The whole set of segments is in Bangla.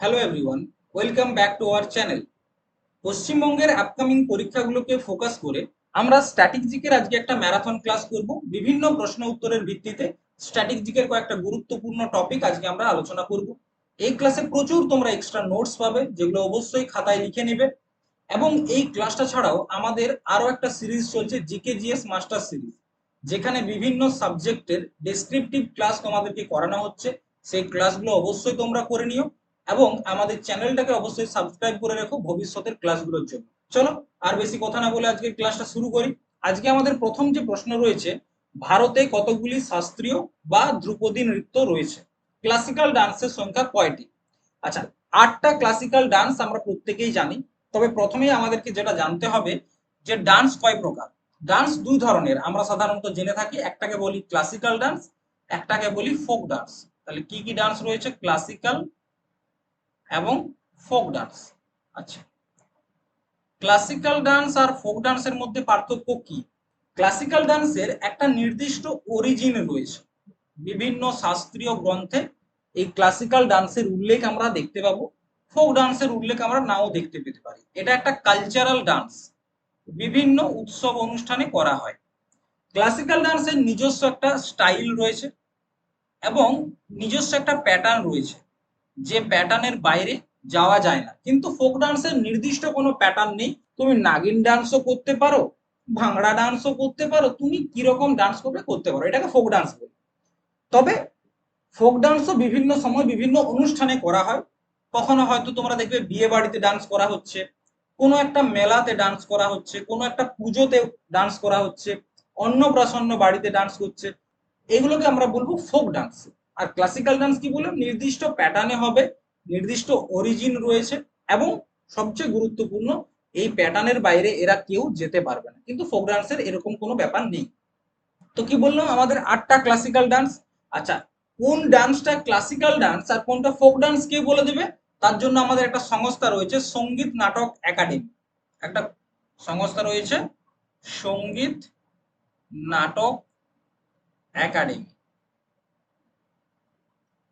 Hello everyone, welcome back to our channel. পশ্চিমবঙ্গের আপকামিং পরীক্ষাগুলোকে ফোকাস করে আমরা স্ট্যাটিক জিকের আজকে একটা ম্যারাথন ক্লাস করব। বিভিন্ন প্রশ্ন উত্তরের ভিত্তিতে স্ট্যাটিক জিকের কয়েকটা গুরুত্বপূর্ণ টপিক আজকে আমরা আলোচনা করব। এই ক্লাসে প্রচুর তোমরা এক্সট্রা নোটস পাবে, যেগুলো অবশ্যই খাতায় লিখে নেবে। এবং এই ক্লাসটা ছাড়াও আমাদের আরো একটা সিরিজ চলছে, জিকে জিএস মাস্টার সিরিজ, যেখানে বিভিন্ন সাবজেক্টের ডেসক্রিপটিভ ক্লাস তোমাদেরকে করানো হচ্ছে। সেই ক্লাসগুলো অবশ্যই তোমরা করে নিও এবং আমাদের চ্যানেলটাকে অবশ্যই সাবস্ক্রাইব করে রেখো ভবিষ্যতের ক্লাসগুলোর জন্য। চলো আর বেশি কথা না বলে আজকে ক্লাসটা শুরু করি। আজকে আমাদের প্রথম যে প্রশ্ন রয়েছে, ভারতে কতগুলি শাস্ত্রীয় বা ধ্রুপদী নৃত্য রয়েছে? ক্লাসিক্যাল ডান্সের সংখ্যা কয়টি? আচ্ছা, 8টা ক্লাসিক্যাল ডান্স আমরা প্রত্যেকেই জানি। তবে প্রথমেই আমাদেরকে যেটা জানতে হবে যে ডান্স কয় প্রকার। ডান্স দুই ধরনের আমরা সাধারণত জেনে থাকি, একটাকে বলি ক্লাসিক্যাল ডান্স, একটাকে বলি ফোক ডান্স। তাহলে কি কি ডান্স রয়েছে? ক্লাসিক্যাল এবং ফোক ডান্স। আচ্ছা, ক্লাসিক্যাল ডান্স আর ফোক ডান্সের মধ্যে পার্থক্য কি? ক্লাসিক্যাল ডান্সের একটা নির্দিষ্ট অরিজিন রয়েছে। বিভিন্ন শাস্ত্রীয় গ্রন্থে এই ক্লাসিক্যাল ডান্সের উল্লেখ আমরা দেখতে পাবো, ফোক ডান্সের উল্লেখ আমরা নাও দেখতে পেতে পারি। এটা একটা কালচারাল ডান্স, বিভিন্ন উৎসব অনুষ্ঠানে করা হয়। ক্লাসিক্যাল ডান্সের নিজস্ব একটা স্টাইল রয়েছে এবং নিজস্ব একটা প্যাটার্ন রয়েছে, যে প্যাটার্নের বাইরে যাওয়া যায় না। কিন্তু ফোক ডান্সের নির্দিষ্ট কোনো প্যাটার্ন নেই, তুমি নাগিন ডান্সও করতে পারো, ভাংড়া ডান্সও করতে পারো, তুমি কিরকম ডান্স করবে করতে পারো, এটাকে ফোক ডান্স বলে। তবে ফোক ডান্সও বিভিন্ন সময় বিভিন্ন অনুষ্ঠানে করা হয়। কখনো হয়তো তোমরা দেখবে বিয়ে বাড়িতে ডান্স করা হচ্ছে, কোনো একটা মেলাতে ডান্স করা হচ্ছে, কোনো একটা পুজোতে ডান্স করা হচ্ছে, অন্নপ্রাশন্ন বাড়িতে ডান্স করছে, এগুলোকে আমরা বলবো ফোক ডান্স। আর ক্লাসিক্যাল ডান্স কি বললাম, নির্দিষ্ট প্যাটার্নে হবে, নির্দিষ্ট অরিজিন রয়েছে এবং সবচেয়ে গুরুত্বপূর্ণ, এই প্যাটার্নের বাইরে এরা কেউ যেতে পারবে না। কিন্তু ফোক ডান্সের এরকম কোনো ব্যাপার নেই। তো কি বললাম, আমাদের 8টা ক্লাসিক্যাল ডান্স। আচ্ছা, কোন ডান্সটা ক্লাসিক্যাল ডান্স আর কোনটা ফোক ডান্স কে বলে দেবে? তার জন্য আমাদের একটা সংস্থা রয়েছে, সঙ্গীত নাটক একাডেমি। একটা সংস্থা রয়েছে, সঙ্গীত নাটক একাডেমি।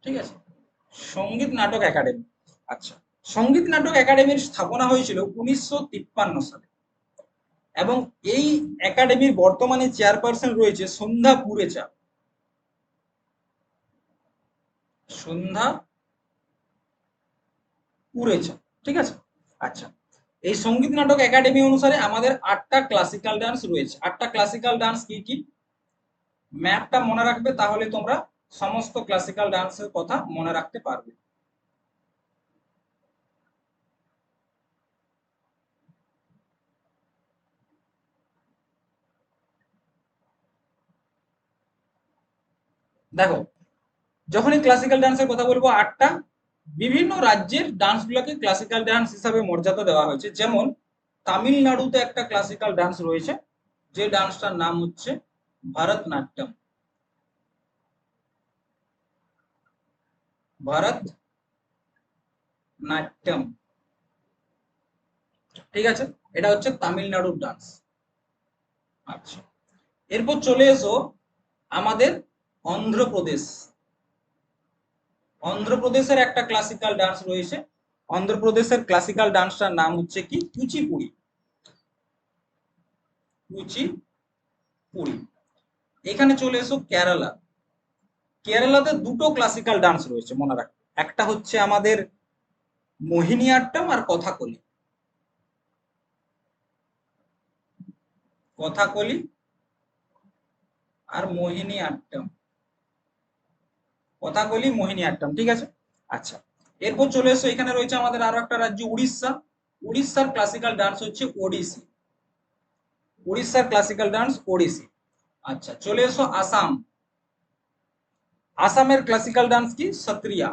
ঠিক আছে, সঙ্গীত নাটক একাডেমি। আচ্ছা, সঙ্গীত নাটক একাডেমির স্থাপনা হয়েছিল 1953 সালে এবং এই একাডেমির বর্তমানে চেয়ারপারসন রয়েছে সন্ধ্যা পুরেচা। সন্ধ্যা পুরেচা, ঠিক আছে। আচ্ছা, এই সঙ্গীত নাটক একাডেমি অনুসারে আমাদের 8টা ক্লাসিক্যাল ডান্স রয়েছে। 8টা ক্লাসিক্যাল ডান্স কি কি? ম্যাপটা মনে রাখবে, তাহলে তোমরা সমস্ত ক্লাসিক্যাল ডান্সের কথা মনে রাখতে পারবে। দেখো, যখনই ক্লাসিক্যাল ডান্সের কথা বলবো 8টা, বিভিন্ন রাজ্যের ডান্সগুলোকে ক্লাসিক্যাল ডান্স হিসাবে মর্যাদা দেওয়া হয়েছে। যেমন তামিলনাড়ুতে একটা ক্লাসিক্যাল ডান্স রয়েছে, যে ডান্সটার নাম হচ্ছে ভারতনাট্যম। ভারতনাট্যম, ঠিক আছে, এটা হচ্ছে তামিলনাড়ুর ডান্স। আচ্ছা, এরপর চলে এসো আমাদের অন্ধ্রপ্রদেশ। অন্ধ্রপ্রদেশের একটা ক্লাসিক্যাল ডান্স রয়েছে। অন্ধ্রপ্রদেশের ক্লাসিক্যাল ডান্সটার নাম হচ্ছে কি? কুচিপুড়ি। কুচিপুড়ি। এখানে চলে এসো কেরালা। কেরালাতে দুটো ক্লাসিক্যাল ডান্স রয়েছে, মনে রাখবে। একটা হচ্ছে আমাদের মোহিনীআট্টম আর কথাকলি। কথাকলি আর মোহিনীআট্টম। কথাকলি, মোহিনীআট্টম, ঠিক আছে। আচ্ছা, এরপর চলে এসো, এখানে রয়েছে আমাদের আরো একটা রাজ্য উড়িষ্যা। উড়িষ্যার ক্লাসিক্যাল ডান্স হচ্ছে ওড়িশি। উড়িষ্যার ক্লাসিক্যাল ডান্স ওড়িশি। আচ্ছা, চলে এসো আসাম। আসামের ক্লাসিক্যাল ডান্স কি? সত্রিয়া।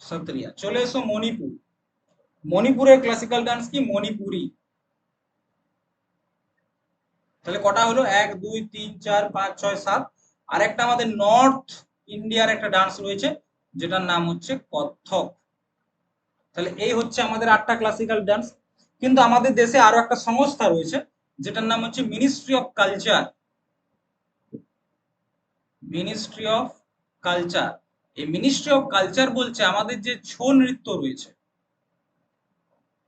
সত্রিয়া। চলে এসো মণিপুর। মণিপুরের ক্লাসিক্যাল ডান্স কি? মণিপুরি। তাহলে কটা হলো? 1 2 3 4 5 6 7। আর একটা আমাদের নর্থ ইন্ডিয়ার একটা ডান্স রয়েছে, যেটার নাম হচ্ছে কত্থক। তাহলে এই হচ্ছে আমাদের 8টা ক্লাসিক্যাল ডান্স। কিন্তু আমাদের দেশে আরো একটা সংস্থা রয়েছে, যেটার নাম হচ্ছে ministry of culture. Ministry of culture. এই মিনিস্ট্রি অফ কালচার বলছে আমাদের যে ছৌ নৃত্য রয়েছে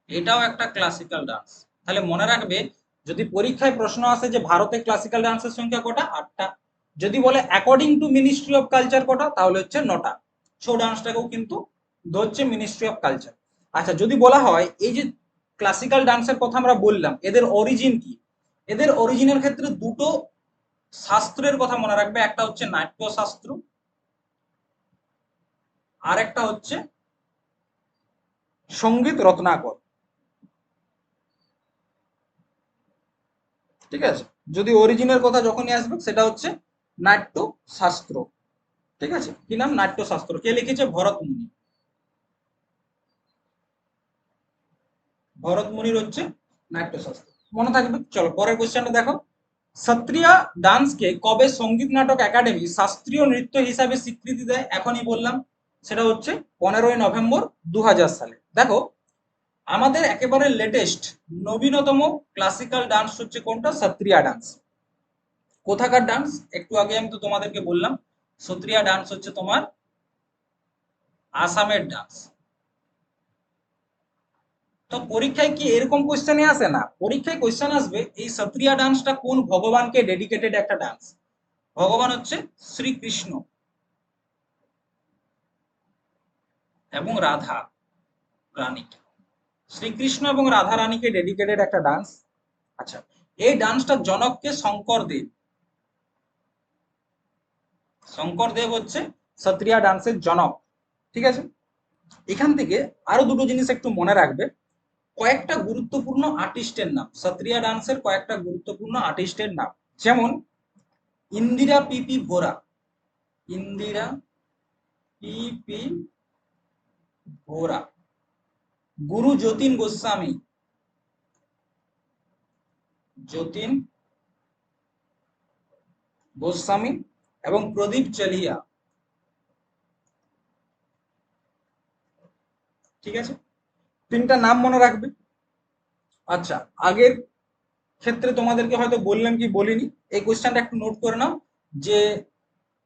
এটাও একটা ক্লাসিক্যাল ডান্স। তাহলে মনে রাখবে, যদি পরীক্ষায় প্রশ্ন আসে যে ভারতে ক্লাসিক্যাল ডান্সের সংখ্যা কটা, 8টা। যদি বলে according to ministry of culture কটা, তাহলে হচ্ছে 9টা। ছৌ ডান্সটাকেও কিন্তু ধরছে মিনিস্ট্রি অফ কালচার। আচ্ছা, যদি বলা হয় এই যে ক্লাসিক্যাল ডান্সের কথা আমরা বললাম, এদের অরিজিন কি? এদের অরিজিনের ক্ষেত্রে দুটো শাস্ত্রের কথা মনে রাখবে, একটা হচ্ছে নাট্যশাস্ত্র, আর একটা হচ্ছে সঙ্গীত রত্নাকর। ঠিক আছে, যদি অরিজিনের কথা যখনই আসবে সেটা হচ্ছে নাট্য শাস্ত্র। ঠিক আছে, কি নাম? নাট্য শাস্ত্র। কে লিখেছে? ভরত মুনি। ভরত মুনির হচ্ছে নাট্য শাস্ত্র, মনে থাকবে। চলো পরের কোশ্চেনটা দেখো। সত্রিয়া ডান্সকে কবে সঙ্গীত নাটক একাডেমি শাস্ত্রীয় নৃত্য হিসাবে স্বীকৃতি দেয়? এখনই বললাম, সেটা হচ্ছে 15ই নভেম্বর 2000 সালে। দেখো, আমাদের একেবারে লেটেস্ট নবীনতম ক্লাসিক্যাল ডান্স হচ্ছে কোনটা? সত্রিয়া ডান্স। কোথাকার ডান্স? একটু আগে আমি তো তোমাদেরকে বললাম, সত্রিয়া ডান্স হচ্ছে তোমার আসামের ডান্স। তো পরীক্ষায় কি এরকম কোশ্চেনই আসে না? পরীক্ষায় কোশ্চেন আসবে এই সত্রিয়া ডান্সটা কোন ভগবানকে ডেডিকেটেড একটা ডান্স। ভগবান হচ্ছে শ্রীকৃষ্ণ এবং রাধা রানীকে। শ্রীকৃষ্ণ এবং রাধা রানীকে ডেডিকেটেড একটা ডান্স। আচ্ছা, এই ডান্সটার জনককে শঙ্কর দেব। শঙ্কর দেব হচ্ছে সত্রিয়া ডান্সের জনক। ঠিক আছে, এখান থেকে আরো দুটো জিনিস একটু মনে রাখবে। কয়েকটা গুরুত্বপূর্ণ আর্টিস্টের নাম, সত্রিয়া ডান্সের কয়েকটা গুরুত্বপূর্ণ আর্টিস্টের নাম, যেমন ইন্দিরা পিপি ভোরা। ইন্দিরা পিপি ভোরা, গুরু যতীন গোস্বামী। যতীন গোস্বামী এবং প্রদীপ চালিয়া। ঠিক আছে, তিনটা নাম মনে রাখবে। আচ্ছা, আগের ক্ষেত্রে তোমাদেরকে হয়তো বললাম কি বলিনি, এই কোশ্চেনটা একটু নোট করে নাও, যে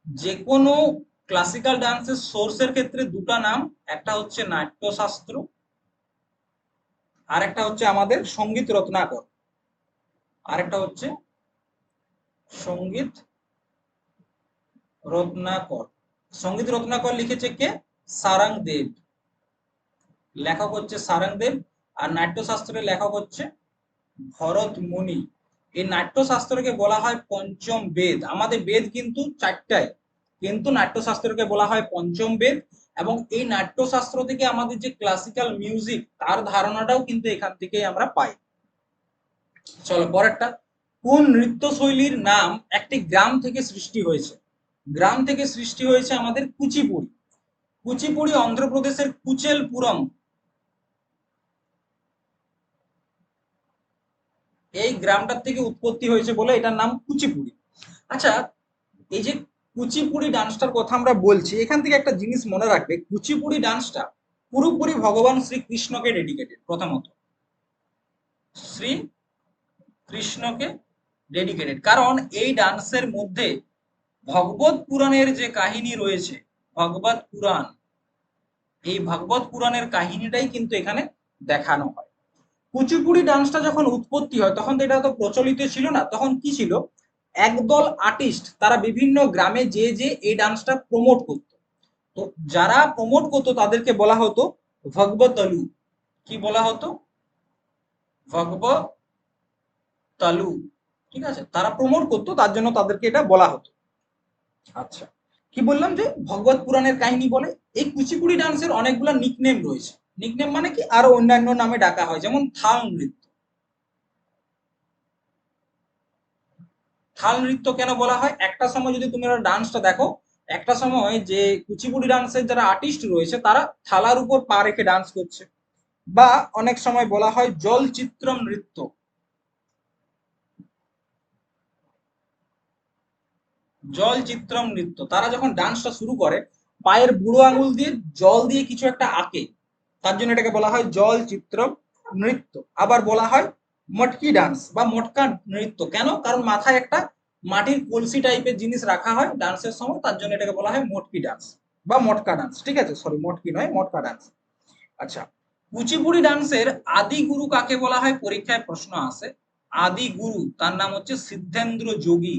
যে কোনো ক্লাসিক্যাল ডান্সের সোর্সের ক্ষেত্রে দুটো নাম, একটা হচ্ছে নাট্যশাস্ত্র, আর একটা হচ্ছে আমাদের সঙ্গীত রত্নাকর, আর একটা হচ্ছে সঙ্গীত রত্নাকর। সঙ্গীত রত্নাকর লিখেছে কে? সারাং দেব। লেখক হচ্ছে সারাং দেব। আর নাট্যশাস্ত্রের লেখক হচ্ছে ভরত মুনি। এই নাট্যশাস্ত্রকে বলা হয় পঞ্চম বেদ। আমাদের বেদ কিন্তু 4টায়, কিন্তু নাট্যশাস্ত্রকে বলা হয় পঞ্চম বেদ। এবং এই নাট্যশাস্ত্র থেকে আমাদের যে ক্লাসিক্যাল মিউজিক, তার ধারণাটাও কিন্তু এখান থেকেই আমরা পাই। চলো পরেরটা। কোন নৃত্যশৈলীর নাম একটি গ্রাম থেকে সৃষ্টি হয়েছে? গ্রাম থেকে সৃষ্টি হয়েছে আমাদের কুচিপুড়ি। কুচিপুড়ি অন্ধ্রপ্রদেশের কুচেলপুরম, এই গ্রামটার থেকে উৎপত্তি হয়েছে বলে এটার নাম কুচিপুড়ি। আচ্ছা, এই যে কুচিপুড়ি ডান্সটার কথা আমরা বলছি, এখান থেকে একটা জিনিস মনে রাখবে, কুচিপুড়ি ডান্সটা পুরোপুরি ভগবান শ্রীকৃষ্ণকে ডেডিকেটেড। প্রথমত শ্রী কৃষ্ণকে ডেডিকেটেড, কারণ এই ডান্সের মধ্যে ভগবত পুরাণের যে কাহিনী রয়েছে, ভগবত পুরাণ, এই ভগবত পুরাণের কাহিনীটাই কিন্তু এখানে দেখানো হয়। কুচিপুড়ি ডান্সটা যখন উৎপত্তি হয় তখন তো এটা তো প্রচলিত ছিল না, তখন কি ছিল, একদল আর্টিস্ট তারা বিভিন্ন গ্রামে যে যে এই ডান্সটা প্রমোট করত। তো যারা প্রমোট করতো তাদেরকে বলা হতো ভগবতলু। কি বলা হতো? ভগবতলু। ঠিক আছে, তারা প্রমোট করতো, তার জন্য তাদেরকে এটা বলা হতো। আচ্ছা, কি বললাম যে ভগবত পুরাণের কাহিনী বলে। এই কুচিপুড়ি ডান্সের অনেকগুলো নিকনেম রয়েছে। নিকনেম মানে কি, আরো অন্যান্য নামে ডাকা হয়, যেমন থাল নৃত্য। থাল নৃত্য কেন বলা হয়? একটা সময় যদি তুমি ডান্সটা দেখো, একটা সময় যে কুচিপুড়ি ডান্সের যারা আর্টিস্ট রয়েছে তারা থালার উপর পা রেখে ডান্স করছে। বা অনেক সময় বলা হয় জলচিত্রম নৃত্য। জলচিত্রম নৃত্য, তারা যখন ডান্সটা শুরু করে পায়ের বুড়ো আঙুল দিয়ে জল দিয়ে কিছু একটা আঁকে, তার জন্য এটাকে বলা হয় জলচিত্রম নৃত্য। আবার বলা হয় মটকি ডান্স বা মটকা নৃত্য। কেন? কারণ মাথায় একটা মাটির কলসি টাইপের জিনিস রাখা হয় ডান্সের সময়, তার জন্য এটাকে বলা হয় মটকি ডান্স। বা মটকা ডান্স, ঠিক আছে, সরি মটকি নয়, মটকা ডান্স। আচ্ছা, কুচিপুড়ি ডান্সের আদি গুরু কাকে বলা হয়, পরীক্ষায় প্রশ্ন আসে। আদি গুরু তার নাম হচ্ছে সিদ্ধেন্দ্র যোগী।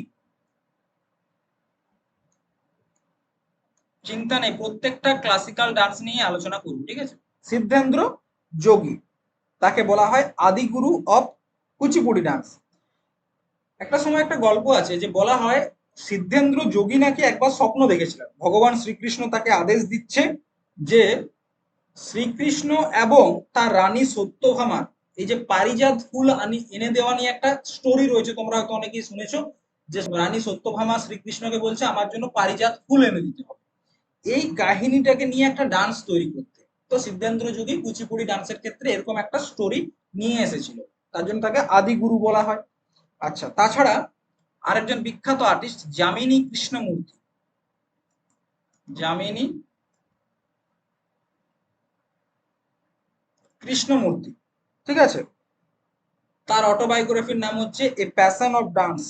চিন্তা নেই, প্রত্যেকটা ক্লাসিক্যাল ডান্স নিয়ে আলোচনা করব, ঠিক আছে। সিদ্ধেন্দ্র যোগী, তাকে বলা হয় আদি গুরু অফ কুচিপুড়ি ডান্স। একটা সময় একটা গল্প আছে যে বলা হয় সিদ্ধেন্দ্র যোগী নাকি একবার স্বপ্ন দেখেছিলেন, ভগবান শ্রীকৃষ্ণ তাকে আদেশ দিচ্ছে যে শ্রীকৃষ্ণ এবং তার রানী সত্যভামার এই যে পারিজাত ফুল এনে দেওয়া নিয়ে একটা স্টোরি রয়েছে, তোমরা হয়তো অনেকেই শুনেছো, যে রানী সত্যভামা শ্রীকৃষ্ণকে বলছে আমার জন্য পারিজাত ফুল এনে দিতে হবে, এই কাহিনীটাকে নিয়ে একটা ডান্স তৈরি করতে। তো সিদ্ধেন্দ্র যোগী কুচিপুড়ি ডান্সের ক্ষেত্রে এরকম একটা স্টোরি নিয়ে এসেছিল, তার জন্য তাকে আদি গুরু বলা হয়। আচ্ছা, তাছাড়া আরেকজন বিখ্যাত আর্টিস্ট যামিনী কৃষ্ণমূর্তি, যামিনী কৃষ্ণমূর্তি, ঠিক আছে, তার অটোবায়োগ্রাফির নাম হচ্ছে এ প্যাশন অফ ডান্স।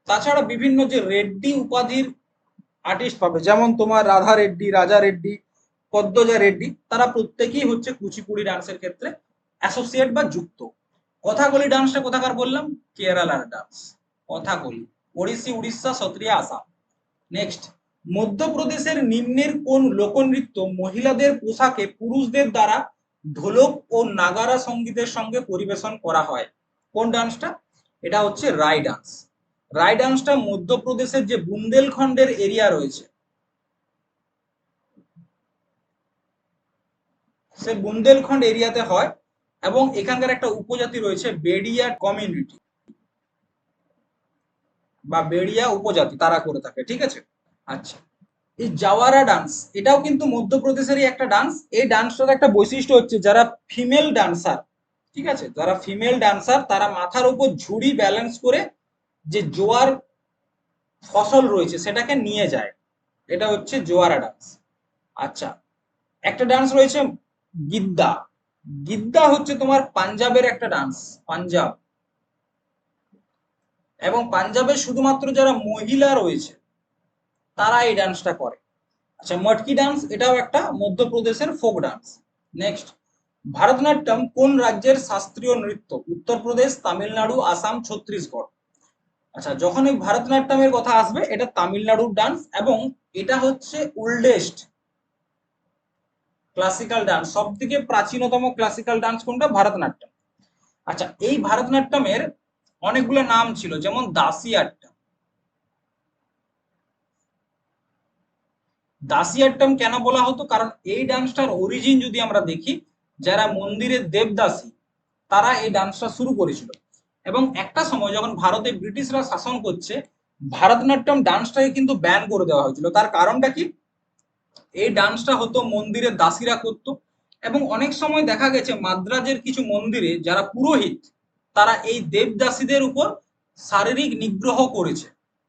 তাছাড়া বিভিন্ন যে রেড্ডি উপাধির আর্টিস্ট পাবে, যেমন তোমার রাধা রেড্ডি, রাজা রেড্ডি, পদ্মজা রেড্ডি, তারা প্রত্যেকেই হচ্ছে কুচিপুড়ি ডান্সের ক্ষেত্রে অ্যাসোসিয়েট বা যুক্ত। কথাকলি ডান্সটা কোথাকার বললাম, কেরালার ডান্স, কথাকলি, ওড়িশি, উড়িষ্যা, সত্রিয়া, আসাম। নেক্সট, মধ্যপ্রদেশের নিম্নের কোন লোকনৃত্য মহিলাদের পোশাকে পুরুষদের দ্বারা ঢোলক ও নাগারা সঙ্গীতের সঙ্গে পরিবেশন করা হয়? কোন ডান্সটা? এটা হচ্ছে রাই ডান্স। রাই ডান্সটা মধ্যপ্রদেশের যে বুন্দেলখণ্ডের এরিয়া রয়েছে, সে বুন্দেলখণ্ড এরিয়াতে হয়, এবং এখানকার একটা উপজাতি রয়েছে বেড়িয়া কমিউনিটি বা বেড়িয়া উপজাতি, তারা করে থাকে, ঠিক আছে। আচ্ছা, এই জাওয়ারা ডান্স, এটাও কিন্তু মধ্যপ্রদেশেরই একটা ডান্স। এই ডান্সটার একটা বৈশিষ্ট্য হচ্ছে যারা ফিমেল ডান্সার, ঠিক আছে, যারা ফিমেল ডান্সার তারা মাথার উপর ঝুড়ি ব্যালেন্স করে যে জোয়ার ফসল রয়েছে সেটাকে নিয়ে যায়, এটা হচ্ছে জোয়ারা ডান্স। আচ্ছা, একটা ডান্স রয়েছে গিদ্দা। গিদ্দা হচ্ছে তোমার পাঞ্জাবের একটা ডান্স, পাঞ্জাব, এবং পাঞ্জাবের শুধুমাত্র যারা মহিলা রয়েছে তারা এই ডান্সটা করে। আচ্ছা, মটকি ডান্স, এটাও একটা মধ্যপ্রদেশের ফোক ডান্স। নেক্সট, ভারতনাট্যম কোন রাজ্যের শাস্ত্রীয় নৃত্য? উত্তরপ্রদেশ, তামিলনাড়ু, আসাম, ছত্তিশগড়। আচ্ছা, যখন এই ভারতনাট্যমের কথা আসবে এটা তামিলনাড়ুর ডান্স, এবং এটা হচ্ছে ওল্ডেস্ট ক্লাসিক্যাল ডান্স, সব থেকে প্রাচীনতম ক্লাসিক্যাল ডান্স কোনটা? ভারতনাট্যম। আচ্ছা, এই ভারতনাট্যমের অনেকগুলো নাম ছিল, যেমন দাসিয়াট্যম। দাসিয়াট্টম কেন বলা হতো? কারণ এই ডান্সটার অরিজিন যদি আমরা দেখি, যারা মন্দিরের দেবদাসী তারা এই ডান্সটা শুরু করেছিল, এবং একটা সময় যখন ভারতে ব্রিটিশরা শাসন করছে, ভারতনাট্যম ডান্সটাকে কিন্তু ব্যান করে দেওয়া হয়েছিল। তার কারণটা কি? এই ডান্সটা হতো মন্দিরের দাসীরা করত, এবং অনেক সময় দেখা গেছে মাদ্রাজের কিছু মন্দিরে যারা পুরোহিত তারা এই দেবদাসীদের উপর শারীরিক নিগ্রহ করেছে,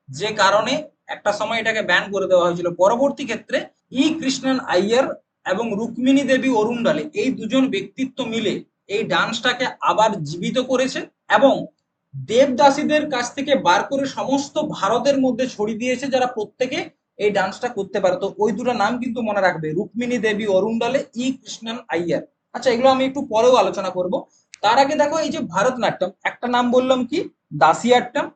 যে কারণে একটা সময় এটাকে ব্যান করে দেওয়া হয়েছিল। পরবর্তী ক্ষেত্রে ই কৃষ্ণন আইয়ার এবং রুক্মিণী দেবী অরুণডালে এই দুজন ব্যক্তিত্ব মিলে এই ডান্সটাকে আবার জীবিত করেছে, এবং দেবদাসীদের কাছ থেকে বার করে সমস্ত ভারতের মধ্যে ছড়িয়ে দিয়েছে, যারা প্রত্যেকে এই ডান্সটা করতে পারে। তো ওই দুটো নাম কিন্তু মনে রাখবে, রুক্মিণী দেবী অরুণডালে, ই কৃষ্ণন আইয়ার। আচ্ছা, এগুলো আমি একটু পরেও আলোচনা করব। তার আগে দেখো, এই যে ভারতনাট্যম, একটা নাম বললাম কি, দাসিয়াট্টম,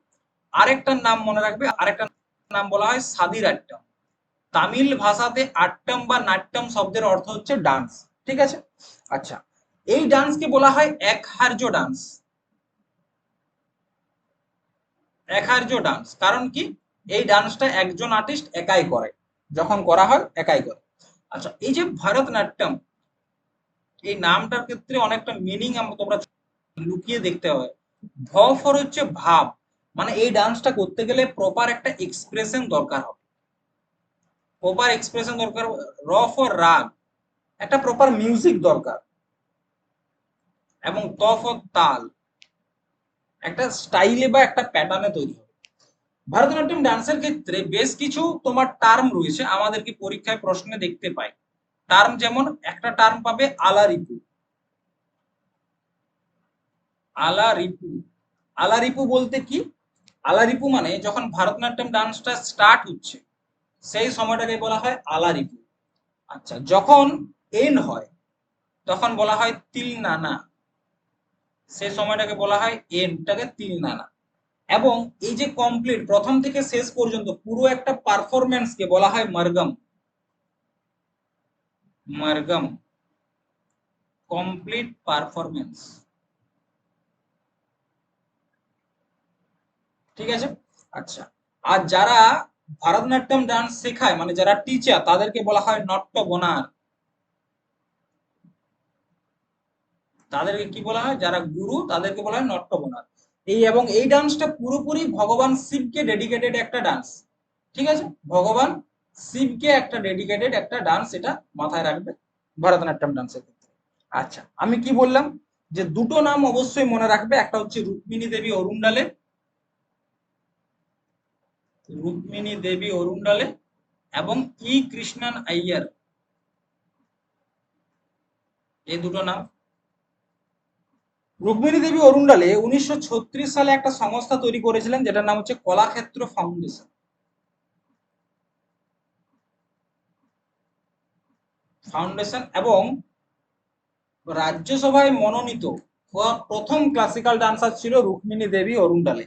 আরেকটার নাম মনে রাখবে, আরেকটা নাম বলা হয় সাদিরাট্টম। তামিল ভাষাতে আট্টম বা নাট্যম শব্দের অর্থ হচ্ছে ডান্স, ঠিক আছে। আচ্ছা, এই ডান্সকে বলা হয় একহার্য ডান্স। একহার্য ডান্স কারণ কি? এই ডান্সটা একজন আর্টিস্ট একাই করে, যখন করা হয় একাই করে। আচ্ছা, এই যে ভারতনাট্যম, এই নামটার ক্ষেত্রে অনেকটা মিনিং তোমরা লুকিয়ে দেখতে হয়। ভ ফর হচ্ছে ভাব, মানে এই ডান্সটা করতে গেলে প্রপার একটা এক্সপ্রেশন দরকার হবে, প্রপার এক্সপ্রেশন দরকার। র ফর রাগ, একটা প্রপার মিউজিক দরকার, এবং ত ফর তাল, একটা স্টাইলে বা একটা প্যাটার্নে তৈরি হবে। ভারতনাট্যম ডান্সের ক্ষেত্রে বেশ কিছু তোমার টার্ম রয়েছে, আমাদেরকে পরীক্ষায় প্রশ্নে দেখতে পাই। টার্ম যেমন, একটা টার্ম পাবে আলারিপু। আলারিপু, আলারিপু বলতে কি? আলারিপু মানে যখন ভারতনাট্যম ডান্সটা স্টার্ট হচ্ছে সেই সময়টাকে বলা হয় আলারিপু। আচ্ছা, যখন এন্ড হয় তখন বলা হয় তিলনানা, সেই সময়টাকে বলা হয় এন্ডটাকে তিলনানা। এবং এই যে কমপ্লিট প্রথম থেকে শেষ পর্যন্ত পুরো একটা পারফরমেন্সকে বলা হয় মারগম। মারগম, কমপ্লিট পারফরমেন্স। ঠিক আছে। আচ্ছা, আর যারা ভারতনাট্যম ডান্স শেখায় মানে যারা টিচার তাদেরকে বলা হয় নট্য বোনার। তাদেরকে কি বলা হয়, যারা গুরু তাদেরকে বলা হয় নট্য বোনার। এই ডান্সটা পুরোপুরি ভগবান শিবকে ডেডিকেটেড একটা ডান্স। ঠিক আছে, ভগবান শিবকে একটা ডেডিকেটেড একটা ডান্স, এটা মাথায় রাখবে ভরতনাট্যম ডান্সের ক্ষেত্রে। আচ্ছা, আমি কি বললাম যে দুটো নাম অবশ্যই মনে রাখবে, একটা হচ্ছে রুক্মিণী দেবী অরুণডালে, রুক্মিণী দেবী অরুণডালে এবং কৃষ্ণন আইয়ার, এই দুটো নাম। রুক্মিণী দেবী অরুণডালে 1936 সালে একটা সংস্থা তৈরি করেছিলেন যেটার নাম হচ্ছে কলাক্ষেত্র ফাউন্ডেশন। এবং রাজ্যসভায় মনোনীত হওয়া প্রথম ক্লাসিক্যাল ডান্সার ছিল রুক্মিণী দেবী অরুণডালে।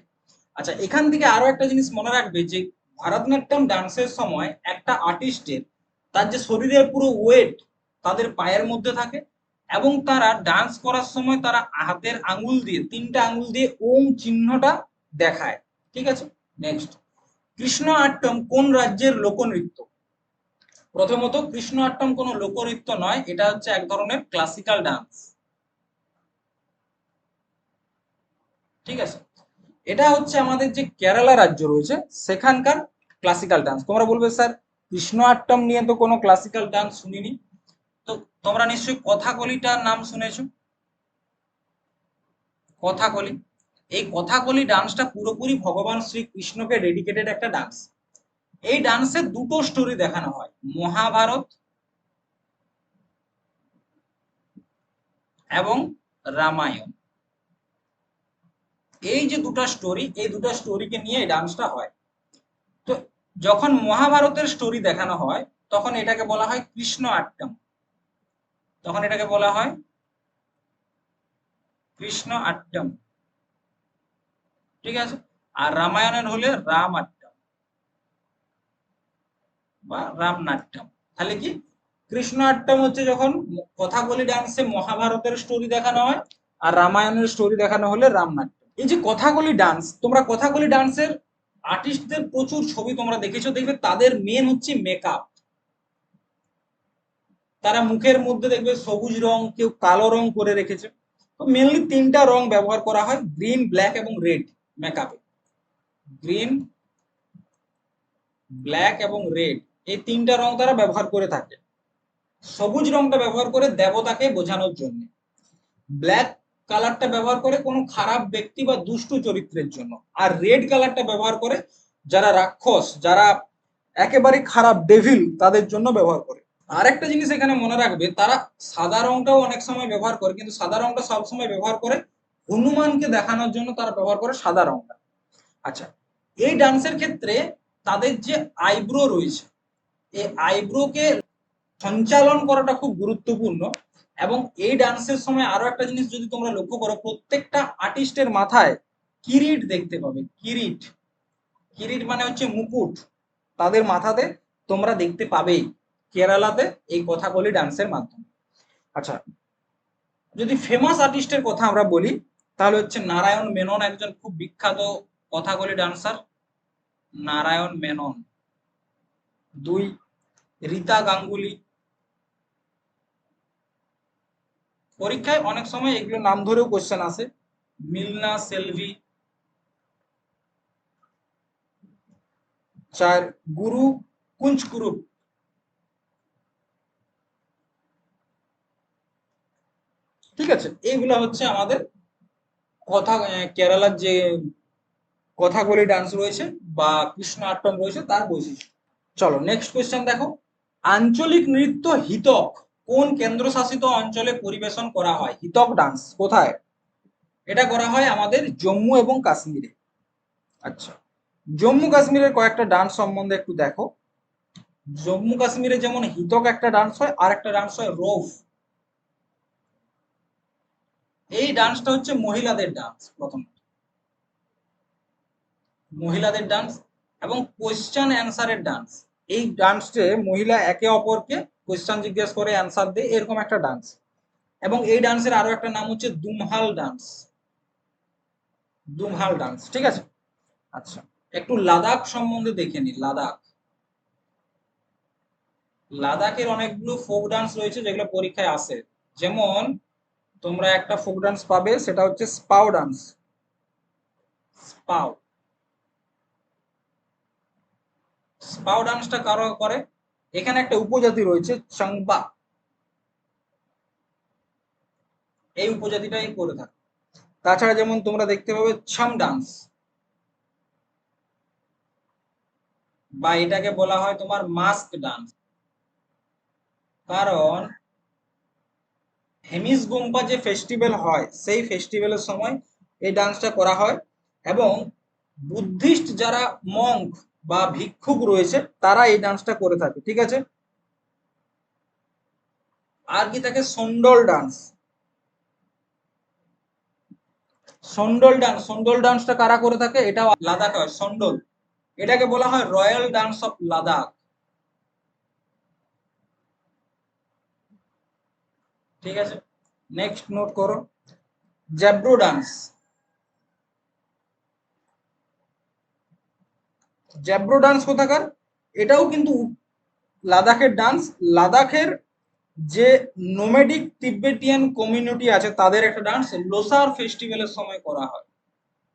আচ্ছা, এখান থেকে আরো একটা জিনিস মনে রাখবে যে ভারতনাট্যম ডান্সের সময় একটা আর্টিস্টের তার যে শরীরের পুরো ওয়েট তাদের পায়ের মধ্যে থাকে এবং তারা ডান্স করার সময় তারা হাতের আঙুল দিয়ে, তিনটা আঙুল দিয়ে ওম চিহ্নটা দেখায়। ঠিক আছে। নেক্সট, কৃষ্ণ আট্টম কোন রাজ্যের লোকনৃত্য? প্রথমত, কৃষ্ণ আট্টম কোনো লোকনৃত্য নয়, এটা হচ্ছে এক ধরনের ক্লাসিক্যাল ডান্স। ঠিক আছে, এটা হচ্ছে আমাদের যে কেরালা রাজ্য রয়েছে সেখানকার ক্লাসিক্যাল ডান্স। তোমরা বলবে স্যার কৃষ্ণ আট্টম নিয়ে তো কোনো ক্লাসিক্যাল ডান্স শুনিনি। তো তোমরা নিশ্চয়ই কথাকলিটার নাম শুনেছো। কথাকলি, এই কথাকলি ডান্সটা পুরোপুরি ভগবান শ্রীকৃষ্ণকে ডেডিকেটেড একটা ডান্স। এই ডান্সে দুটো স্টোরি দেখানো হয়, মহাভারত এবং রামায়ণ। এই যে দুটো স্টোরি, এই দুটো স্টোরিকে নিয়ে এই ডান্সটা হয়। তো যখন মহাভারতের স্টোরি দেখানো হয় তখন এটাকে বলা হয় কৃষ্ণ আট্টম, তখন এটাকে বলা হয় কৃষ্ণ আট্টম। ঠিক আছে, আর রামায়ণের হলে রাম আট্টম বা রাম নাট্যম। তাহলে কি, কৃষ্ণ আট্টম হচ্ছে যখন কথাকলি ডান্সে মহাভারতের স্টোরি দেখানো হয়, আর রামায়ণের স্টোরি দেখানো হলে রাম নাট্যম। এই যে কথাকলি ডান্স, তোমরা কথাকলি ডান্সের আর্টিস্টদের প্রচুর ছবি তোমরা দেখেছো, দেখবে তাদের মেন হচ্ছে মেকআপ। তারা মুখের মধ্যে দেখবে সবুজ রং, কেউ কালো রং করে রেখেছে। তো মেনলি তিনটা রং ব্যবহার করা হয়, গ্রিন, ব্ল্যাক এবং রেড মেকআপে। গ্রিন, ব্ল্যাক এবং রেড, এই তিনটা রং তারা ব্যবহার করে থাকে। সবুজ রংটা ব্যবহার করে দেবতাকে বোঝানোর জন্য, ব্ল্যাক কালারটা ব্যবহার করে কোনো খারাপ ব্যক্তি বা দুষ্টু চরিত্রের জন্য, আর রেড কালারটা ব্যবহার করে যারা রাক্ষস, যারা একেবারে খারাপ ডেভিল তাদের জন্য ব্যবহার করে। আরেকটা জিনিস এখানে মনে রাখবে, তারা সাদা রংটাও অনেক সময় ব্যবহার করে, কিন্তু সাদা রংটা সবসময় ব্যবহার করে হনুমানকে দেখানোর জন্য তারা ব্যবহার করে সাদা রংটা। আচ্ছা, এই ডান্সের ক্ষেত্রে তাদের যে আইব্রো রয়েছে, এই আইব্রোকে সঞ্চালন করাটা খুব গুরুত্বপূর্ণ। এবং এই ডান্সের সময় আরো একটা জিনিস যদি তোমরা লক্ষ্য করো, প্রত্যেকটা আর্টিস্টের মাথায় কিরিট দেখতে পাবে। কিরিট, কিরিট মানে হচ্ছে মুকুট, তাদের মাথাতে তোমরা দেখতে পাবেই কেরালাতে এই কথাকলি ডান্সের মাধ্যমে। আচ্ছা, যদি ফেমাস আর্টিস্টের কথা আমরা বলি তাহলে হচ্ছে নারায়ণ মেনন, একজন খুব বিখ্যাত কথাকলি ডান্সার, নারায়ণ মেনন। দুই, রীতা গাঙ্গুলি। পরীক্ষায় অনেক সময় এগুলো নাম ধরেও কোশ্চেন আসে, মিলনা সেলভি। চার, গুরু কুঞ্জকুরুপ। ঠিক আছে, এইগুলো হচ্ছে আমাদের কথা কেরালার যে কথাকলি ডান্স রয়েছে বা কৃষ্ণ আট্টম রয়েছে তার বৈশিষ্ট্য। চলো নেক্সট কোয়েশ্চেন দেখো, আঞ্চলিক নৃত্য হিতক কোন কেন্দ্রশাসিত অঞ্চলে পরিবেশন করা হয়? হিতক ডান্স কোথায়? এটা করা হয় আমাদের জম্মু এবং কাশ্মীরে। আচ্ছা, জম্মু কাশ্মীরের কয়েকটা ডান্স সম্বন্ধে একটু দেখো। জম্মু কাশ্মীরে যেমন হিতক একটা ডান্স হয়, আর একটা ডান্স হয় রোফ। এই ডান্সটা হচ্ছে মহিলাদের ডান্স, প্রথম মহিলাদের ডান্স, এবং কোয়েশ্চেন অ্যান্সারের ডান্স। এই ডান্সে মহিলা একে অপরকে কোয়েশ্চেন জিজ্ঞেস করে অ্যান্সার দেয়, এরকম একটা ডান্স। এবং এই ডান্সের আরো একটা নাম হচ্ছে দুমহাল ডান্স। দুমহাল ডান্স, ঠিক আছে। আচ্ছা, একটু লাদাখ সম্বন্ধে দেখে নি। লাদাখ, লাদাখের অনেকগুলো ফোক ডান্স রয়েছে যেগুলো পরীক্ষায় আসে। যেমন তোমরা একটা ফোক ডান্স পাবে, সেটা হচ্ছে স্পাও ডান্স। স্পাও, স্পাও ডান্সটা কারো করে, এখানে একটা উপজাতি রয়েছে চাংবা, এই উপজাতিটাই করে থাকে। তাছাড়া যেমন তোমরা দেখতে পাবে ছাম ডান্স, বা এটাকে বলা হয় তোমার মাস্ক ডান্স। কারণ হেমিস গুম্পা যে ফেস্টিভ্যাল হয়, সেই ফেস্টিভ্যালের সময় এই ডান্সটা করা হয়। এবং বুদ্ধিস্ট যারা মঙ্ক বা ভিক্ষুক রয়েছে, তারা এই ডান্সটা করে থাকে, ঠিক আছে। আর কি থাকে, সন্ডল ডান্স। সন্ডল ডান্স, সন্ডল ডান্সটা কারা করে থাকে, এটাও লাদাখ হয়। সন্ডল, এটাকে বলা হয় রয়্যাল ডান্স অফ লাদাখ, ঠিক আছে। নেক্সট নোট করো, জ্যাব্রো ডান্স। জ্যাব্রো ডান্স কোথাকার, এটাও কিন্তু লাদাখের ডান্স। লাদাখের যে নোমেডিক তিব্বেটিয়ান কমিউনিটি আছে, তাদের একটা ডান্স লোসার ফেস্টিভ্যালের সময় করা হয়।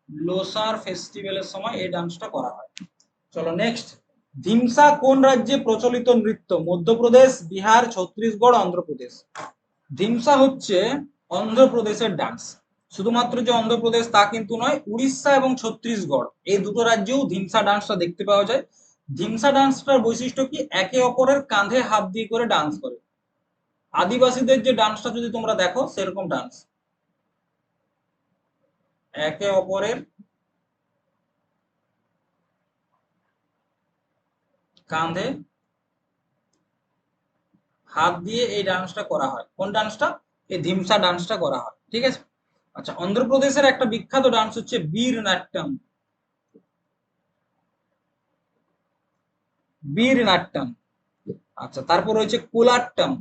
লোসার ফেস্টিভ্যালের সময় এই ডান্সটা করা হয়। চলো নেক্সট, ধিমসা কোন রাজ্যে প্রচলিত নৃত্য? মধ্যপ্রদেশ, বিহার, ছত্তিশগড়, অন্ধ্রপ্রদেশ। ধিমসা হচ্ছে অন্ধ্রপ্রদেশের ডান্স। শুধুমাত্র যে অন্ধ্রপ্রদেশ তা কিন্তু নয়, উড়িষ্যা এবং ছত্তিশগড় এই দুটো রাজ্যেও ধিমসা ডান্সটা দেখতে পাওয়া যায়। ধিমসা ডান্সটার বৈশিষ্ট্য কি, একে অপরের কাঁধে হাত দিয়ে করে ডান্স করে। আদিবাসীদের যে ডান্সটা যদি তোমরা দেখো, সেরকম ডান্স, একে অপরের কাঁধে হাত দিয়ে এই ডান্সটা করা হয়। কোন ডান্সটা? এই ধিমসা ডান্সটা করা হয়, ঠিক আছে। আচ্ছা, অন্ধ্রপ্রদেশের একটা বিখ্যাত ডান্স হচ্ছে বীর নাট্যম। বীর নাট্যম। আচ্ছা, তারপর রয়েছে কোলাট্টম।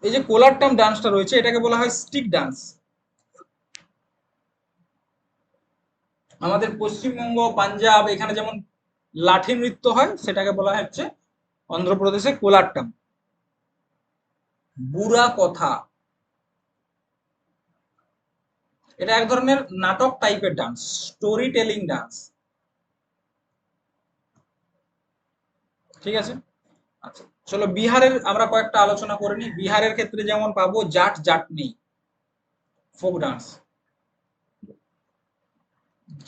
এই যে কোলাট্টম ডান্সটা রয়েছে, এটাকে বলা হয় স্টিক ডান্স। আমাদের পশ্চিমবঙ্গ, পাঞ্জাব, এখানে যেমন লাঠি নৃত্য হয়, সেটাকে বলা হচ্ছে অন্ধ্রপ্রদেশে কোলাট্টম। বুড়া কথা, এটা এক ধরনের নাটক টাইপের ডান্স, স্টোরি টেলিং ডান্স, ঠিক আছে। আচ্ছা, চলো বিহারের আমরা কয়েকটা আলোচনা করে নিই। বিহারের ক্ষেত্রে যেমন পাবো জাট জাটনি, ফোক ডান্স।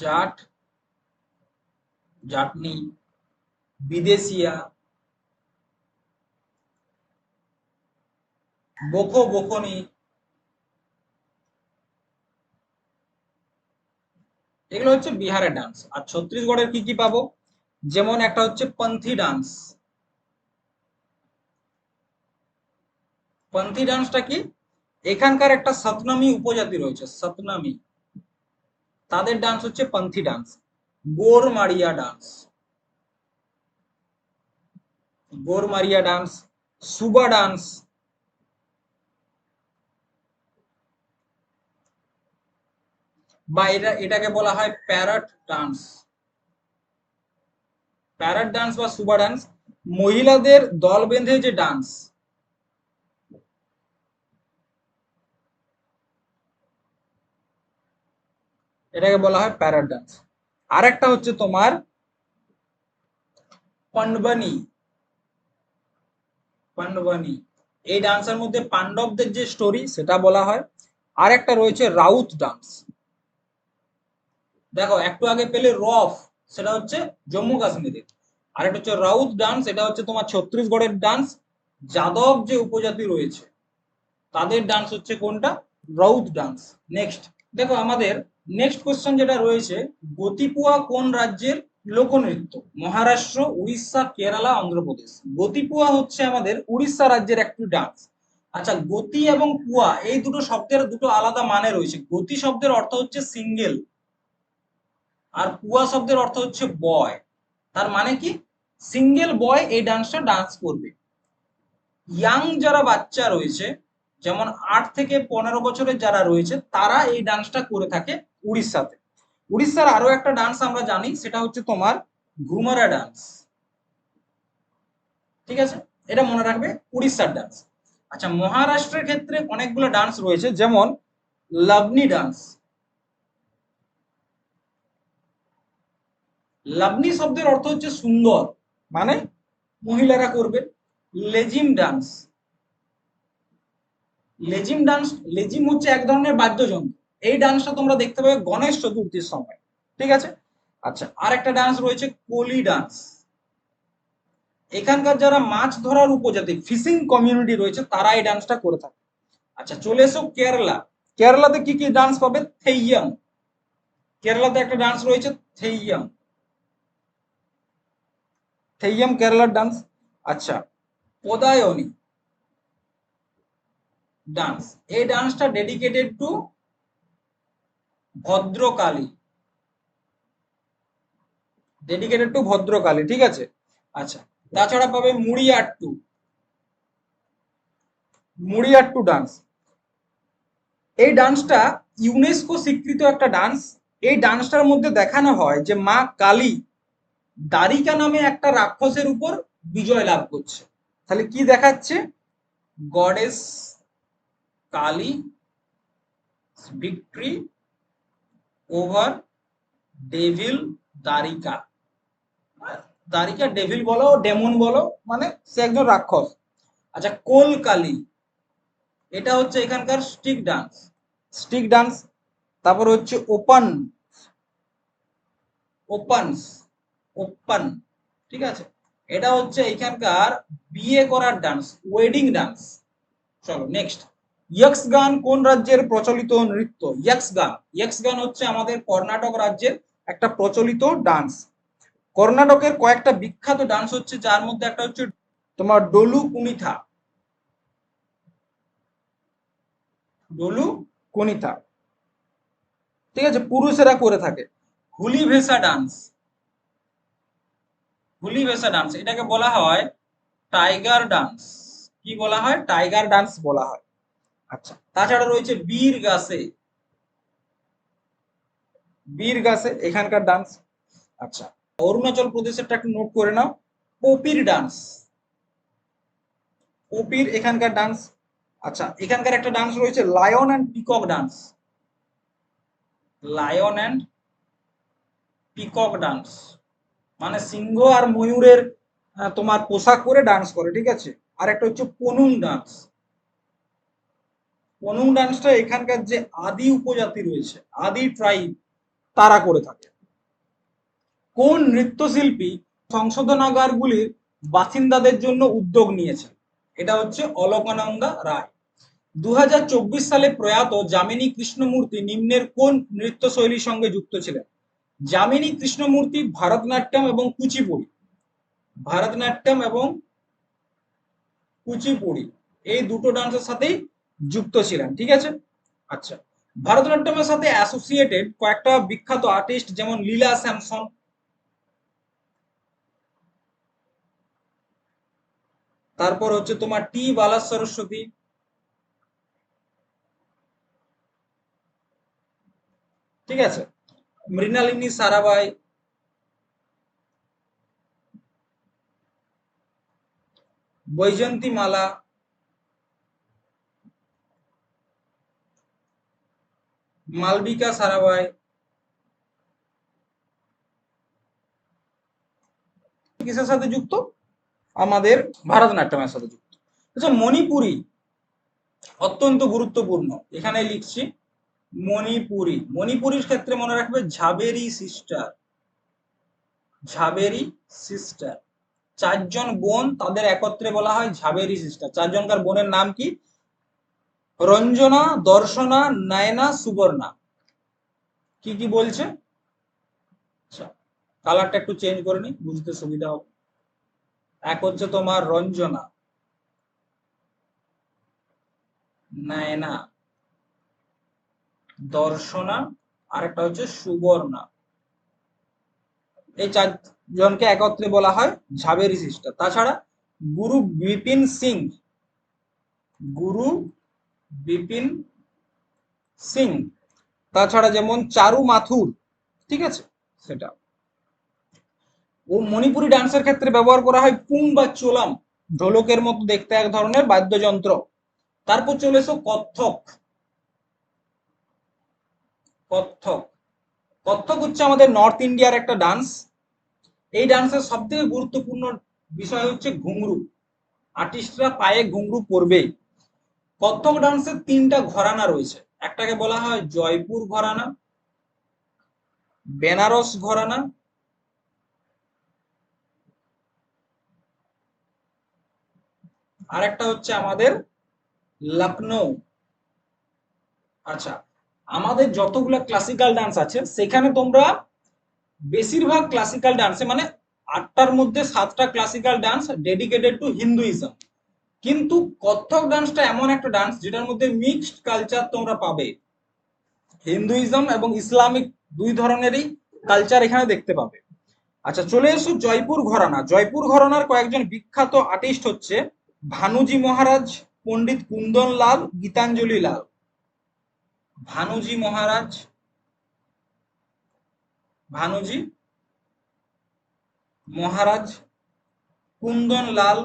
জাট জাটনি, বিদেশিয়া, বোখো বোখনি, এগুলো হচ্ছে বিহারের ডান্স। আর ছত্তিশগড়ের কি কি পাবো, যেমন একটা হচ্ছে পন্থী ডান্স। পন্থী ডান্সটা কি, এখানকার একটা সতনামি উপজাতি রয়েছে, সতনামি, তাদের ডান্স হচ্ছে পন্থী ডান্স। গোরমারিয়া ডান্স, গোরমারিয়া ডান্স, সুবা ডান্স, বা এটাকে বলা হয় প্যারট ডান্স। প্যারট ডান্স বা সুবা ডান্স, মহিলাদের দল বেঁধে যে ডান্স, এটাকে বলা হয় প্যারট ডান্স। আর একটা হচ্ছে তোমার পন্ডবানি, পান্ডবানি, এই ডান্সের মধ্যে পাণ্ডবদের যে স্টোরি সেটা বলা হয়। আর একটা রয়েছে রাউত ডান্স। দেখো একটু আগে পেলে রফ, সেটা হচ্ছে জম্মু কাশ্মীরের। আর একটা হচ্ছে রাউত ডান্স, এটা হচ্ছে তোমার ছত্তিশগড়ের ডান্স। যাদব যে উপজাতি রয়েছে, তাদের ডান্স হচ্ছে কোনটা, রাউত ডান্স। নেক্সট, দেখো আমাদের নেক্সট কোশ্চেন যেটা রয়েছে, গতিপুয়া কোন রাজ্যের লোকনৃত্য? মহারাষ্ট্র, উড়িষ্যা, কেরালা, অন্ধ্রপ্রদেশ। গতিপুয়া হচ্ছে আমাদের উড়িষ্যা রাজ্যের একটি ডান্স। আচ্ছা, গতি এবং পুয়া এই দুটো শব্দের দুটো আলাদা মানে রয়েছে। গতি শব্দের অর্থ হচ্ছে সিঙ্গেল, আর পুয়া শব্দের অর্থ হচ্ছে বয়। তার মানে কি, সিঙ্গেল বয় এই ডান্সটা ডান্স করবে। ইয়াং যারা বাচ্চা রয়েছে, যেমন 8 থেকে 15 বছরের যারা রয়েছে, তারা এই ডান্সটা করে থাকে উড়িষ্যাতে। উড়িষ্যার আরো একটা ডান্স আমরা জানি, সেটা হচ্ছে তোমার ঘুমারা ডান্স। ঠিক আছে, এটা মনে রাখবে, উড়িষ্যার ডান্স। আচ্ছা, মহারাষ্ট্রের ক্ষেত্রে অনেকগুলো ডান্স রয়েছে, যেমন লাবনি ডান্স। লাবনি শব্দের অর্থ হচ্ছে সুন্দর, মানে মহিলারা করবে। লেজিম ডান্স। লেজিম ডান্স, লেজিম হচ্ছে এক ধরনের বাদ্যযন্ত্র। এই ডান্সটা তোমরা দেখতে পাবে গণেশ চতুর্থীর সময়। ঠিক আছে। আচ্ছা, আর একটা ডান্স রয়েছে কোলি ডান্স। এখানকার যারা মাছ ধরার উপজাতি, ফিশিং কমিউনিটি রয়েছে, তারা এই ডান্সটা করে থাকে। আচ্ছা, চলে এসো কেরালা। কেরালাতে কি কি ডান্স পাবে? থেইয়াম। কেরালাতে একটা ডান্স রয়েছে থেইয়াম। থেইয়াম কেরালার ডান্স। আচ্ছা, পদায়নী ডান্স। এই ডান্সটা dedicated to Bhadrakali. Dedicated to Bhadrakali. ঠিক আছে। আচ্ছা, তাছাড়া পাবে মুড়িয়াট্টু। মুড়িয়াট্টু ডান্স, এই ডান্সটা ইউনেস্কো স্বীকৃত একটা ডান্স। এই ডান্সটার মধ্যে দেখানো হয় যে মা কালী দ্বারিকা নামে একটা রাক্ষসের উপর বিজয় লাভ করছে। তাহলে কি দেখাচ্ছে? Goddess Kali victory over devil Dwarika. Dwarika devil বলো, ডেমন বলো, মানে সে একজন রাক্ষস। আচ্ছা, কোল কালী, এটা হচ্ছে এখানকার স্টিক ডান্স। Stick dance. তারপর হচ্ছে ওপেন, ওপেনস, ওপেন। ঠিক আছে, এটা হচ্ছে এখানকার বিয়ে করার ডান্স, ওয়েডিং ডান্স। চলো নেক্সট, ইয়ক্স গান কোন রাজ্যের প্রচলিত নৃত্য? ইয়ক্স গান, ইয়ক্স গান হচ্ছে আমাদের কর্ণাটক রাজ্যের একটা প্রচলিত ডান্স। কর্ণাটকের কয়েকটা বিখ্যাত ডান্স হচ্ছে, যার মধ্যে একটা হচ্ছে তোমার ডলু কুনিথা। ডলু কুনিথা। ঠিক আছে, পুরুষেরা করে থাকে। হুলি ভেসা ডান্স। হুলি ভেসা ডান্স, এটাকে বলা হয় টাইগার ডান্স। কি বলা হয়? টাইগার ডান্স বলা হয়। আচ্ছা, তাছাড়া রয়েছে বীর গাছে। বীর গাছে এখানকার ডান্স। আচ্ছা, অরুণাচল প্রদেশেরটা একটু নোট করে নাও, পপির ডান্স। পপির এখানকার ডান্স। আচ্ছা, এখানকার একটা ডান্স রয়েছে lion and peacock dance. Lion and peacock dance, মানে সিংহ আর ময়ূরের তোমার পোশাক পরে ডান্স করে। ঠিক আছে। আর একটা হচ্ছে পনুং ডান্স। পনুং ডান্সটা এখানকার যে আদি উপজাতি রয়েছে, আদি ট্রাইব, তারা করে থাকে। কোন নৃত্যশিল্পী সংশোধনাগারগুলির বাসিন্দাদের জন্য উদ্যোগ নিয়েছেন? এটা হচ্ছে অলকানন্দা রায়। 2024 সালে প্রয়াত যামিনী কৃষ্ণমূর্তি নিম্নের কোন নৃত্যশৈলীর সঙ্গে যুক্ত ছিলেন? যামিনী কৃষ্ণমূর্তি ভারতনাট্যম এবং কুচিপুড়ি, ভারতনাট্যম এবং কুচিপুড়ি এই দুটো ডান্সের সাথেই যুক্ত ছিলেন। ঠিক আছে। আচ্ছা, ভারতনাট্যমের সাথে অ্যাসোসিয়েটেড কয়েকটা বিখ্যাত আর্টিস্ট, যেমন লীলা স্যামসন, তারপর হচ্ছে তোমার টি বালা সরস্বতী, ঠিক আছে, মৃণালিনী সারাভাই, বৈজয়ন্তী মালা, মালবিকা সারাভাই। কিসের সাথে যুক্ত? আমাদের ভারতনাট্যমের সাথে যুক্ত। আচ্ছা, মণিপুরি অত্যন্ত গুরুত্বপূর্ণ, এখানে লিখছি মণিপুরি। মণিপুরীর ক্ষেত্রে মনে রাখবে ঝাবেরি সিস্টার। ঝাবেরি সিস্টার, চারজন বোন, তাদের একত্রে বলা হয় ঝাবেরি সিস্টার। চারজনকার বোনের নাম কি? রঞ্জনা, দর্শনা, নয়না, সুবর্ণা। কি কি বলছে? আচ্ছা, কালারটা একটু চেঞ্জ করে নি, বুঝতে সুবিধা হবে। এক হচ্ছে তোমার রঞ্জনা, নয়না, দর্শনা, আর একটা হচ্ছে সুবর্ণা। এই চারজনকে একত্রে বলা হয় ঝাবেরি সিস্টার। তাছাড়া গুরু বিপিন সিং, গুরু বিপিন সিং, তাছাড়া যেমন চারু মাথুর, ঠিক আছে, সেটা। ও মণিপুরি ডান্সের ক্ষেত্রে ব্যবহার করা হয় পুং বা চোলাম, ঢোলকের মতো দেখতে এক ধরনের বাদ্যযন্ত্র। তারপর চলে এসো কত্থক। কত্থক, কত্থক হচ্ছে আমাদের নর্থ ইন্ডিয়ার একটা ডান্স। এই ডান্সের সব থেকে গুরুত্বপূর্ণ বিষয় হচ্ছে ঘুংরু। আর্টিস্টরা পায়ে ঘুংরু পরবে। কত্থক ডান্সের তিনটা ঘরানা রয়েছে। একটাকে বলা হয় জয়পুর ঘরানা, বেনারস ঘরানা, আর একটা হচ্ছে আমাদের লখনৌ। আচ্ছা, আমাদের যতগুলা ক্লাসিক্যাল ডান্স আছে সেখানে তোমরা বেশিরভাগ ক্লাসিক্যাল ডান্সে মানে 8টার মধ্যে 7টা classical dance dedicated to Hinduism. কিন্তু কত্থক ডান্সটা এমন একটা ডান্স যেটার মধ্যে মিক্সড কালচার তোমরা পাবে। হিন্দুইজম এবং ইসলামিক দুই ধরনেরই কালচার এখানে দেখতে পাবে। আচ্ছা, চলে এসো জয়পুর ঘরানা। জয়পুর ঘরানার কয়েকজন বিখ্যাত আর্টিস্ট হচ্ছে ভানুজি মহারাজ, পণ্ডিত কুন্দন লাল, গীতাঞ্জলি লাল। ভানুজি মহারাজ, ভানুজি মহারাজ, কুন্দন লাল,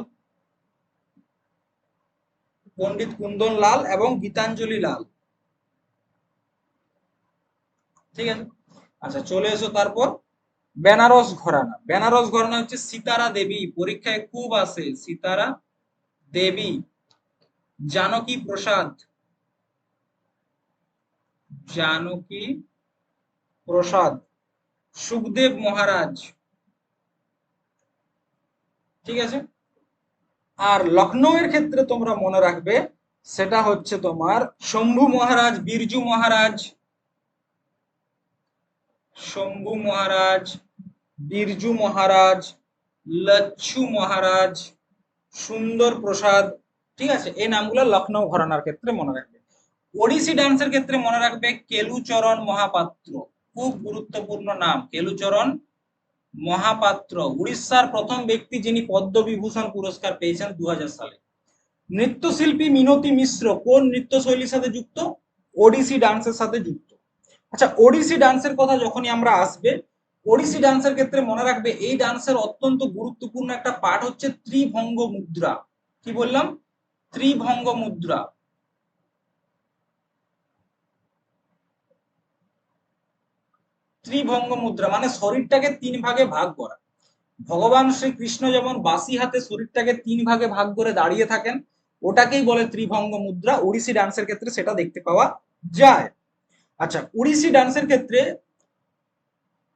পণ্ডিত কুন্দন লাল এবং গীতাঞ্জলি লাল, ঠিক আছে। আচ্ছা, চলে এসো তারপর বেনারস ঘরানা। বেনারস ঘরানা হচ্ছে সিতারা দেবী, পরীক্ষায় খুব আসে, সিতারা দেবী, জানকী প্রসাদ, জানকী প্রসাদ, সুখদেব মহারাজ, ঠিক আছে। আর লখনৌ এর ক্ষেত্রে তোমরা মনে রাখবে সেটা হচ্ছে তোমার শম্ভু মহারাজ, বিরজু মহারাজ, শম্ভু মহারাজ, বিরজু মহারাজ, লচ্ছু মহারাজ, সুন্দর প্রসাদ, ঠিক আছে। এই নামগুলো লখনৌ ঘরানার ক্ষেত্রে মনে রাখবে। ওড়িশি ডান্সের ক্ষেত্রে মনে রাখবে কেলুচরণ মহাপাত্র, খুব গুরুত্বপূর্ণ নাম, কেলুচরণ মহাপাত্র, উড়িষ্যার প্রথম ব্যক্তি যিনি পদ্মবিভূষণ পুরস্কার পেয়েছেন 2000 সালে। নৃত্যশিল্পী মিনতি মিশ্র কোন নৃত্যশৈলীর সাথে যুক্ত? ওড়িশি ডান্সের সাথে যুক্ত। আচ্ছা, ওড়িশি ডান্সের কথা যখনই আমরা আসবে, ওড়িশি ডান্সের ক্ষেত্রে মনে রাখবে এই ডান্সের অত্যন্ত গুরুত্বপূর্ণ একটা পার্ট হচ্ছে ত্রিভঙ্গ মুদ্রা। কি বললাম? ত্রিভঙ্গ মুদ্রা। ত্রিভঙ্গ মুদ্রা মানে শরীরটাকে 3 ভাগে ভাগ করা। ভগবান শ্রীকৃষ্ণ যেমন বাসি হাতে শরীরটাকে 3 ভাগে ভাগ করে দাঁড়িয়ে থাকেন, ওটাকেই বলে ত্রিভঙ্গ মুদ্রা। ওড়িশি ডান্সের ক্ষেত্রে সেটা দেখতে পাওয়া যায়। আচ্ছা, ওড়িশি ডান্সের ক্ষেত্রে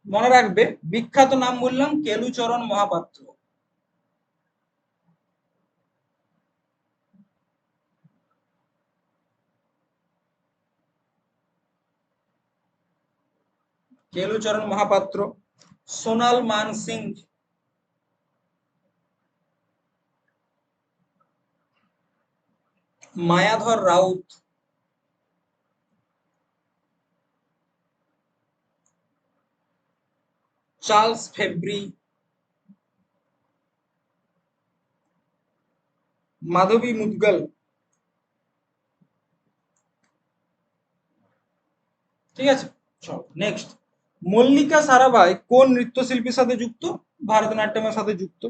মনে রাখবে বিখ্যাত নাম বললাম কেলুচরণ মহাপাত্র। কেলুচরণ মহাপাত্র, সোনাল মান সিং, মায়াধর রাউত, চার্লস ফেব্রি, মাধবী মুদগল, ঠিক আছে। চলো নেক্সট, মল্লিকা সারাভাই কোন নৃত্যশিল্পীর সাথে যুক্ত? ভারতনাট্যমের সাথে যুক্ত।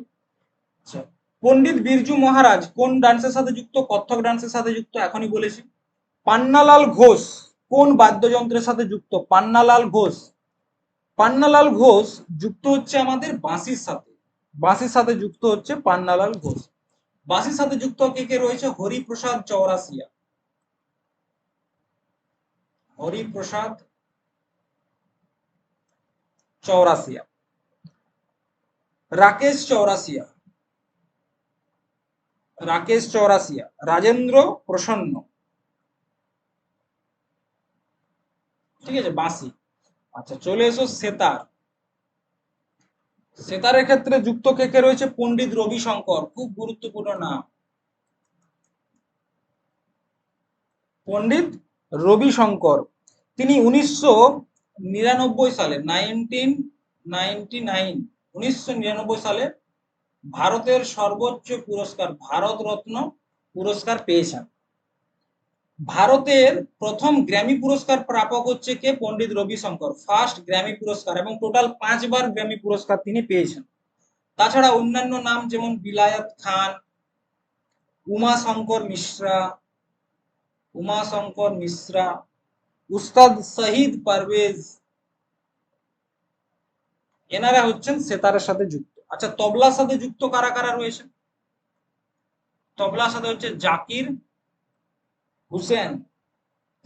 আচ্ছা, পণ্ডিত বিরজু মহারাজ কোন ডান্সের সাথে যুক্ত? কত্থক ডান্সের সাথে যুক্ত, এখনই বলেছি। পান্নালাল ঘোষ কোন বাদ্যযন্ত্রের সাথে যুক্ত? পান্নালাল ঘোষ, পান্নালাল ঘোষ যুক্ত হচ্ছে আমাদের বাঁশির সাথে। বাঁশির সাথে যুক্ত হচ্ছে পান্নালাল ঘোষ। বাঁশির সাথে যুক্ত কে কে রয়েছে? হরিপ্রসাদ চৌরাসিয়া, হরিপ্রসাদ চৌরাসিয়া, রাকেশ চৌরাসিয়া, রাকেশ চৌরাসিয়া, রাজেন্দ্র প্রসন্ন, ঠিক আছে, বাঁশি। আচ্ছা, চলে এসো সেতার। সেতারের ক্ষেত্রে যুক্ত কে কে রয়েছে? পণ্ডিত রবিশঙ্কর, খুব গুরুত্বপূর্ণ নাম, পণ্ডিত রবিশঙ্কর। তিনি 1999 সালে 1999 সালে ভারতের সর্বোচ্চ পুরস্কার ভারত রত্ন পুরস্কার পেয়েছেন। ভারতের প্রথম গ্র্যামি পুরস্কার প্রাপক হচ্ছে কে? পণ্ডিত রবিশঙ্কর, ফার্স্ট গ্র্যামি পুরস্কার, এবং টোটাল 5 বার গ্র্যামি পুরস্কার তিনি পেয়েছেন। তাছাড়া অন্যান্য নাম যেমন বিলায়াত খান, উমাশঙ্কর মিশ্রা, উস্তাদ শহীদ পারভেজ, এনারা হচ্ছেন সেতারের সাথে যুক্ত। আচ্ছা, তবলার সাথে যুক্ত কারা কারা রয়েছে? তবলার সাথে হচ্ছে জাকির হুসেন,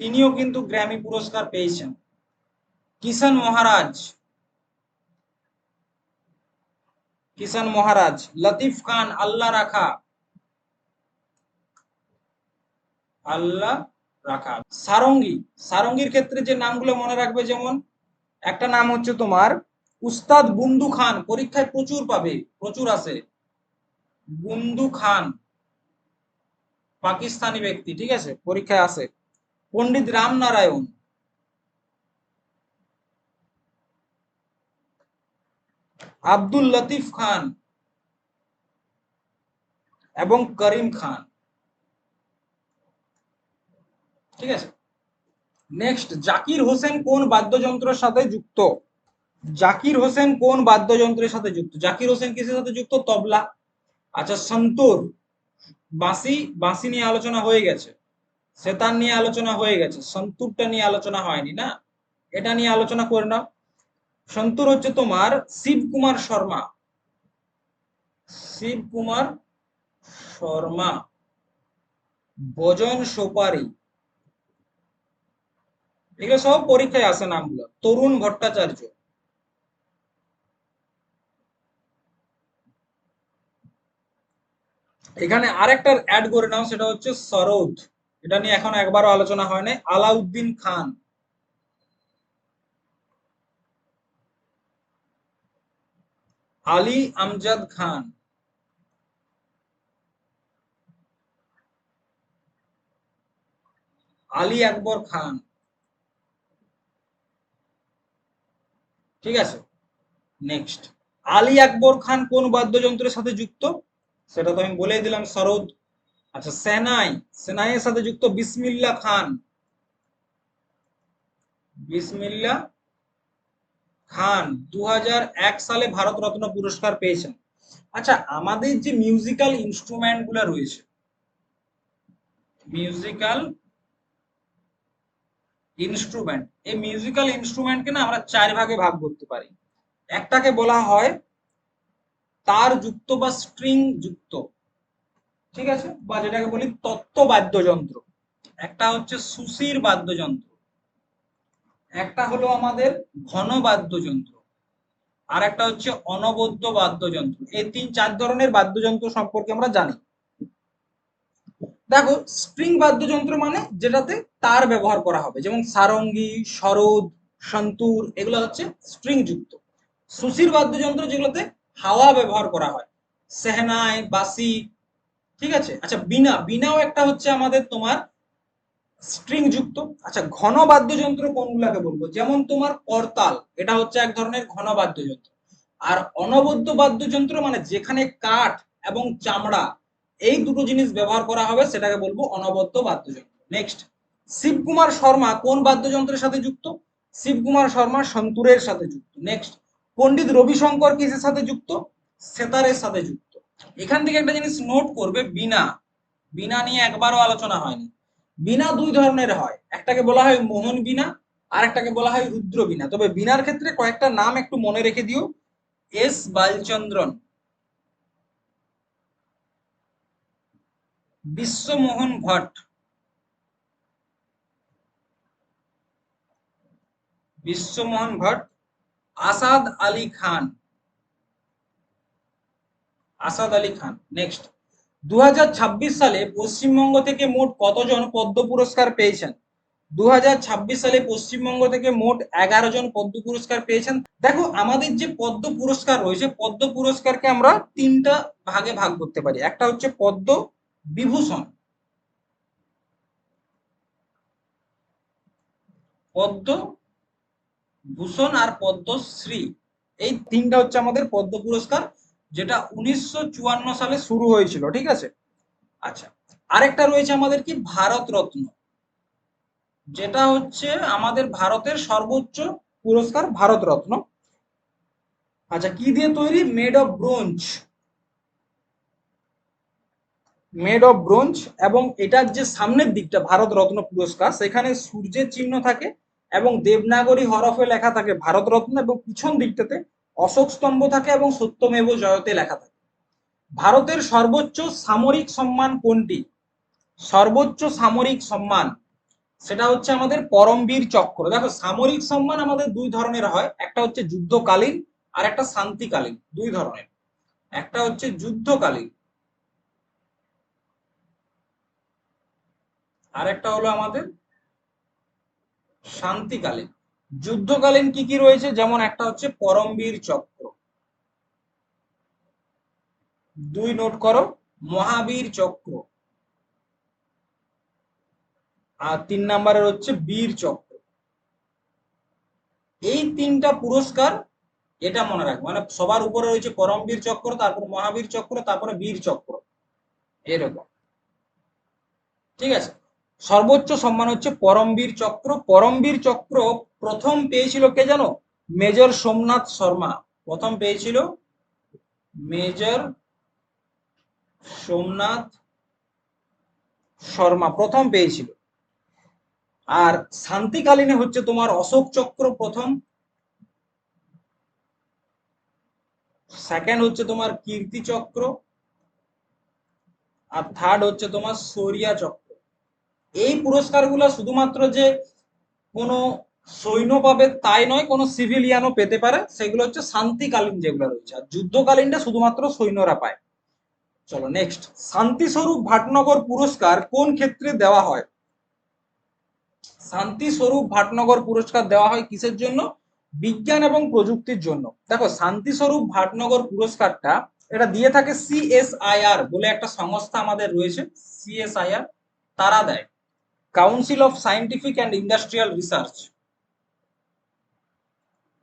তিনিও কিন্তু গ্র্যামি পুরস্কার পেয়েছেন। কিষান মহারাজ, লতিফ খান, আল্লাহ রাখা। সারঙ্গীর ক্ষেত্রে যে নামগুলো মনে রাখবে, যেমন একটা নাম হচ্ছে তোমার উস্তাদ বুন্দু খান, পরীক্ষায় প্রচুর পাবে, প্রচুর আসে। বুন্দু খান পাকিস্তানি ব্যক্তি, ঠিক আছে, পরীক্ষায় আসে। পণ্ডিত রামনারায়ণ, আব্দুল লতিফ খান এবং করিম খান, ঠিক আছে। নেক্সট, জাকির হোসেন কোন বাদ্যযন্ত্রের সাথে যুক্ত? জাকির হোসেন কোন বাদ্যযন্ত্রের সাথে যুক্ত? জাকির হোসেন কিসের সাথে যুক্ত? তবলা। আচ্ছা, সন্তুর, বাঁশি, বাঁশি নিয়ে আলোচনা হয়ে গেছে, সেতার নিয়ে আলোচনা হয়ে গেছে, সন্তুরটা নিয়ে আলোচনা হয়নি না, এটা নিয়ে আলোচনা করে নাও। সন্তুর হচ্ছে তোমার শিবকুমার শর্মা, ভজন সোপারি, এগুলো সব পরীক্ষায় আসে নামগুলো। তরুণ ভট্টাচার্য। এখানে আরেকটা অ্যাড করে নাও, সেটা হচ্ছে সরোদ, এটা নিয়ে এখন একবারও আলোচনা হয় নাই। আলাউদ্দিন খান, আলী আমজাদ খান, আলী আকবর খান, ঠিক আছে। নেক্সট, আলী আকবর খান কোন বাদ্যযন্ত্রের সাথে যুক্ত? সেটা তো আমি বলেই দিলাম, সরোদ। আচ্ছা, সেনাইয়ের সাথে যুক্ত বিসমিল্লাহ খান 2001 সালে ভারত রত্ন পুরস্কার পেয়েছেন। আচ্ছা, আমাদের যে মিউজিক্যাল ইনস্ট্রুমেন্ট গুলা রয়েছে, মিউজিক্যাল ইনস্ট্রুমেন্ট, এই মিউজিক্যাল ইনস্ট্রুমেন্টকে না আমরা 4 ভাগে ভাগ করতে পারি। একটাকে বলা হয় তার যুক্ত বা স্ট্রিং যুক্ত, ঠিক আছে, বা যেটাকে বলি তত্ত্ব বাদ্যযন্ত্র। একটা হচ্ছে সুষির বাদ্যযন্ত্র, একটা হলো আমাদের ঘন বাদ্যযন্ত্র, আর একটা হচ্ছে অনবদ্য বাদ্যযন্ত্র। এই 4 ধরনের বাদ্যযন্ত্র সম্পর্কে আমরা জানি। দেখো, স্ট্রিং বাদ্যযন্ত্র মানে যেটাতে তার ব্যবহার করা হবে, যেমন সারঙ্গী, সরোদ, সন্তুর, এগুলো হচ্ছে স্ট্রিং যুক্ত। সুষির বাদ্যযন্ত্র যেগুলোতে হাওয়া ব্যবহার করা হয়, সেহনাই, বাঁশি, ঠিক আছে। আচ্ছা, বিনাও একটা হচ্ছে আমাদের তোমার স্ট্রিং যুক্ত। আচ্ছা, ঘন বাদ্যযন্ত্র কোনগুলাকে বলবো? যেমন তোমার করতাল, এটা হচ্ছে এক ধরনের ঘন বাদ্যযন্ত্র। আর অনবদ্য বাদ্যযন্ত্র মানে যেখানে কাঠ এবং চামড়া এই দুটো জিনিস ব্যবহার করা হবে, সেটাকে বলবো অনবদ্য বাদ্যযন্ত্র। নেক্সট, শিবকুমার শর্মা কোন বাদ্যযন্ত্রের সাথে যুক্ত? শিবকুমার শর্মা সন্তুরের সাথে যুক্ত। নেক্সট, পণ্ডিত রবিশঙ্কর কিসের সাথে যুক্ত? সেতারের সাথে যুক্ত। এখান থেকে একটা জিনিস নোট করবে, বীণা, বীণা নিয়ে একবারও আলোচনা হয়নি। বীণা 2 ধরনের হয়, একটাকে বলা হয় মোহন বীণা, আর একটাকে বলা হয় রুদ্র বীণা। তবে বীণার ক্ষেত্রে কয়েকটা নাম একটু মনে রেখে দিও। এস বালচন্দ্রন, বিশ্বমোহন ভট্ট, বিশ্বমোহন ভট্ট, আসাদ আলী খান, আসাদ আলী খান। নেক্সট, 2026 সালে পশ্চিমবঙ্গ থেকে মোট কতজন পদ্ম পুরস্কার পেয়েছেন? 2026 সালে পশ্চিমবঙ্গ থেকে মোট 11 জন পদ্ম পুরস্কার পেয়েছেন। দেখো আমাদের যে পদ্ম পুরস্কার রয়েছে, পদ্ম পুরস্কারকে আমরা তিনটা ভাগে ভাগ করতে পারি। একটা হচ্ছে পদ্ম বিভূষণ, পদ্ম ভূষণ আর পদ্মশ্রী। এই তিনটা হচ্ছে আমাদের পদ্ম পুরস্কার, যেটা 1954 সালে শুরু হয়েছিল, ঠিক আছে। আচ্ছা, আরেকটা রয়েছে আমাদের কি ভারত রত্ন, যেটা হচ্ছে আমাদের ভারতের সর্বোচ্চ পুরস্কার, ভারত রত্ন। আচ্ছা, কি দিয়ে তৈরি? Made of bronze, made of bronze. এবং এটার যে সামনের দিকটা ভারত রত্ন পুরস্কার, সেখানে সূর্যের চিহ্ন থাকে এবং দেবনাগরী হরফে লেখা থাকে ভারত রত্ন, এবং পিছন দিকটাতে অশোক স্তম্ভ থাকে এবং সত্যমেব জয়তে লেখা থাকে। ভারতের সর্বোচ্চ সামরিক সম্মান কোনটি? সর্বোচ্চ সামরিক সম্মান সেটা হচ্ছে আমাদের পরমবীর চক্র। দেখো সামরিক সম্মান আমাদের দুই ধরনের হয়, একটা হচ্ছে যুদ্ধকালীন আর একটা শান্তিকালীন, দুই ধরনের। একটা হচ্ছে যুদ্ধকালীন আর একটা হলো আমাদের শান্তিকালীন। যুদ্ধকালীন কি কি রয়েছে? যেমন একটা হচ্ছে পরমবীর চক্র, দুই নোট করো মহাবীর চক্র, আর তিন নম্বরের হচ্ছে বীর চক্র। এই তিনটা পুরস্কার, এটা মনে রাখবে, মানে সবার উপরে রয়েছে পরমবীর চক্র, তারপর মহাবীর চক্র, তারপরে বীর চক্র, এরকম, ঠিক আছে। সর্বোচ্চ সম্মান হচ্ছে পরমবীর চক্র। পরমবীর চক্র প্রথম পেয়েছিল কে জানো? মেজর সোমনাথ শর্মা প্রথম পেয়েছিল, মেজর সোমনাথ শর্মা প্রথম পেয়েছিল। আর শান্তিকালীনে হচ্ছে তোমার অশোক চক্র প্রথম, সেকেন্ড হচ্ছে তোমার কীর্তি চক্র, আর থার্ড হচ্ছে তোমার শৌর্য চক্র। এই পুরস্কারগুলো শুধুমাত্র যে কোনো সৈন্য পাবে তাই নয়, কোনো সিভিলিয়ানও পেতে পারে, সেগুলো হচ্ছে শান্তিকালীন যেগুলো রয়েছে, আর যুদ্ধকালীনটা শুধুমাত্র সৈন্যরা পায়। চলো নেক্সট, শান্তিস্বরূপ ভাটনগর পুরস্কার কোন ক্ষেত্রে দেওয়া হয়? শান্তিস্বরূপ ভাটনগর পুরস্কার দেওয়া হয় কিসের জন্য? বিজ্ঞান এবং প্রযুক্তির জন্য। দেখো শান্তিস্বরূপ ভাটনগর পুরস্কারটা এটা দিয়ে থাকে সিএসআইআর বলে একটা সংস্থা আমাদের রয়েছে, সিএসআইআর, তারা দেয়, council of scientific and industrial research,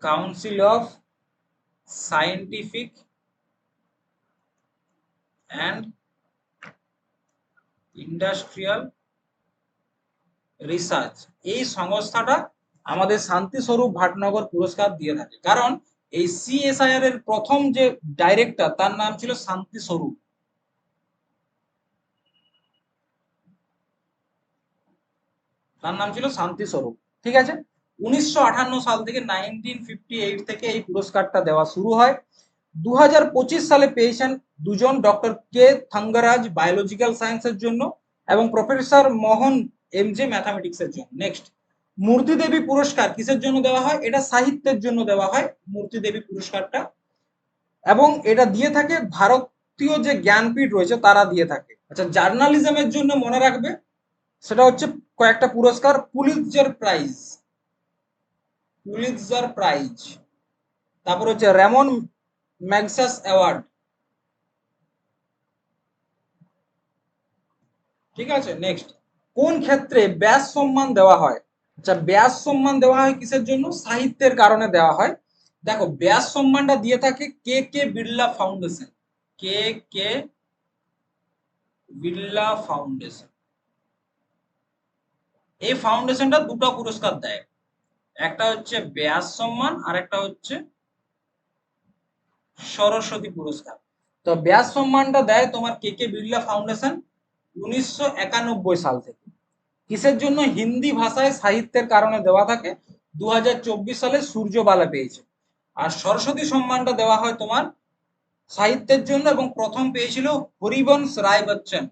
council of scientific and industrial research, এই সংস্থাটা আমাদের শান্তিস্বরূপ ভাটনগর পুরস্কার দিয়ে থাকে। কারণ এই সিএসআইআর এর প্রথম যে ডাইরেক্টর, তার নাম ছিল শান্তিস্বরূপ, তার নাম ছিল শান্তিস্বরূপ, ঠিক আছে। 1958 সাল থেকে 1958 থেকে এই পুরস্কারটা দেওয়া শুরু হয়। 2025 সালে পেয়েছেন দুজন, ডক্টর কে থাঙ্গারাজ বায়োলজিক্যাল সায়েন্সের জন্য এবং প্রফেসর মোহন এমজে ম্যাথামেটিক্সের জন্য। নেক্সট, মূর্তি দেবী পুরস্কার কিসের জন্য দেওয়া হয়? এটা সাহিত্যের জন্য দেওয়া হয় মূর্তি দেবী পুরস্কারটা, এবং এটা দিয়ে থাকে ভারতীয় যে জ্ঞানপীঠ রয়েছে তারা দিয়ে থাকে। আচ্ছা, জার্নালিজমের জন্য মনে রাখবে, সেটা হচ্ছে কয়েকটা পুরস্কার, পুলিৎজার প্রাইজ, পুলিৎজার প্রাইজ, তারপর হচ্ছে রেমন ম্যাগসাস অ্যাওয়ার্ড, ঠিক আছে। নেক্সট, কোন ক্ষেত্রে ব্যাস সম্মান দেওয়া হয়? আচ্ছা, ব্যাস সম্মান দেওয়া হয় কিসের জন্য? সাহিত্যের কারণে দেওয়া হয়। দেখো ব্যাস সম্মানটা দিয়ে থাকে কে কে বিড়লা ফাউন্ডেশন, কে কে বিড়লা ফাউন্ডেশন। এই ফাউন্ডেশনটা দুটো পুরস্কার দেয়, একটা হচ্ছে ব্যাস সম্মান আর একটা হচ্ছে সরস্বতী পুরস্কার। তো ব্যাস সম্মানটা দেয় তোমার কে কে বিড়লা ফাউন্ডেশন 1991 সাল থেকে। কিসের জন্য? হিন্দি ভাষায় সাহিত্যের কারণে দেওয়া থাকে। 2024 সালে সূর্যবালা পেয়েছে। আর সরস্বতী সম্মানটা দেওয়া হয় তোমার সাহিত্যের জন্য, এবং প্রথম পেয়েছিল হরিবংশ রায় বচ্চন।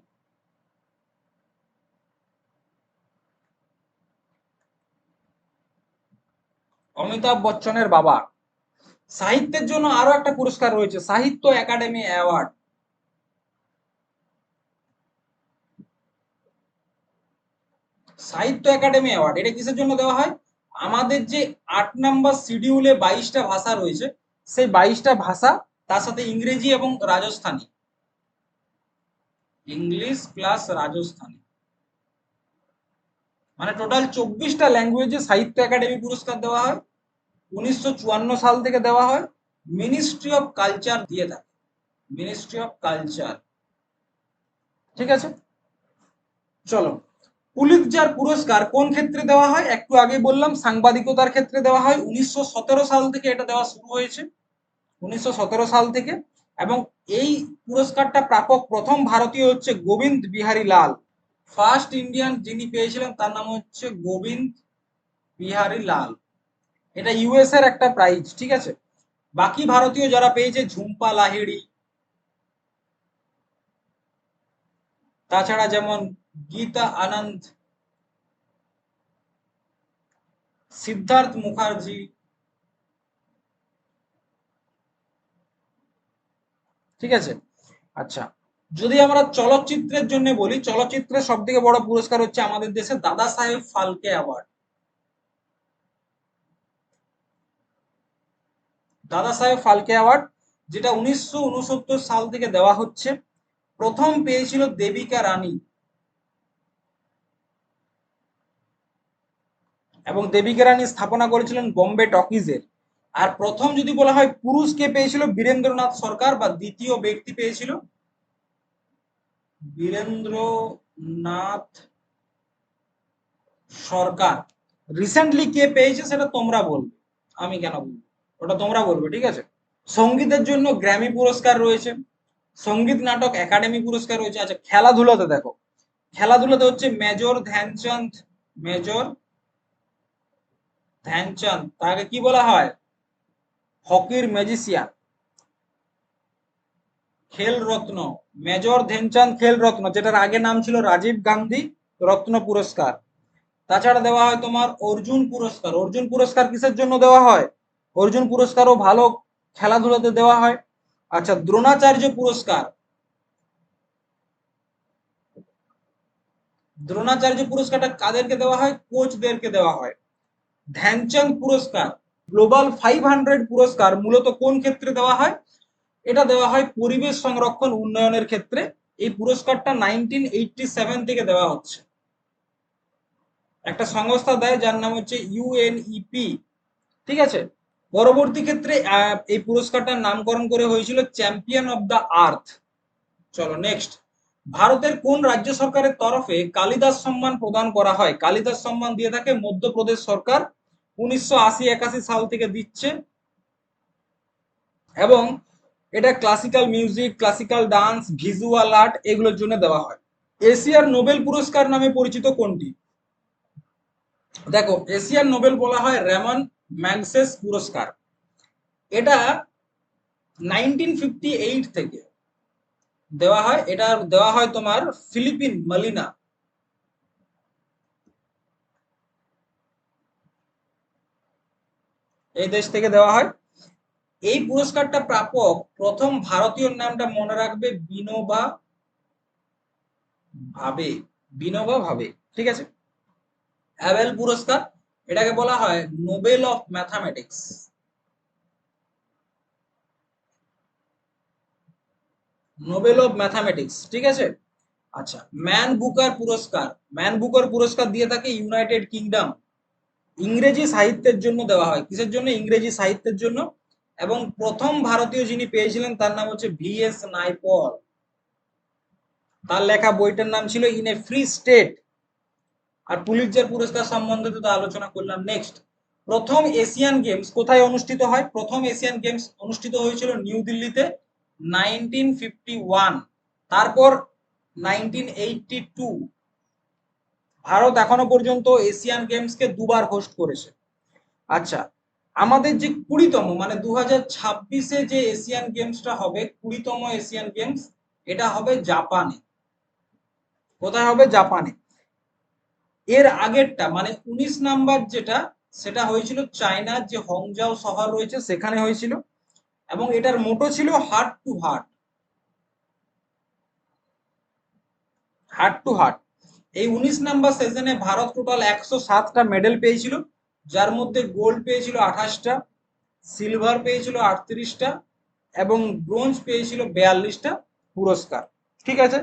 অমিতাভ বচ্চনের বাবা। সাহিত্যের জন্য আরো একটা পুরস্কার রয়েছে, সাহিত্য একাডেমি অ্যাওয়ার্ড। সাহিত্য একাডেমি অ্যাওয়ার্ড এটা কিসের জন্য দেওয়া হয়? আমাদের যে 8 নম্বর শিডিউলে 22টা ভাষা রয়েছে, সেই 22টা ভাষা, তার সাথে ইংরেজি এবং রাজস্থানী, ইংলিশ প্লাস রাজস্থানী, মানে টোটাল 24টা ল্যাঙ্গুয়েজে সাহিত্য একাডেমি পুরস্কার দেওয়া হয়। 1954 সাল থেকে দেওয়া হয়। মিনিস্ট্রি অফ কালচার দিয়ে থাকে, মিনিস্ট্রি অফ কালচার। ঠিক আছে, চলো। পুলিৎজার পুরস্কার কোন ক্ষেত্রে দেওয়া হয়? একটু আগে বললাম, সাংবাদিকতার ক্ষেত্রে দেওয়া হয়। 1917 সাল থেকে এটা দেওয়া শুরু হয়েছে, 1917 সাল থেকে। এবং এই পুরস্কারটা প্রাপক প্রথম ভারতীয় হচ্ছে গোবিন্দ বিহারী লাল। ফার্স্ট ইন্ডিয়ান যিনি পেয়েছিলেন তার নাম হচ্ছে গোবিন্দ বিহারী লাল। এটা ইউএস এর একটা প্রাইজ, ঠিক আছে। বাকি ভারতীয় যারা পেয়েছে, ঝুম্পা লাহিড়ী, তাছাড়া যেমন গীতা আনন্দ, সিদ্ধার্থ মুখার্জি, ঠিক আছে। আচ্ছা, যদি আমরা চলচ্চিত্রের জন্য বলি, চলচ্চিত্রের সব থেকে বড় পুরস্কার হচ্ছে আমাদের দেশে দাদা সাহেব ফালকে অ্যাওয়ার্ড। দাদা সাহেব ফালকে অ্যাওয়ার্ড, যেটা 1969 সাল থেকে দেওয়া হচ্ছে। প্রথম পেয়েছিল দেবিকা রানী, এবং দেবিকা রানী স্থাপনা করেছিলেন বোম্বে টকিজের। আর প্রথম যদি বলা হয় পুরুষ কে পেয়েছিল, বীরেন্দ্রনাথ সরকার, বা দ্বিতীয় ব্যক্তি পেয়েছিল বীরেন্দ্রনাথ সরকার। রিসেন্টলি কে পেয়েছে সেটা তোমরা বলবে, আমি কেন বলবো, ওটা তোমরা বলবে, ঠিক আছে। সঙ্গীতের জন্য গ্র্যামি পুরস্কার রয়েছে, সঙ্গীত নাটক একাডেমি পুরস্কার রয়েছে। আচ্ছা, খেলাধুলাতে দেখো, খেলাধুলাতে হচ্ছে মেজর ধ্যানচাঁদ, মেজর ধ্যানচাঁদ, তাকে কি বলা হয়? হকির ম্যাজিশিয়ান, খেল রত্ন, মেজর ধ্যানচাঁদ খেল রত্ন, যেটার আগে নাম ছিল রাজীব গান্ধী রত্ন পুরস্কার। তাছাড়া দেওয়া হয় তোমার অর্জুন পুরস্কার। অর্জুন পুরস্কার কিসের জন্য দেওয়া হয়? অর্জুন পুরস্কারও ভালো খেলাধুলাতে দেওয়া হয়। আচ্ছা, দ্রোণাচার্য পুরস্কার, দ্রোণাচার্য পুরস্কারটা কাদেরকে দেওয়া হয়? কোচদেরকে দেওয়া হয়। ধ্যানচাঁদ পুরস্কার, গ্লোবাল 500 পুরস্কার মূলত কোন ক্ষেত্রে দেওয়া হয়? এটা দেওয়া হয় পরিবেশ সংরক্ষণ উন্নয়নের ক্ষেত্রে। এই পুরস্কারটা 1987 থেকে দেওয়া হচ্ছে, একটা সংস্থা দেয় যার নাম হচ্ছে ইউএনইপি, ঠিক আছে। পরবর্তী ক্ষেত্রে এই পুরস্কারটার নামকরণ করে হয়েছিল চ্যাম্পিয়ন অফ দ্য আর্থ। চলো নেক্সট, ভারতের কোন রাজ্য সরকারের তরফে কালিদাস সম্মান প্রদান করা হয়? কালিদাস সম্মান দিয়ে থাকে মধ্যপ্রদেশ সরকার, 1980-81 সাল থেকে দিচ্ছে। এবং এটা classical music, classical dance, visual art এগুলোর জন্য দেওয়া হয়। এশিয়ার নোবেল পুরস্কার নামে পরিচিত কোনটি? দেখো, এশিয়ার নোবেল বলা হয় রেমন ম্যাগসেস পুরস্কার। এটা 1958 থেকে দেওয়া হয়। এটা দেওয়া হয় তোমার ফিলিপিন মালিনা, এই দেশ থেকে দেওয়া হয়। এই পুরস্কারটা প্রাপক প্রথম ভারতীয় নামটা মনে রাখবে, বিনোবা ভাবে, বিনোবা ভাবে, ঠিক আছে। অ্যাবেল পুরস্কার, এটাকে বলা হয় Nobel of mathematics, Nobel of mathematics, ঠিক আছে। আচ্ছা, ম্যান বুকার পুরস্কার, ম্যান বুকার পুরস্কার দিয়ে থাকে ইউনাইটেড কিংডম। ইংরেজি সাহিত্যের জন্য দেওয়া হয়, কিসের জন্য? ইংরেজি সাহিত্যের জন্য। এবং প্রথম ভারতীয় যিনি পেয়েছিলেন তার নাম হচ্ছে ভিএস নাইপল। তার লেখা বইটার নাম ছিল ইন এ ফ্রি স্টেট। আর পুলিৎজার পুরস্কার সম্বন্ধে তো আলোচনা করলাম। নেক্সট, প্রথম এশিয়ান গেমস কোথায় অনুষ্ঠিত হয়? প্রথম এশিয়ান গেমস অনুষ্ঠিত হয়েছিল নিউ দিল্লিতে 1951। তারপর 1982। ভারত এখনো পর্যন্ত এশিয়ান গেমসকে দুবার হোস্ট করেছে। আচ্ছা, আমাদের যে 20তম, মানে 2026-এ যে এশিয়ান গেমসটা হবে, 20তম এশিয়ান গেমস, এটা হবে জাপানে। কোথায় হবে? জাপানে। এর আগেরটা মানে 19 নাম্বার যেটা, সেটা হয়েছিল চায়নার যে হংজাও শহর রয়েছে সেখানে হয়েছিল। এবং এটার মোটো ছিল heart to heart, heart to heart. এই 19 নাম্বার সেশনে ভারত টোটাল 107টা মেডেল পেয়েছিল, যার মধ্যে গোল্ড পেয়েছিল 28টা, সিলভার পেয়েছিল 38টা এবং ব্রোঞ্জ পেয়েছিল 42টা পুরস্কার। ঠিক আছে,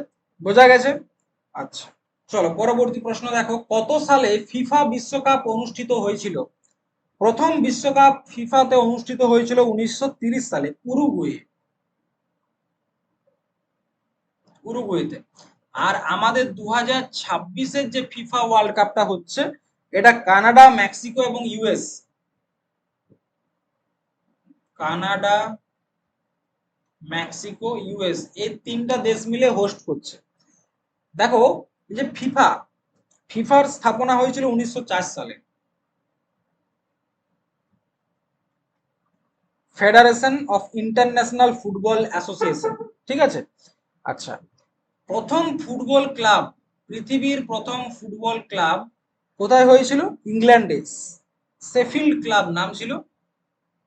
বোঝা গেছে? আচ্ছা, চলো পরবর্তী প্রশ্ন দেখো, কত সালে ফিফা বিশ্বকাপ অনুষ্ঠিত হয়েছিল? প্রথম বিশ্বকাপ ফিফাতে অনুষ্ঠিত হয়েছিল 1930 সালে উরুগুয়েতে। আর আমাদের 2026-এর যে ফিফা ওয়ার্ল্ড কাপটা হচ্ছে, এটা কানাডা, মেক্সিকো এবং ইউএস, কানাডা, মেক্সিকো, ইউএস এই তিনটা দেশ মিলে হোস্ট করছে। দেখো, এই যে ফিফার স্থাপনা হয়েছিল 1904 সালে, federation of international football association. ঠিক আছে, আচ্ছা, প্রথম ফুটবল ক্লাব, পৃথিবীর প্রথম ফুটবল ক্লাব কোথায় হয়েছিল? ইংল্যান্ডে, শেফিল্ড ক্লাব নাম ছিল,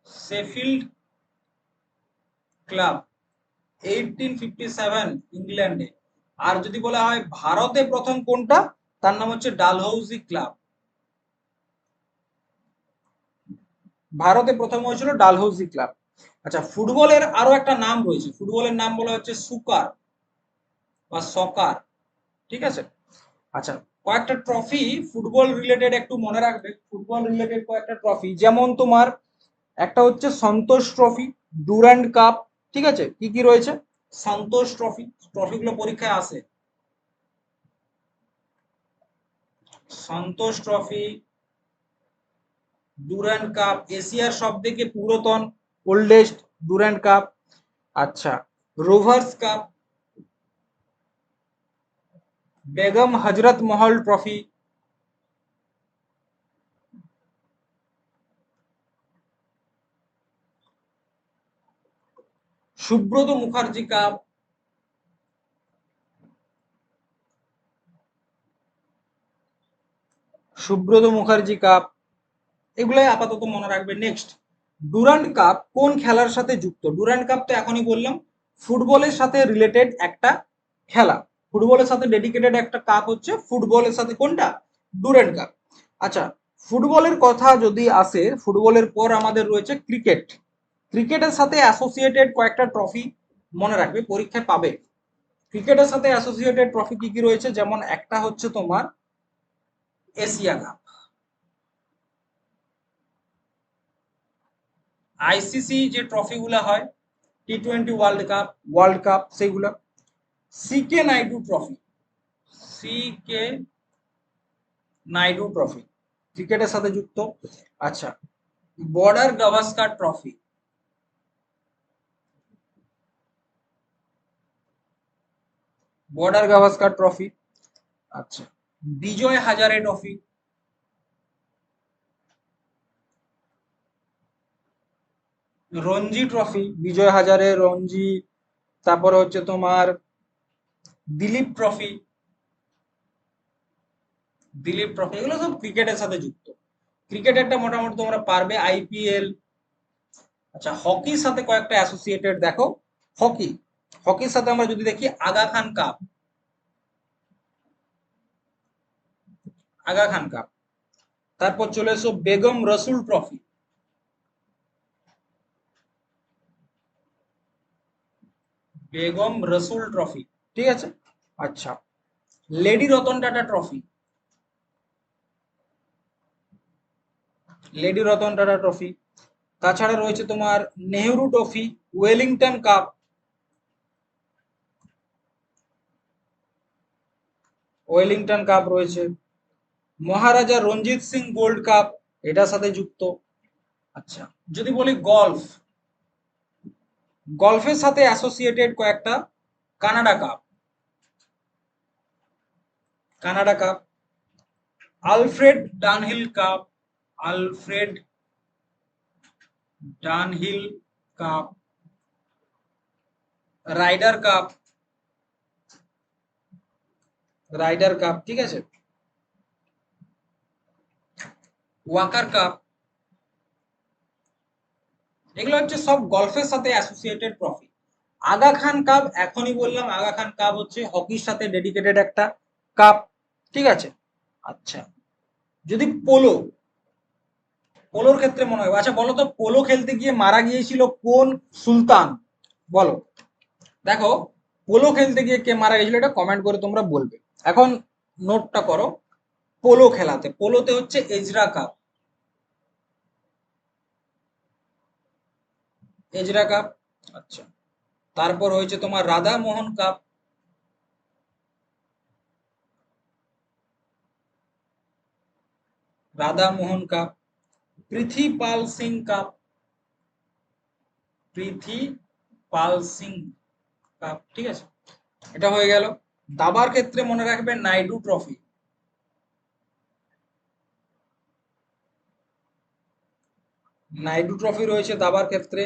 শেফিল্ড ক্লাব, 1857 ইংল্যান্ডে। আর যদি বলা হয় ভারতে প্রথম কোনটা, তার নাম হচ্ছে ডালহৌসি ক্লাব। ভারতে প্রথম হয়েছিল ডালহৌসি ক্লাব। আচ্ছা, ফুটবলের আরো একটা নাম রয়েছে, ফুটবলের নাম বলা হচ্ছে সুকার বা সকার। ঠিক আছে, আচ্ছা, কয়েকটা ট্রফি ফুটবল রিলেটেড একটু মনে রাখবে, ফুটবল রিলেটেড কয়েকটা ট্রফি, যেমন তোমার একটা হচ্ছে সন্তোষ ট্রফি, ডুরান্ড কাপ। ঠিক আছে, কি কি রয়েছে? সন্তোষ ট্রফি, ট্রফিগুলো পরীক্ষায় আসে। সন্তোষ ট্রফি, ডুরান্ড কাপ, এশিয়ার সব থেকে পুরাতন ওল্ডেস্ট ডুরান্ড কাপ। আচ্ছা, রোভার্স কাপ, বেগম হজরত মহল trophy, Subrata Mukherjee cup, Subrata Mukherjee cup, এগুলাই আপাতত মনে রাখবে। নেক্সট, ডুরান্ড কাপ কোন খেলার সাথে যুক্ত? ডুরান্ড কাপ তো এখনই বললাম, ফুটবলের সাথে রিলেটেড একটা খেলা, ফুটবলের সাথে ডেডিকেটেড একটা কাপ হচ্ছে, ফুটবলের সাথে কোনটা? Durand cup. আচ্ছা, ফুটবলের কথা যদি আসে, ফুটবলের পর আমাদের রয়েছে ক্রিকেট। ক্রিকেটের সাথে অ্যাসোসিয়েটেড কয়েকটা ট্রফি মনে রাখবে, পরীক্ষায় পাবে। ক্রিকেটের সাথে অ্যাসোসিয়েটেড ট্রফি কি কি রয়েছে? যেমন একটা হচ্ছে তোমার এশিয়া কাপ, আইসিসি যে ট্রফিগুলো হয়, টি20 ওয়ার্ল্ড কাপ সেইগুলো, সিকে নাইডু ট্রফি, সিকে নাইডু ট্রফি ক্রিকেটের সাথে যুক্ত। আচ্ছা, border Gavaskar trophy, border Gavaskar trophy. আচ্ছা, বিজয় হাজারে ট্রফি, রঞ্জি ট্রফি, বিজয় হাজারে, রঞ্জি, তারপরে হচ্ছে তোমার দিলীপ ট্রফি, দিলীপ ট্রফি, এগুলো সব ক্রিকেটের সাথে যুক্ত। ক্রিকেটেরটা মোটামুটি তোমরা পারবে, আইপিএল। আচ্ছা, হকির সাথে কয়েকটা অ্যাসোসিয়েটেড দেখো, হকি, হকির সাথে আমরা যদি দেখি আগা খান কাপ, আগা খান কাপ, তারপর চলে এসো বেগম রসুল ট্রফি, বেগম রসুল ট্রফি। ঠিক আছে, আচ্ছা, lady Ratan Tata trophy, lady Ratan Tata trophy. তাছাড়া রয়েছে তোমার Nehru trophy, Wellington cup, Wellington cup রয়েছে, মহারাজা রঞ্জিত সিং গোল্ড কাপ, এটার সাথে যুক্ত। আচ্ছা, যদি বলি গলফ, গলফের সাথে অ্যাসোসিয়েটেড কয়েকটা, Canada cup, Canada cup, Alfred Dunhill cup, Alfred Dunhill cup, Ryder cup, Ryder cup. ঠিক আছে, ওয়াকার কাপ, এগুলো হচ্ছে সব গলফের সাথে associated trophy. Aga Khan cup এখনই বললাম, আগা খান কাপ হচ্ছে হকির সাথে ডেডিকেটেড একটা কাপ। ঠিক আছে। আচ্ছা, যদি পোলো, পোলোর ক্ষেত্রে মনে হয়, আচ্ছা বলো তো পোলো খেলতে গিয়ে মারা গিয়েছিল কোন সুলতান, বলো। দেখো, পোলো খেলতে গিয়ে কে মারা গেছিল এটা কমেন্ট করে তোমরা বলবে। এখন নোটটা করো, পোলো খেলাতে, পোলোতে হচ্ছে এজরা কাপ, এজরা কাপ। আচ্ছা, তারপর হয়েছে তোমার রাধা মোহন কাপ, রাধা মোহন cup, Prithvi Pal Singh cup, Prithvi Pal Singh cup, ঠিক আছে, এটা হয়ে গেল। দাবার ক্ষেত্রে মনে রাখবে নাইডু ট্রফি, নাইডু ট্রফি রয়েছে দাবার ক্ষেত্রে।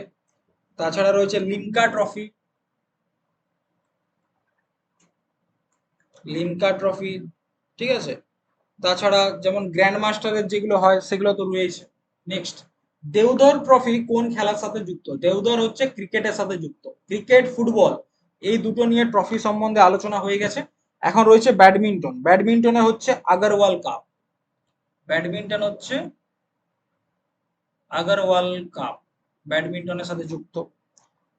তাছাড়া রয়েছে লিমকা ট্রফি, লিমকা ট্রফি, ঠিক আছে। তাছাড়া যেমন গ্র্যান্ড মাস্টারের যেগুলো হয় সেগুলো তো রয়েছে। নেক্সট, দেওধর ট্রফি কোন খেলার সাথে যুক্ত? দেওধর হচ্ছে ক্রিকেটের সাথে যুক্ত, ক্রিকেট ফুটবল এই দুটো নিয়ে ট্রফি সম্বন্ধে আলোচনা হয়ে গেছে। এখন রয়েছে ব্যাডমিন্টন, ব্যাডমিন্টনে হচ্ছে আগরওয়াল কাপ, ব্যাডমিন্টন হচ্ছে আগরওয়াল কাপ, ব্যাডমিন্টনের সাথে যুক্ত।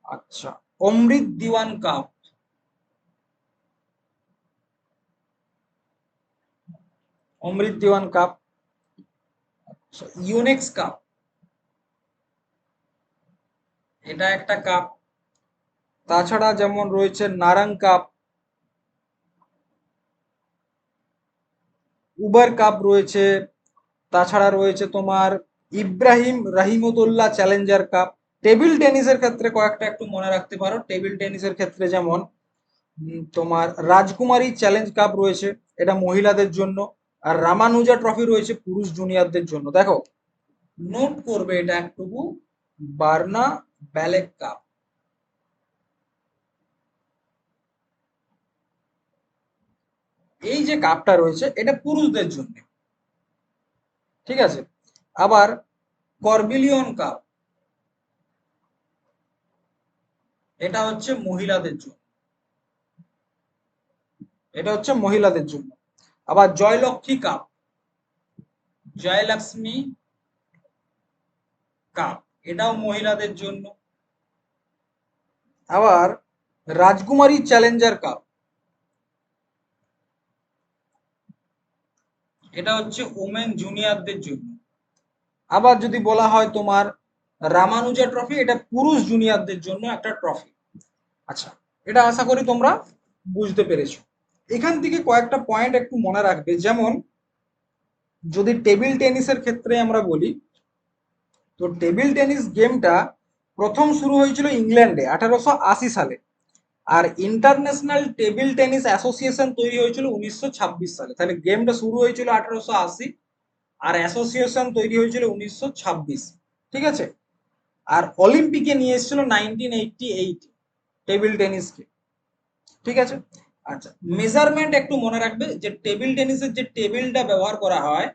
আচ্ছা, অমৃত দিওয়ান কাপ, অমৃত দিওয়ান কাপ। ইউনেক্স কাপ, এটা একটা কাপ। তাছাড়া যেমন রয়েছে নারাং কাপ, উবার কাপ রয়েছে। তাছাড়া রয়েছে তোমার ইব্রাহিম রাহিমতুল্লাহ চ্যালেঞ্জার কাপ। টেবিল টেনিসের ক্ষেত্রে কয়েকটা একটু মনে রাখতে পারো, টেবিল টেনিসের ক্ষেত্রে যেমন তোমার রাজকুমারী চ্যালেঞ্জ কাপ রয়েছে, এটা মহিলাদের জন্য। আর রামানুজা ট্রফি রয়েছে পুরুষ জুনিয়রদের জন্য। দেখো, নোট করবে এটা একটু, বার্না ব্যালেক কাপ, এই যে কাপটা রয়েছে এটা পুরুষদের জন্য, ঠিক আছে। আবার করবিলিয়ন কাপ, এটা হচ্ছে মহিলাদের জন্য, এটা হচ্ছে মহিলাদের জন্য। আবার জয়লক্ষ্মী কাপ, জয়লক্ষ্মী কাপ, এটাও মহিলাদের জন্য। আবার রাজকুমারী চ্যালেঞ্জার কাপ, এটা হচ্ছে ওমেন জুনিয়রদের জন্য। আবার যদি বলা হয় তোমার রামানুজা ট্রফি, এটা পুরুষ জুনিয়রদের জন্য একটা ট্রফি। আচ্ছা, এটা আশা করি তোমরা বুঝতে পেরেছো। এখান থেকে কয়েকটা পয়েন্ট একটু মনে রাখবে, যেমন যদি টেবিল টেনিসের ক্ষেত্রে আমরা বলি, তো টেবিল টেনিস গেমটা প্রথম শুরু হয়েছিল ইংল্যান্ডে 1880 সালে। আর ইন্টারন্যাশনাল টেবিল টেনিস অ্যাসোসিয়েশন তৈরি হয়েছিল 1926 সালে। তাহলে গেমটা শুরু হয়েছিল 1880, আর অ্যাসোসিয়েশন তৈরি হয়েছিল 1926, ঠিক আছে। আর অলিম্পিকে নিয়ে এসেছিল 1988 টেবিল টেনিসকে, ঠিক আছে। আচ্ছা, মেজারমেন্ট একটু মনে রাখবে, যে টেবিল টেনিসের যে টেবিলটা ব্যবহার করা হয়,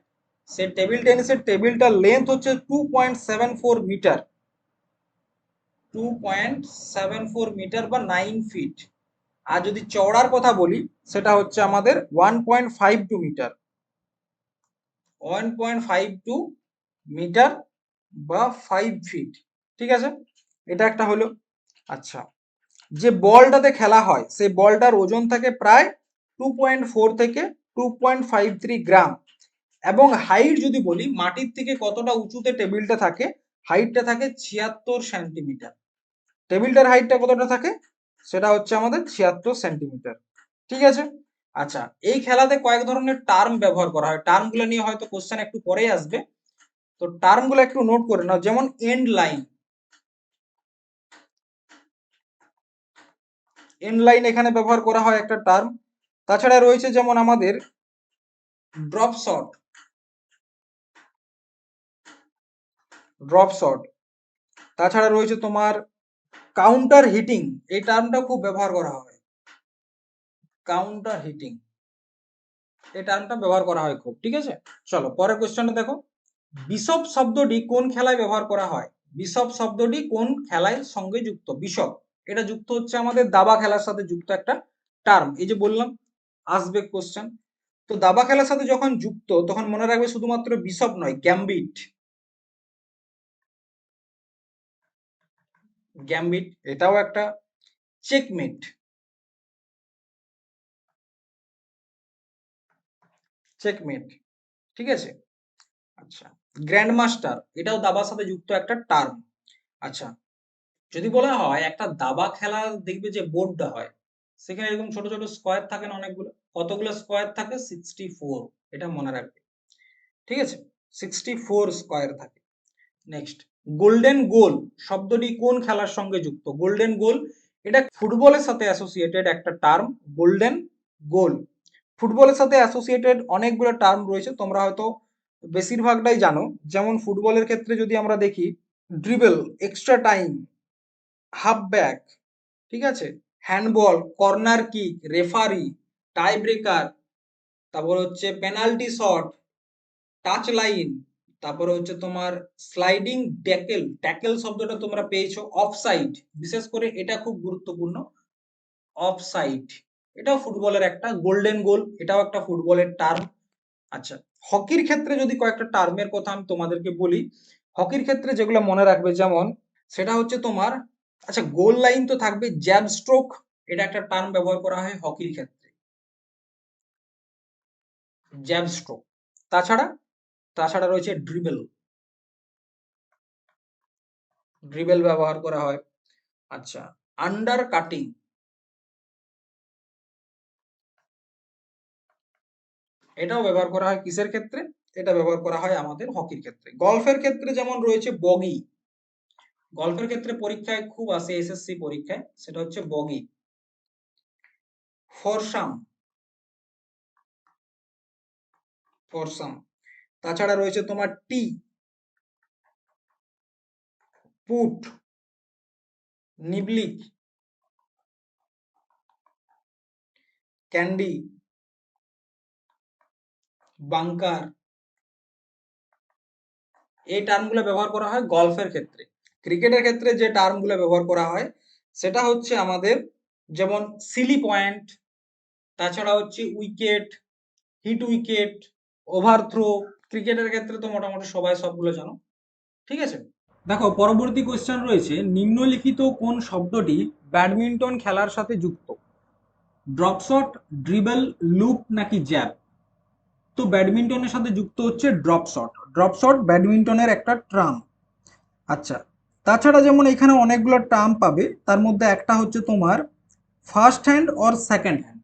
সে টেবিল টেনিসের টেবিলটার লেন্থ হচ্ছে 2.74 মিটার, 2.74 মিটার বা 9 ফিট। আর যদি চওড়ার কথা বলি, সেটা হচ্ছে আমাদের 1.52 মিটার, 1.52 মিটার বা 5 ফিট, ঠিক আছে। এটা একটা হলো। আচ্ছা, যে বলটাতে খেলা হয় সেই বলটার ওজন থাকে প্রায় 2.4 থেকে 2.53 গ্রাম। এবং হাইট যদি বলি, মাটির থেকে কতটা উঁচুতে টেবিলটা থাকে, হাইটটা থাকে 76 সেন্টিমিটার। টেবিলটার হাইটটা কতটা থাকে, সেটা হচ্ছে আমাদের 76 সেন্টিমিটার, ঠিক আছে। আচ্ছা, এই খেলাতে কয়েক ধরনের টার্ম ব্যবহার করা হয়, টার্মগুলো নিয়ে হয়তো কোশ্চেন একটু পরেই আসবে, তো টার্মগুলো একটু নোট করে নাও। যেমন এন্ড লাইন, এন্ড লাইন এখানে ব্যবহার করা হয় একটা টার্ম। তাছাড়া রয়েছে যেমন আমাদের ড্রপ শট, ড্রপ শট। তাছাড়া রয়েছে তোমার কাউন্টার হিটিং, এই টার্মটা খুব ব্যবহার করা হয়, কাউন্টার হিটিং, এই টার্মটা ব্যবহার করা হয় খুব, ঠিক আছে। চলো পরের কোশ্চেনটা দেখো, বিশপ শব্দটি কোন খেলায় ব্যবহার করা হয়? বিশপ শব্দটি কোন খেলায় সঙ্গে যুক্ত? বিশপ, এটা যুক্ত হচ্ছে আমাদের দাবা খেলার সাথে যুক্ত একটা টার্ম। এই যে বললাম আসবে কোশ্চেন। তো দাবা খেলার সাথে যখন যুক্ত তখন মনে রাখবে শুধুমাত্র বিশপ নয়, গ্যাম্বিট। গ্যাম্বিট এটাও একটা। চেকমেট, চেকমেট, ঠিক আছে। আচ্ছা, গ্র্যান্ড মাস্টার এটাও দাবার সাথে যুক্ত একটা টার্ম। আচ্ছা, যদি বলা হয় একটা দাবা খেলা, দেখবে যে বোর্ডটা হয় সেখানে এরকম ছোট ছোট স্কোয়ার থাকে না অনেকগুলো, কতগুলো স্কোয়ার থাকে? 64, এটা মনে রাখবে, ঠিক আছে। 64 স্কোয়ার থাকে। নেক্সট, গোল্ডেন গোল শব্দটি কোন খেলার সঙ্গে যুক্ত? গোল্ডেন গোল এটা ফুটবলের সাথে অ্যাসোসিয়েটেড একটা টার্ম। গোল্ডেন গোল ফুটবলের সাথে অ্যাসোসিয়েটেড অনেকগুলো টার্ম রয়েছে, তোমরা হয়তো বেশিরভাগটাই জানো। যেমন ফুটবলের ক্ষেত্রে যদি আমরা দেখি, dribble, extra time, half back, ঠিক আছে, handball, corner kick, referee, tie breaker, তারপর হচ্ছে পেনাল্টি শট, টাচ লাইন, তারপরে হচ্ছে তোমার স্লাইডিং ট্যাকেল। ট্যাকেল শব্দটা তোমরা পেয়েছো। অফসাইড, বিশেষ করে এটা খুব গুরুত্বপূর্ণ। অফসাইড এটাও ফুটবলের একটা। গোল্ডেন গোল এটাও একটা ফুটবলের টার্ম। আচ্ছা, হকির ক্ষেত্রে যদি কয়েকটা টার্মের কথা আমি তোমাদেরকে বলি, হকির ক্ষেত্রে যেগুলো মনে রাখবে, যেমন সেটা হচ্ছে তোমার, আচ্ছা গোল লাইন তো থাকবে, জ্যাব স্ট্রোক এটা একটা টার্ম ব্যবহার করা হয় হকির ক্ষেত্রে, জ্যাব স্ট্রোক। তাছাড়া তাছাড়া রয়েছে ড্রিবল, ড্রিবল ব্যবহার করা হয়। আচ্ছা, আন্ডার কাটিং এটাও ব্যবহার করা হয় কিসের ক্ষেত্রে? এটা ব্যবহার করা হয় আমাদের হকির ক্ষেত্রে। গলফের ক্ষেত্রে যেমন রয়েছে বগি, গলফের ক্ষেত্রে পরীক্ষায় খুব আসে, এসএসসি পরীক্ষায়, সেটা হচ্ছে বগি। ফরসাম, ফরসাম। তাছাড়া রয়েছে তোমার টি, পুট, নিবলিক, ক্যান্ডি, বাংকার, এই টার্মগুলো ব্যবহার করা হয় গলফের ক্ষেত্রে। ক্রিকেটের ক্ষেত্রে যে টার্মগুলো ব্যবহার করা হয় সেটা হচ্ছে আমাদের, যেমন সিলি পয়েন্ট, তাছাড়া হচ্ছে উইকেট, হিট উইকেট, ওভারথ্রো। ক্রিকেটের ক্ষেত্রে তো মোটামুটি সবাই সবগুলো জানো, ঠিক আছে। দেখো, পরবর্তী কোশ্চেন রয়েছে, নিম্নলিখিত কোন শব্দটি ব্যাডমিন্টন খেলার সাথে যুক্ত? ড্রপ শট, ড্রিবল, লুপ নাকি জ্যাব? তো ব্যাডমিন্টনের সাথে যুক্ত হচ্ছে ড্রপ শট। ড্রপ শট ব্যাডমিন্টনের একটা টার্ম। আচ্ছা, তাছাড়া যেমন এখানে অনেকগুলো টার্ম পাবে, তার মধ্যে একটা হচ্ছে তোমার first hand or second hand,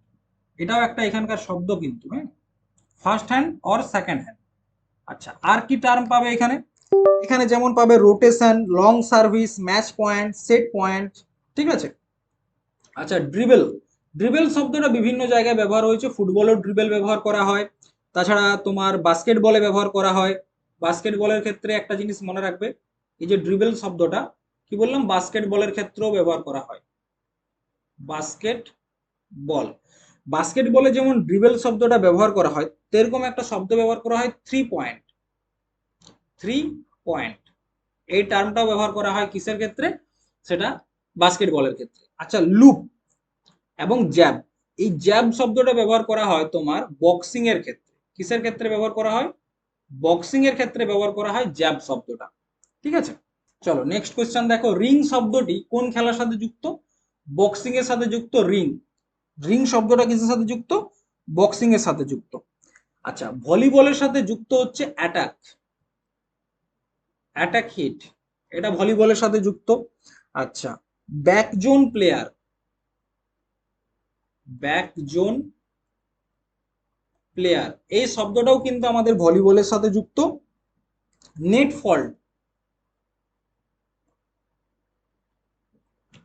এটাও একটা এখানকার শব্দ কিন্তু, হ্যাঁ, first hand or second hand. আচ্ছা, আর কি টার্ম পাবে এখানে? এখানে যেমন পাবে rotation, long service, match point, set point, ঠিক আছে। আচ্ছা, ড্রিবল, ড্রিবল শব্দটা বিভিন্ন জায়গায় ব্যবহার হয়েছে। ফুটবলেও ড্রিবল ব্যবহার করা হয়, তাছাড়া তোমার বাস্কেটবলে ব্যবহার করা হয়। বাস্কেটবলের ক্ষেত্রে একটা জিনিস মনে রাখবে, এই যে ড্রিবল শব্দটা, কি বললাম, বাস্কেটবলের ক্ষেত্রেও ব্যবহার করা হয়। বাস্কেট বল, বাস্কেটবলে যেমন ড্রিবল শব্দটা ব্যবহার করা হয়, তেরকম একটা শব্দ ব্যবহার করা হয় থ্রি পয়েন্ট। থ্রি পয়েন্ট এই টার্মটাও ব্যবহার করা হয় কিসের ক্ষেত্রে? সেটা বাস্কেটবলের ক্ষেত্রে। আচ্ছা, লুপ এবং জ্যাব, এই জ্যাব শব্দটা ব্যবহার করা হয় তোমার বক্সিং এর ক্ষেত্রে। কিসের ক্ষেত্রে ব্যবহার করা হয়? বক্সিং এর ক্ষেত্রে ব্যবহার করা হয় জ্যাব শব্দটা, ঠিক আছে। চলো নেক্সট কোশ্চেন দেখো, রিং শব্দটি কোন খেলার সাথে যুক্ত? বক্সিং এর সাথে যুক্ত রিং। রিং শব্দটা কিসের সাথে যুক্ত? বক্সিং এর সাথে যুক্ত। আচ্ছা, ভলিবলের সাথে যুক্ত হচ্ছে অ্যাটাক, অ্যাটাক হিট, এটা ভলিবলের সাথে যুক্ত। আচ্ছা, ব্যাকজোন প্লেয়ার, ব্যাকজোন প্লেয়ার এই শব্দটাও কিন্তু আমাদের ভলিবলের সাথে যুক্ত। নেট ফল্ট,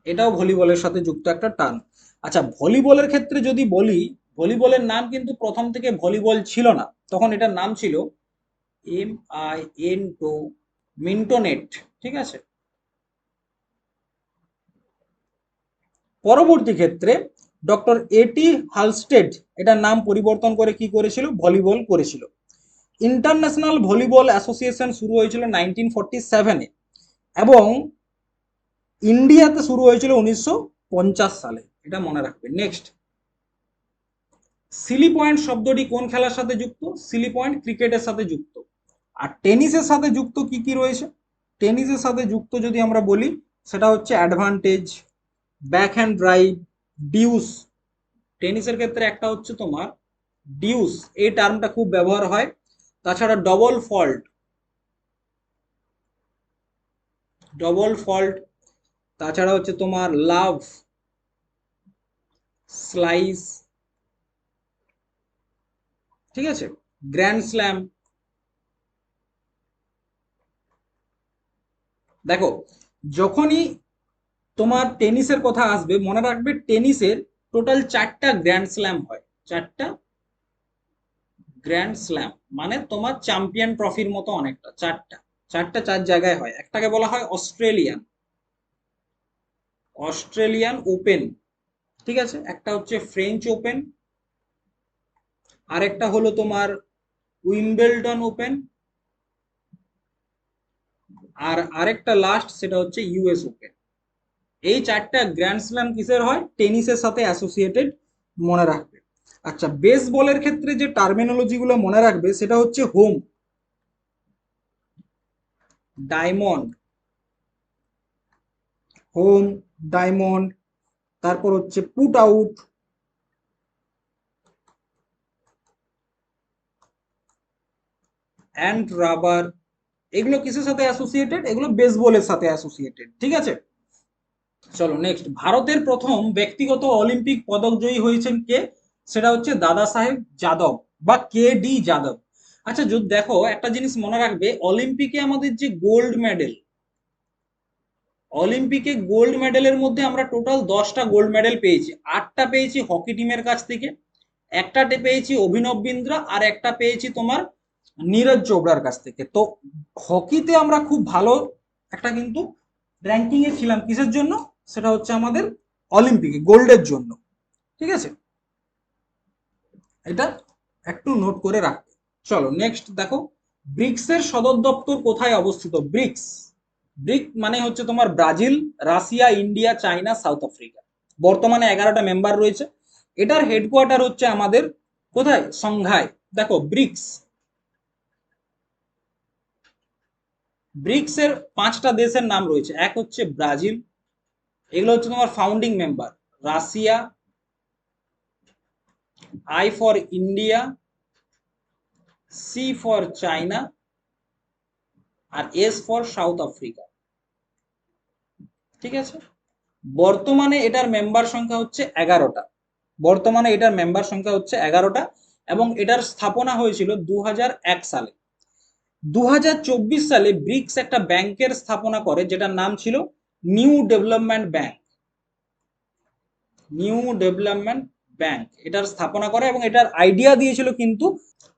এটাও ভলিবলের সাথে যুক্ত একটা টার্ম। আচ্ছা, ভলিবলের ক্ষেত্রে যদি বলি, ভলিবলের নাম কিন্তু প্রথম থেকে ভলিবল ছিল না, তখন এটার নাম ছিল MINTO, মিন্টোনেট, ঠিক আছে। পরবর্তী ক্ষেত্রে ডক্টর এটি হালস্টেড এটার নাম পরিবর্তন করে কি করেছিল? ভলিবল করেছিল। ইন্টারন্যাশনাল ভলিবল অ্যাসোসিয়েশন শুরু হয়েছিল 1947-এ এবং ইন্ডিয়াতে শুরু হয়েছিল 1950 সালে, এটা মনে রাখবে। নেক্সট, সিলি পয়েন্ট শব্দটি কোন খেলার সাথে যুক্ত? সিলি পয়েন্ট ক্রিকেটের সাথে যুক্ত। আর টেনিসের সাথে যুক্ত কি কি রয়েছে? টেনিসের সাথে যুক্ত যদি আমরা বলি, সেটা হচ্ছে advantage, back hand drive, deuce. টেনিসের ক্ষেত্রে একটা হচ্ছে তোমার ডিউস, এই টার্মটা খুব ব্যবহার হয়। তাছাড়া ডবল ফল্ট, ডবল ফল্ট, তাছাড়া হচ্ছে তোমার লাভ, স্লাইস, ঠিক আছে, গ্র্যান্ড স্ল্যাম। দেখো, যখনই তোমার টেনিসের কথা আসবে মনে রাখবে টেনিসের টোটাল 4টা গ্র্যান্ড স্ল্যাম হয়। 4টা গ্র্যান্ড স্ল্যাম মানে তোমার চ্যাম্পিয়ন ট্রফির মতো অনেকটা। 4টা, 4 জায়গায় হয়। একটাকে বলা হয় অস্ট্রেলিয়ান, অস্ট্রেলিয়ান ওপেন, ঠিক আছে, একটা হচ্ছে ফ্রেঞ্চ ওপেন, আরেকটা হলো তোমার উইম্বেলডন ওপেন, আর আরেকটা লাস্ট সেটা হচ্ছে ইউএস ওপেন। এই 4টা গ্র্যান্ড স্ল্যাম কিসের হয়? টেনিসের সাথে অ্যাসোসিয়েটেড, মনে রাখবে। আচ্ছা, বেসবলের ক্ষেত্রে যে টার্মিনোলজি গুলো মনে রাখবে সেটা হচ্ছে হোম, ডায়মন্ড, হোম, ডায়মন্ড, তারপর হচ্ছে পুট আউট, অ্যান্ড রাবার। এগুলো কিসের সাথে অ্যাসোসিয়েটেড? এগুলো বেসবলের সাথে অ্যাসোসিয়েটেড, ঠিক আছে। চলো নেক্সট, ভারতের প্রথম ব্যক্তিগত অলিম্পিক পদক জয়ী হয়েছেন কে? সেটা হচ্ছে দাদা সাহেব যাদব বা কে ডি যাদব। আচ্ছা, যদি দেখো একটা জিনিস মনে রাখবে, অলিম্পিকে আমাদের যে গোল্ড মেডেল, অলিম্পিকে গোল্ড মেডেলের মধ্যে আমরা টোটাল 10টা গোল্ড মেডেল পেয়েছি। 8টা পেয়েছি হকি টিমের কাছ থেকে, একটাতে পেয়েছি অভিনব বিন্দ্রা, আর একটা পেয়েছি তোমার নীরজ চোপড়ার কাছ থেকে। তো হকিতে আমরা খুব ভালো একটা কিন্তু র্যাঙ্কিং এ ছিলাম। কিসের জন্য? সেটা হচ্ছে আমাদের অলিম্পিকে গোল্ডের জন্য, ঠিক আছে। এটা একটু নোট করে রাখবে। চলো নেক্সট দেখো, ব্রিক্স এর সদর দপ্তর কোথায় অবস্থিত? ব্রিক্স, ব্রিক মানে হচ্ছে তোমার Brazil, Russia, India, China, south Africa. বর্তমানে 11টা মেম্বার রয়েছে। এটার হেডকোয়ার্টার হচ্ছে আমাদের কোথায়? সংঘায়। দেখো ব্রিক্স, ব্রিক্স এর 5টা দেশের নাম রয়েছে। এক হচ্ছে ব্রাজিল, এগুলো হচ্ছে তোমার founding member. Russia, I for India, C for China, আর এস ফর সাউথ আফ্রিকা, ঠিক আছে। বর্তমানে এটার মেম্বার সংখ্যা হচ্ছে 11টা। বর্তমানে এটার মেম্বার সংখ্যা হচ্ছে 11টা, এবং এটার স্থাপনা হয়েছিল 2001 সালে। 2024 সালে ব্রিক্স একটা ব্যাংকের স্থাপনা করে, যেটার নাম ছিল new development bank. New development bank এটার স্থাপনা করে, এবং এটার আইডিয়া দিয়েছিল কিন্তু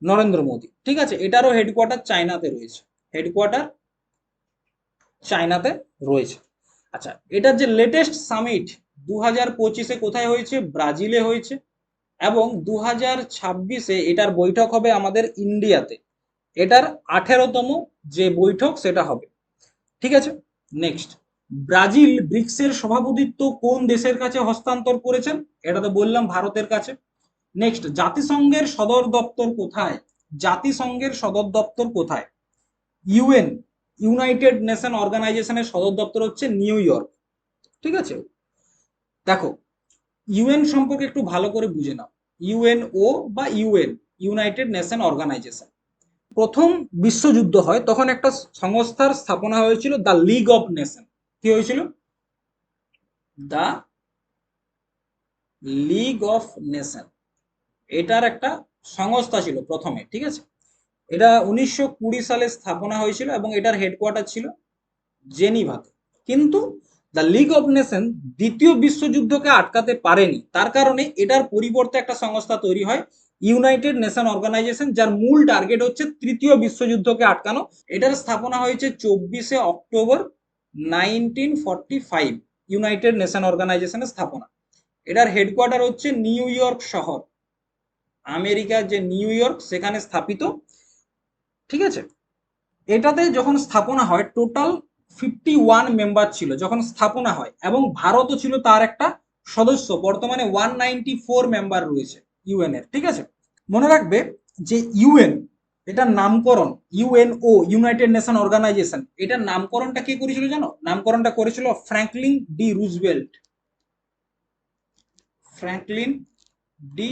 নরেন্দ্র মোদী, ঠিক আছে। এটারও হেডকোয়ার্টার চায়নাতে রয়েছে, হেডকোয়ার্টার চায়নাতে রয়েছে। আচ্ছা, এটার যে লেটেস্ট সামিট 2025-এ কোথায় হয়েছে? ব্রাজিলে হয়েছে। এবং 2026-এ এটার বৈঠক হবে আমাদের ইন্ডিয়াতে। এটার 18তম যে বৈঠক সেটা হবে, ঠিক আছে। নেক্সট, ব্রাজিল ব্রিক্সের সভাপতিত্ব কোন দেশের কাছে হস্তান্তর করেছেন? এটা তো বললাম ভারতের কাছে। নেক্সট, জাতিসংঘের সদর দপ্তর কোথায়? জাতিসংঘের সদর দপ্তর কোথায়? ইউএন, ইউনাইটেড নেশন অর্গানাইজেশনের সদর দপ্তর হচ্ছে নিউ ইয়র্ক, ঠিক আছে। দেখো, ইউএন সম্পর্কে একটু ভালো করে বুঝে নাও। ইউএনও বা ইউএন, ইউনাইটেড নেশন অর্গানাইজেশন। প্রথম বিশ্বযুদ্ধ হয় তখন একটা সংস্থার স্থাপনা হয়েছিল, দ্য লিগ অফ নেশন। কি হয়েছিল? The league of nation. এটার একটা সংস্থা ছিল প্রথমে, ঠিক আছে। এটা 1920 সালে স্থাপনা হয়েছিল, এবং এটার হেডকোয়ার্টার ছিল জেনিভাতে। কিন্তু দ্য লিগ অফ নেশন দ্বিতীয় বিশ্বযুদ্ধকে আটকাতে পারেনি। তার কারণে এটার পরিবর্তে একটা সংস্থা তৈরি হয়, ইউনাইটেড নেশন অর্গানাইজেশন, যার মূল টার্গেট হচ্ছে তৃতীয় বিশ্বযুদ্ধকে আটকানো। এটার স্থাপনা হয়েছে 24শে অক্টোবর 1945, ইউনাইটেড নেশন অর্গানাইজেশনের স্থাপনা। এটার হেডকোয়ার্টার হচ্ছে নিউ ইয়র্ক শহর, আমেরিকার যে নিউ ইয়র্ক সেখানে স্থাপিত, ঠিক আছে। এটাতে যখন স্থাপনা হয় টোটাল 51 মেম্বার ছিল যখন স্থাপনা হয়, এবং ভারতও ছিল তার একটা সদস্য। বর্তমানে 194 মেম্বার রয়েছে ইউএন এর, ঠিক আছে। মনে রাখবে যে ইউএন এটার নামকরণ, ইউএনও ইউনাইটেড নেশন অর্গানাইজেশন, এটার নামকরণটা কে করেছিল জানো? নামকরণটা করেছিল Franklin D Roosevelt. Franklin D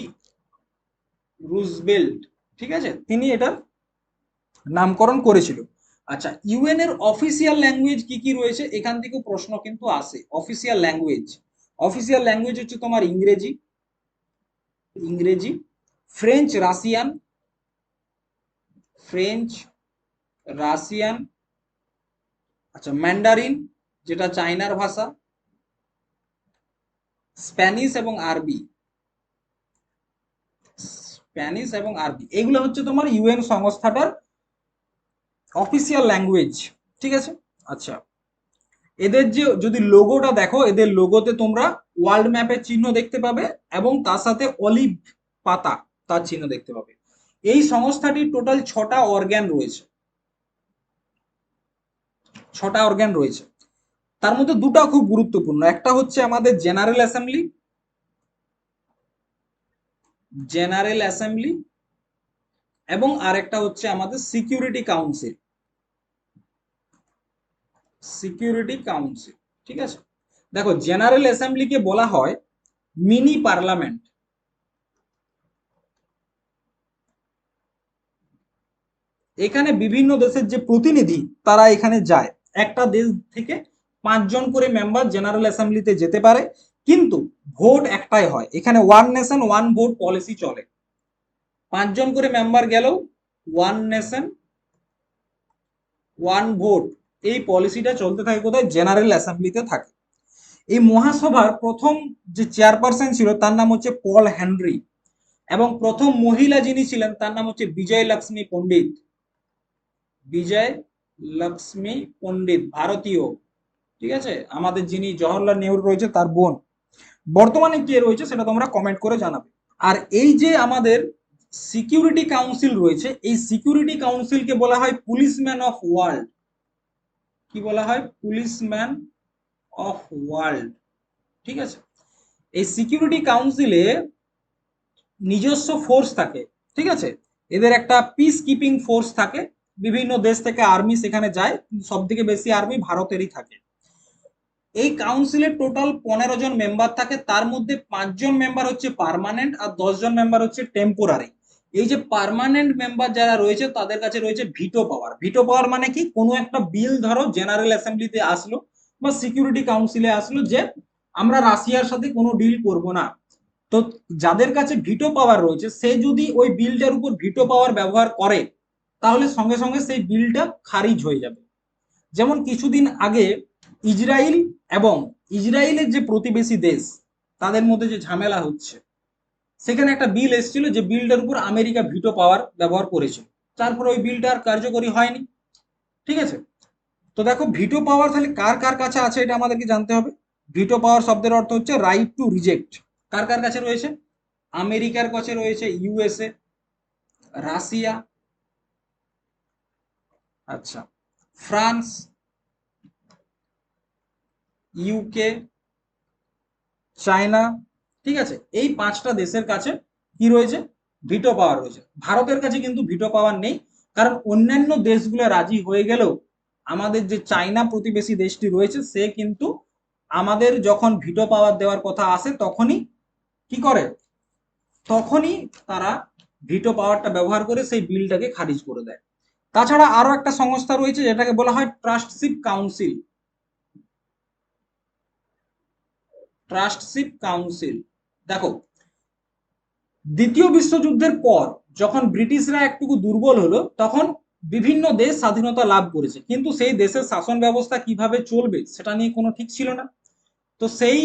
Roosevelt, ঠিক আছে, তিনি এটার নামকরণ করেছিল। আচ্ছা, ইউএন এর অফিসিয়াল ল্যাঙ্গুয়েজ কি কি রয়েছে, এখান থেকে প্রশ্ন কিন্তু আসে। অফিসিয়াল ল্যাঙ্গুয়েজ, অফিসিয়াল ল্যাঙ্গুয়েজ হচ্ছে তোমার ইংরেজি, ইংরেজি, ফ্রেঞ্চ রাশিয়ান, ফ্রেঞ্চ রাশিয়ান, আচ্ছা ম্যান্ডারিন যেটা চায়নার ভাষা, স্প্যানিশ এবং আরবি, স্প্যানিশ এবং আরবি, এগুলো হচ্ছে তোমার ইউএন সংস্থাটার অফিসিয়াল ল্যাঙ্গুয়েজ, ঠিক আছে। আচ্ছা, এদের যে যদি লোগোটা দেখো, এদের লোগোতে তোমরা ওয়ার্ল্ড ম্যাপের চিহ্ন দেখতে পাবে এবং তার সাথে অলিভ পাতা তার চিহ্ন দেখতে পাবে। এই সংস্থাটির টোটাল 6টা অর্গ্যান রয়েছে, 6টা অর্গ্যান রয়েছে। তার মধ্যে দুটো খুব গুরুত্বপূর্ণ, একটা হচ্ছে আমাদের জেনারেল অ্যাসেম্বলি, জেনারেল অ্যাসেম্বলি, এবং আরেকটা হচ্ছে আমাদের সিকিউরিটি কাউন্সিল, সিকিউরিটি কাউন্সিল, ঠিক আছে। দেখো জেনারেল অ্যাসেম্বলিকে বলা হয় মিনি পার্লামেন্ট। এখানে বিভিন্ন দেশের যে প্রতিনিধি তারা এখানে যায়, একটা দেশ থেকে 5 জন করে মেম্বার জেনারেল অ্যাসেম্বলিতে যেতে পারে, কিন্তু ভোট একটাই হয় এখানে, one nation one vote policy চলে। 5 জন করে মেম্বার গেলেও ওয়ান নেশন ওয়ান ভোট, এই পলিসিটা চলতে থাকে কোথায়? জেনারেল অ্যাসেম্বলিতে থাকে। এই মহাসভার প্রথম যে চেয়ারপারসন ছিল তার নাম হচ্ছে পল হেনরি, এবং প্রথম মহিলা যিনি ছিলেন তার নাম হচ্ছে বিজয় লক্ষ্মী পণ্ডিত, বিজয় লক্ষ্মী পণ্ডিত, ভারতীয়, ঠিক আছে, আমাদের যিনি জওহরলাল নেহরু রয়েছে তার বোন। বর্তমানে কে রয়েছে সেটা তোমরা কমেন্ট করে জানাবে। আর এই যে আমাদের সিকিউরিটি কাউন্সিল রয়েছে, এই সিকিউরিটি কাউন্সিলকে বলা হয় পুলিশম্যান অফ ওয়ার্ল্ড। কি বলা হয়? পুলিশম্যান অফ ওয়ার্ল্ড, ঠিক আছে। এই সিকিউরিটি কাউন্সিলে নিজস্ব ফোর্স থাকে, ঠিক আছে। এদের একটা পিস কিপিং ফোর্স থাকে, বিভিন্ন দেশ থেকে আর্মি সেখানে যায়, সব থেকে বেশি আর্মি ভারতেরই থাকে। এই কাউন্সিলের টোটাল 15 জন মেম্বার থাকে, তার মধ্যে 5 জন মেম্বার হচ্ছে পার্মানেন্ট আর 10 জন মেম্বার হচ্ছে টেম্পোরারি। এই যে পার্মানেন্ট মেম্বার যারা রয়েছে তাদের কাছে রয়েছে ভিটো পাওয়ার। ভিটো পাওয়ার মানে কি? কোনো একটা বিল ধরো জেনারেল অ্যাসেম্বলিতে আসলো বা সিকিউরিটি কাউন্সিলে আসলো যে আমরা রাশিয়ার সাথে কোনো ডিল করব না, তো যাদের কাছে ভিটো পাওয়ার রয়েছে সে যদি ওই বিলটার উপর ভিটো পাওয়ার ব্যবহার করে তাহলে সঙ্গে সঙ্গে সেই বিলটা খারিজ হয়ে যাবে। যেমন কিছুদিন আগে ইসরায়েল এবং ইসরায়েলের যে প্রতিবেশী দেশ তাদের মধ্যে যে ঝামেলা হচ্ছে, সেখানে একটা বিল এসেছিল যে বিলটার উপর আমেরিকা ভিটো পাওয়ার ব্যবহার করেছিল, তারপরে ওই বিলটা আর কার্যকরী হয়নি, ঠিক আছে। তো দেখো ভিটো পাওয়ার তাহলে কার কার কাছে আছে এটা আমাদেরকে জানতে হবে। ভিটো পাওয়ার শব্দের অর্থ হচ্ছে রাইট টু রিজেক্ট। কার কার কাছে রয়েছে? আমেরিকার কাছে রয়েছে, ইউএসএ, রাশিয়া, আচ্ছা, ফ্রান্স, ইউকে, চায়না, ঠিক আছে। এই 5টা দেশের কাছে কি রয়েছে? ভিটো পাওয়ার রয়েছে। ভারতের কাছে কিন্তু ভিটো পাওয়ার নেই, কারণ অন্যান্য দেশগুলো রাজি হয়ে গেলেও আমাদের যে চায়না প্রতিবেশী দেশটি রয়েছে সে কিন্তু আমাদের যখন ভিটো পাওয়ার দেওয়ার কথা আসে তখনই কি করে? তখনই তারা ভিটো পাওয়ারটা ব্যবহার করে সেই বিলটাকে খারিজ করে দেয়। তাছাড়া আরো একটা সংস্থা রয়েছে যেটাকে বলা হয় ট্রাস্টশিপ কাউন্সিল, ট্রাস্টশিপ কাউন্সিল। দেখো দ্বিতীয় বিশ্বযুদ্ধের পর যখন ব্রিটিশরা একটুকু দুর্বল হলো তখন বিভিন্ন দেশ স্বাধীনতা লাভ করেছে, কিন্তু সেই দেশের শাসন ব্যবস্থা কিভাবে চলবে সেটা নিয়ে কোনো ঠিক ছিল না। তো সেই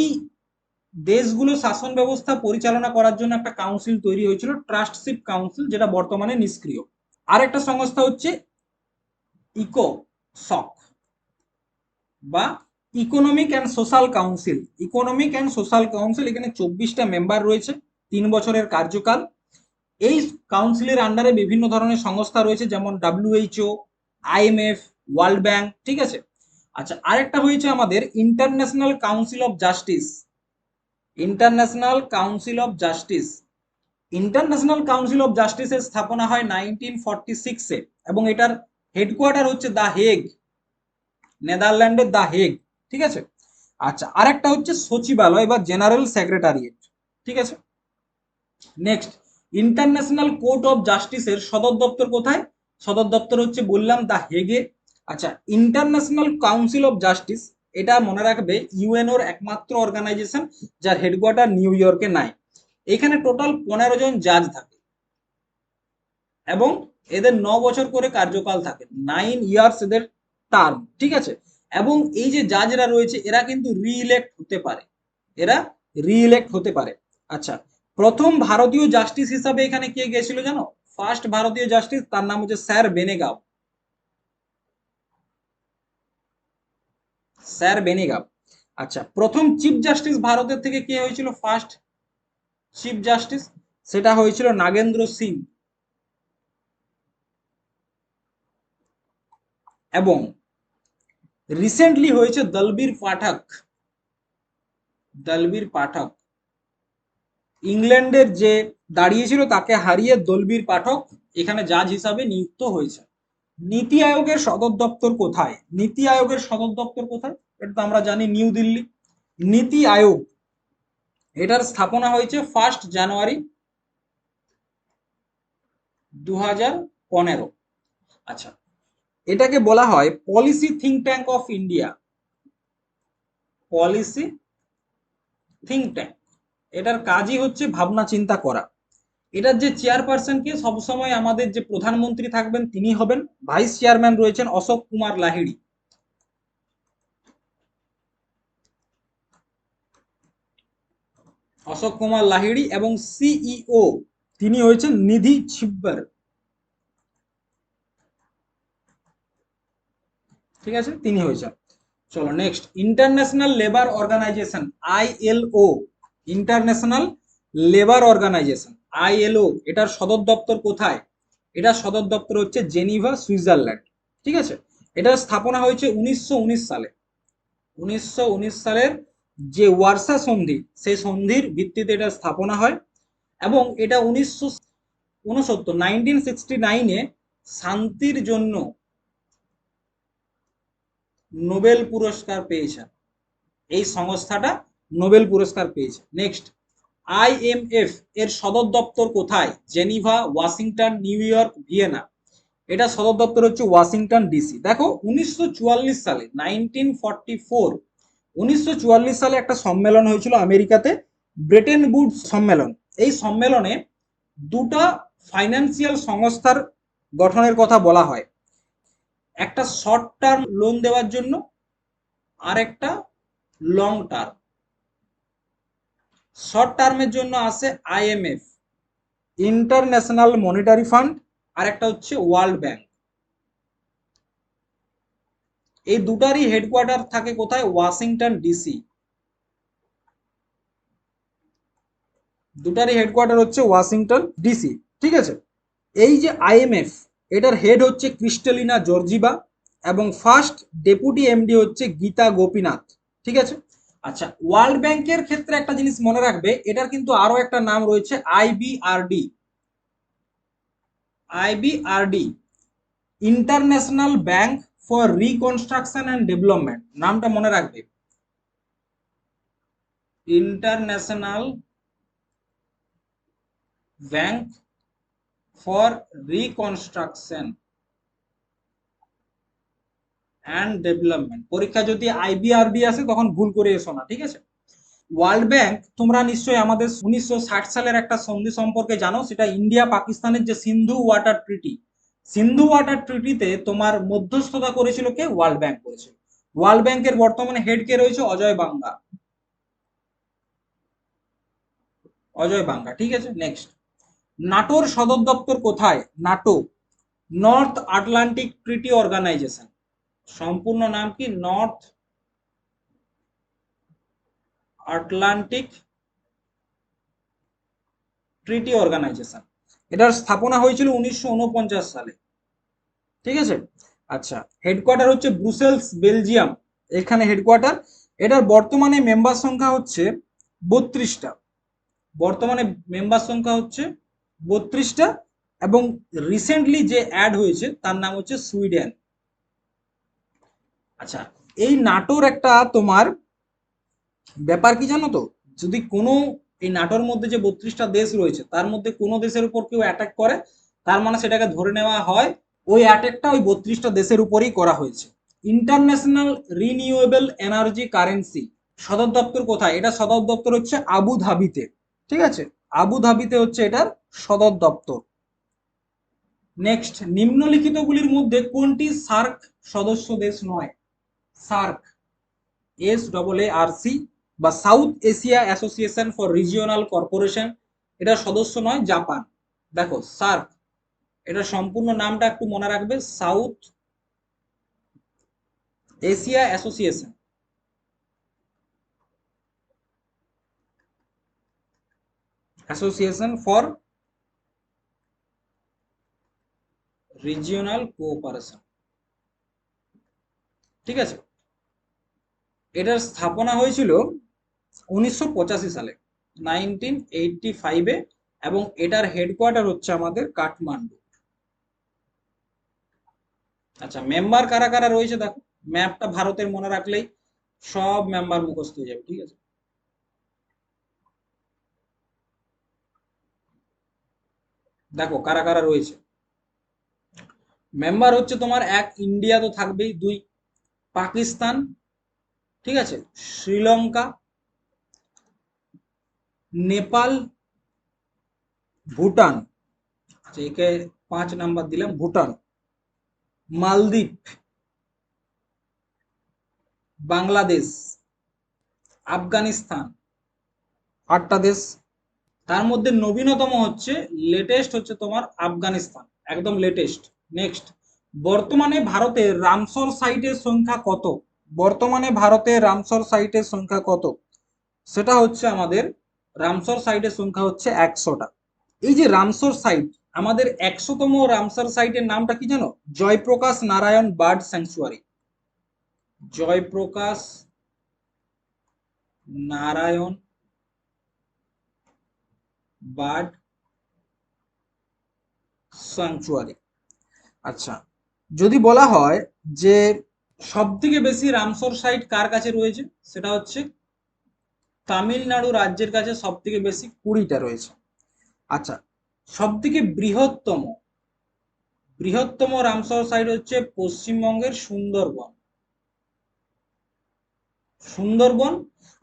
দেশগুলো শাসন ব্যবস্থা পরিচালনা করার জন্য একটা কাউন্সিল তৈরি হয়েছিল, ট্রাস্টশিপ কাউন্সিল, যেটা বর্তমানে নিষ্ক্রিয়। আরেকটা সংস্থা হচ্ছে ইকো সক বা economic and social council. Economic and social council, এখানে 24টা মেম্বার রয়েছে, 3 বছরের কার্যকাল। এই কাউন্সিলের আন্ডারে বিভিন্ন ধরনের সংস্থা রয়েছে, যেমন ডাব্লিউএইচও, আইএমএফ, ওয়ার্ল্ড ব্যাংক, ঠিক আছে। আচ্ছা, আরেকটা হয়েছে আমাদের international council of justice, international council of justice, international council of জাস্টিসের স্থাপনা হয় 1946-এ এবং এটার হেডকোয়ার্টার হচ্ছে দা হেগ, নেদারল্যান্ডের দা হেগ। ঠিক আছে। আচ্ছা, আরেকটা হচ্ছে সচিবালয় বা জেনারেল সেক্রেটারিয়েট। ঠিক আছে। নেক্সট, ইন্টারন্যাশনাল কোর্ট অফ জাস্টিসের সদর দপ্তর কোথায়? সদর দপ্তর হচ্ছে বললাম দা হেগে। আচ্ছা, ইন্টারন্যাশনাল কাউন্সিল অফ জাস্টিস, এটা মনে রাখবে ইউএনওর একমাত্র অর্গানাইজেশন যার হেডকোয়ার্টার নিউ ইয়র্কে নাই। এখানে টোটাল 15 জন জাজ থাকে এবং এদের 9 বছর করে কার্যকাল থাকে, 9 ইয়ার্স এদের টার্ম। ঠিক আছে। এবং এই যে জাজরা রয়েছে এরা কিন্তু রিইলেক্ট হতে পারে, এরা রিইলেক্ট হতে পারে। আচ্ছা, প্রথম ভারতীয় জাস্টিস হিসাবে এখানে কে গেছিল জানো? ফার্স্ট ভারতীয় জাস্টিস, তার নাম হচ্ছে স্যার বেনেগাম। স্যার বেনেগাম। আচ্ছা, প্রথম চিফ জাস্টিস ভারতের থেকে কে হয়েছিল? ফার্স্ট চিফ জাস্টিস, সেটা হয়েছিল নাগেন্দ্র সিং। এবং রিসেন্টলি হয়েছে দলবীর পাঠক। দলবীর পাঠক ইংল্যান্ডের যে দাঁড়িয়েছিল তাকে হারিয়ে দলবীর পাঠক এখানে জাজ হিসাবে নিযুক্ত হয়েছে। নীতি আয়োগের সদর দপ্তর কোথায়? নীতি আয়োগের সদর দপ্তর কোথায়? এটা তো আমরা জানি নিউ দিল্লি। নীতি আয়োগ, এটার স্থাপনা হয়েছে 1 জানুয়ারি 2015। আচ্ছা, এটাকে বলা হয় policy think tank of India. Policy think tank, এটার কাজই হচ্ছে ভাবনা চিন্তা করা। এটার যে চেয়ারপারসন কে, সবসময় আমাদের যে প্রধানমন্ত্রী থাকবেন তিনি হবেন। ভাইস চেয়ারম্যান রয়েছেন অশোক কুমার লাহিড়ী। অশোক কুমার লাহিড়ী এবং সিইও তিনি হয়েছেন নিধি ছিব্বার। ঠিক আছে, তিনি হয়েছেন। চলো next, international labour organisation ILO. International labour organisation ILO, এটার সদর দপ্তর কোথায়? এটার সদর দপ্তর হচ্ছে জেনিভা, সুইজারল্যান্ড। ঠিক আছে। এটার স্থাপনা হয়েছে 1919 সালে। 1919 সালের যে ওয়ার্সা সন্ধি, সেই সন্ধির ভিত্তিতে এটা স্থাপনা হয়। এবং এটা 1969 শান্তির জন্য নোবেল পুরস্কার পেয়েছে। এই সংস্থাটা নোবেল পুরস্কার পেয়েছে। নেক্সট, আইএমএফ এর সদর দপ্তর কোথায়? Geneva, Washington, new York, Vienna. এটা সদর দপ্তর হচ্ছে ওয়াশিংটন ডিসি। দেখো 1944 সালে 1944, 1944 সালে একটা সম্মেলন হয়েছিল আমেরিকাতে, ব্রেটেন উডস সম্মেলন। এই সম্মেলনে দুটা ফাইন্যান্সিয়াল সংস্থার গঠনের কথা বলা হয়, একটা শর্ট টার্ম লোন দেওয়ার জন্য আর একটা লং টার্ম। শর্ট টার্মের জন্য আসে আইএমএফ, ইন্টারন্যাশনাল মনিটারি ফান্ড, আর একটা হচ্ছে ওয়ার্ল্ড ব্যাংক। এই দুটারই হেডকোয়ার্টার থাকে কোথায়? Washington DC. দুটারই হেডকোয়ার্টার হচ্ছে ওয়াশিংটন ডিসি। ঠিক আছে। এই যে আইএমএফ, এটার হেড হচ্ছে ক্রিস্টালিনা জর্জিবা এবং ফার্স্ট ডেপুটি এমডি হচ্ছে গীতা গোপীনাথ। ঠিক আছে। আচ্ছা, ওয়ার্ল্ড ব্যাংকের ক্ষেত্রে একটা জিনিস মনে রাখবে, এটার কিন্তু আরো একটা নাম রয়েছে IBRD. IBRD, international bank for reconstruction and development, নামটা মনে রাখবে। International bank for reconstruction and development. পরীক্ষা যদি আইবিআরডি আসে তখন ভুল করে এসো না। ঠিক আছে। ওয়ার্ল্ড ব্যাংক, তোমরা নিশ্চয়ই আমাদের 1960 সালের একটা সন্ধি সম্পর্কে জানো, সেটা ইন্ডিয়া পাকিস্তানের যে সিন্ধু ওয়াটার ট্রিটি। সিন্ধু ওয়াটার ট্রিটিতে তোমার মধ্যস্থতা করেছিল কে? ওয়ার্ল্ড ব্যাংক করেছিল। ওয়ার্ল্ড ব্যাংকের বর্তমানে হেড কে রয়েছে? অজয় বাঙ্গা। অজয় বাঙ্গা। ঠিক আছে। নেক্সট, নাটোর সদর দপ্তর কোথায়? NATO, north Atlantic treaty organization. সম্পূর্ণ নাম কি? North Atlantic treaty organization. এটার স্থাপনা হয়েছিল 1949 সালে। ঠিক আছে। আচ্ছা, হেডকোয়ার্টার হচ্ছে ব্রুসেলস, বেলজিয়াম, এখানে হেডকোয়ার্টার। এটার বর্তমানে মেম্বার সংখ্যা হচ্ছে 32টা। বর্তমানে মেম্বার সংখ্যা হচ্ছে 32টা, এবং রিসেন্টলি যে অ্যাড হয়েছে তার নাম হচ্ছে সুইডেন। আচ্ছা, এই নাটোর একটা তোমার ব্যাপার কি জানো তো, যদি কোনো এই নাটোর মধ্যে যে 32টা দেশ রয়েছে তার মধ্যে কোনো দেশের উপর কেউ অ্যাটাক করে, তার মানে সেটাকে ধরে নেওয়া হয় ওই অ্যাটাকটা ওই 32টা দেশের উপরেই করা হয়েছে। ইন্টারন্যাশনাল রিনিউয়েবল এনার্জি কারেন্সি সদর দপ্তর কোথায়? এটা সদর দপ্তর হচ্ছে আবু ধাবিতে। ঠিক আছে, আবু ধাবিতে হচ্ছে এটার সদর দপ্তর। নেক্সট, নিম্নলিখিতগুলির মধ্যে কোনটি সার্ক সদস্য দেশ নয়? সার্ক, SAARC বা south Asia association for regional corporation, এটা সদস্য নয় জাপান। দেখো সার্ক, এটা সম্পূর্ণ নামটা একটু মনে রাখবে, south Asia association association for regional cooperation. ঠিক আছে, এটার স্থাপনা হয়েছিল 1985 সালে, 1985-এ, এবং এটার হেডকোয়ার্টার হচ্ছে আমাদের কাঠমান্ডু। আচ্ছা, মেম্বার কারা কারা রয়েছে দেখো, ম্যাপটা ভারতের মনে রাখলেই সব মেম্বার মুখস্থ হয়ে যাবে। ঠিক আছে, দেখো কারা কারা রয়েছে। মেম্বার হচ্ছে তোমার এক, ইন্ডিয়া তো থাকবেই, দুই পাকিস্তান, ঠিক আছে, শ্রীলঙ্কা, নেপাল, ভুটান, আচ্ছা একে 5 নাম্বার দিলাম, ভুটান, মালদ্বীপ, বাংলাদেশ, আফগানিস্তান, 8টা দেশ। তার মধ্যে নবীনতম হচ্ছে, লেটেস্ট হচ্ছে তোমার আফগানিস্তান, একদম লেটেস্ট। নেক্সট, বর্তমানে ভারতে রামসর সাইটের সংখ্যা কত? বর্তমানে ভারতে রামসর সাইটের সংখ্যা কত? সেটা হচ্ছে আমাদের, রামসর সাইটের সংখ্যা হচ্ছে 100টা। এই যে রামসর সাইট, আমাদের 100তম রামসর সাইটের নামটা কি জানো? Jayaprakash Narayan bird sanctuary. Jayaprakash Narayan bird sanctuary. আচ্ছা, যদি বলা হয় যে সব থেকে বেশি রামসর সাইট কার কাছে রয়েছে, সেটা হচ্ছে তামিলনাড়ু রাজ্যের কাছে সব থেকে বেশি, 20টা রয়েছে। আচ্ছা, সব থেকে বৃহত্তম বৃহত্তম রামসর সাইট হচ্ছে পশ্চিমবঙ্গের সুন্দরবন। সুন্দরবন,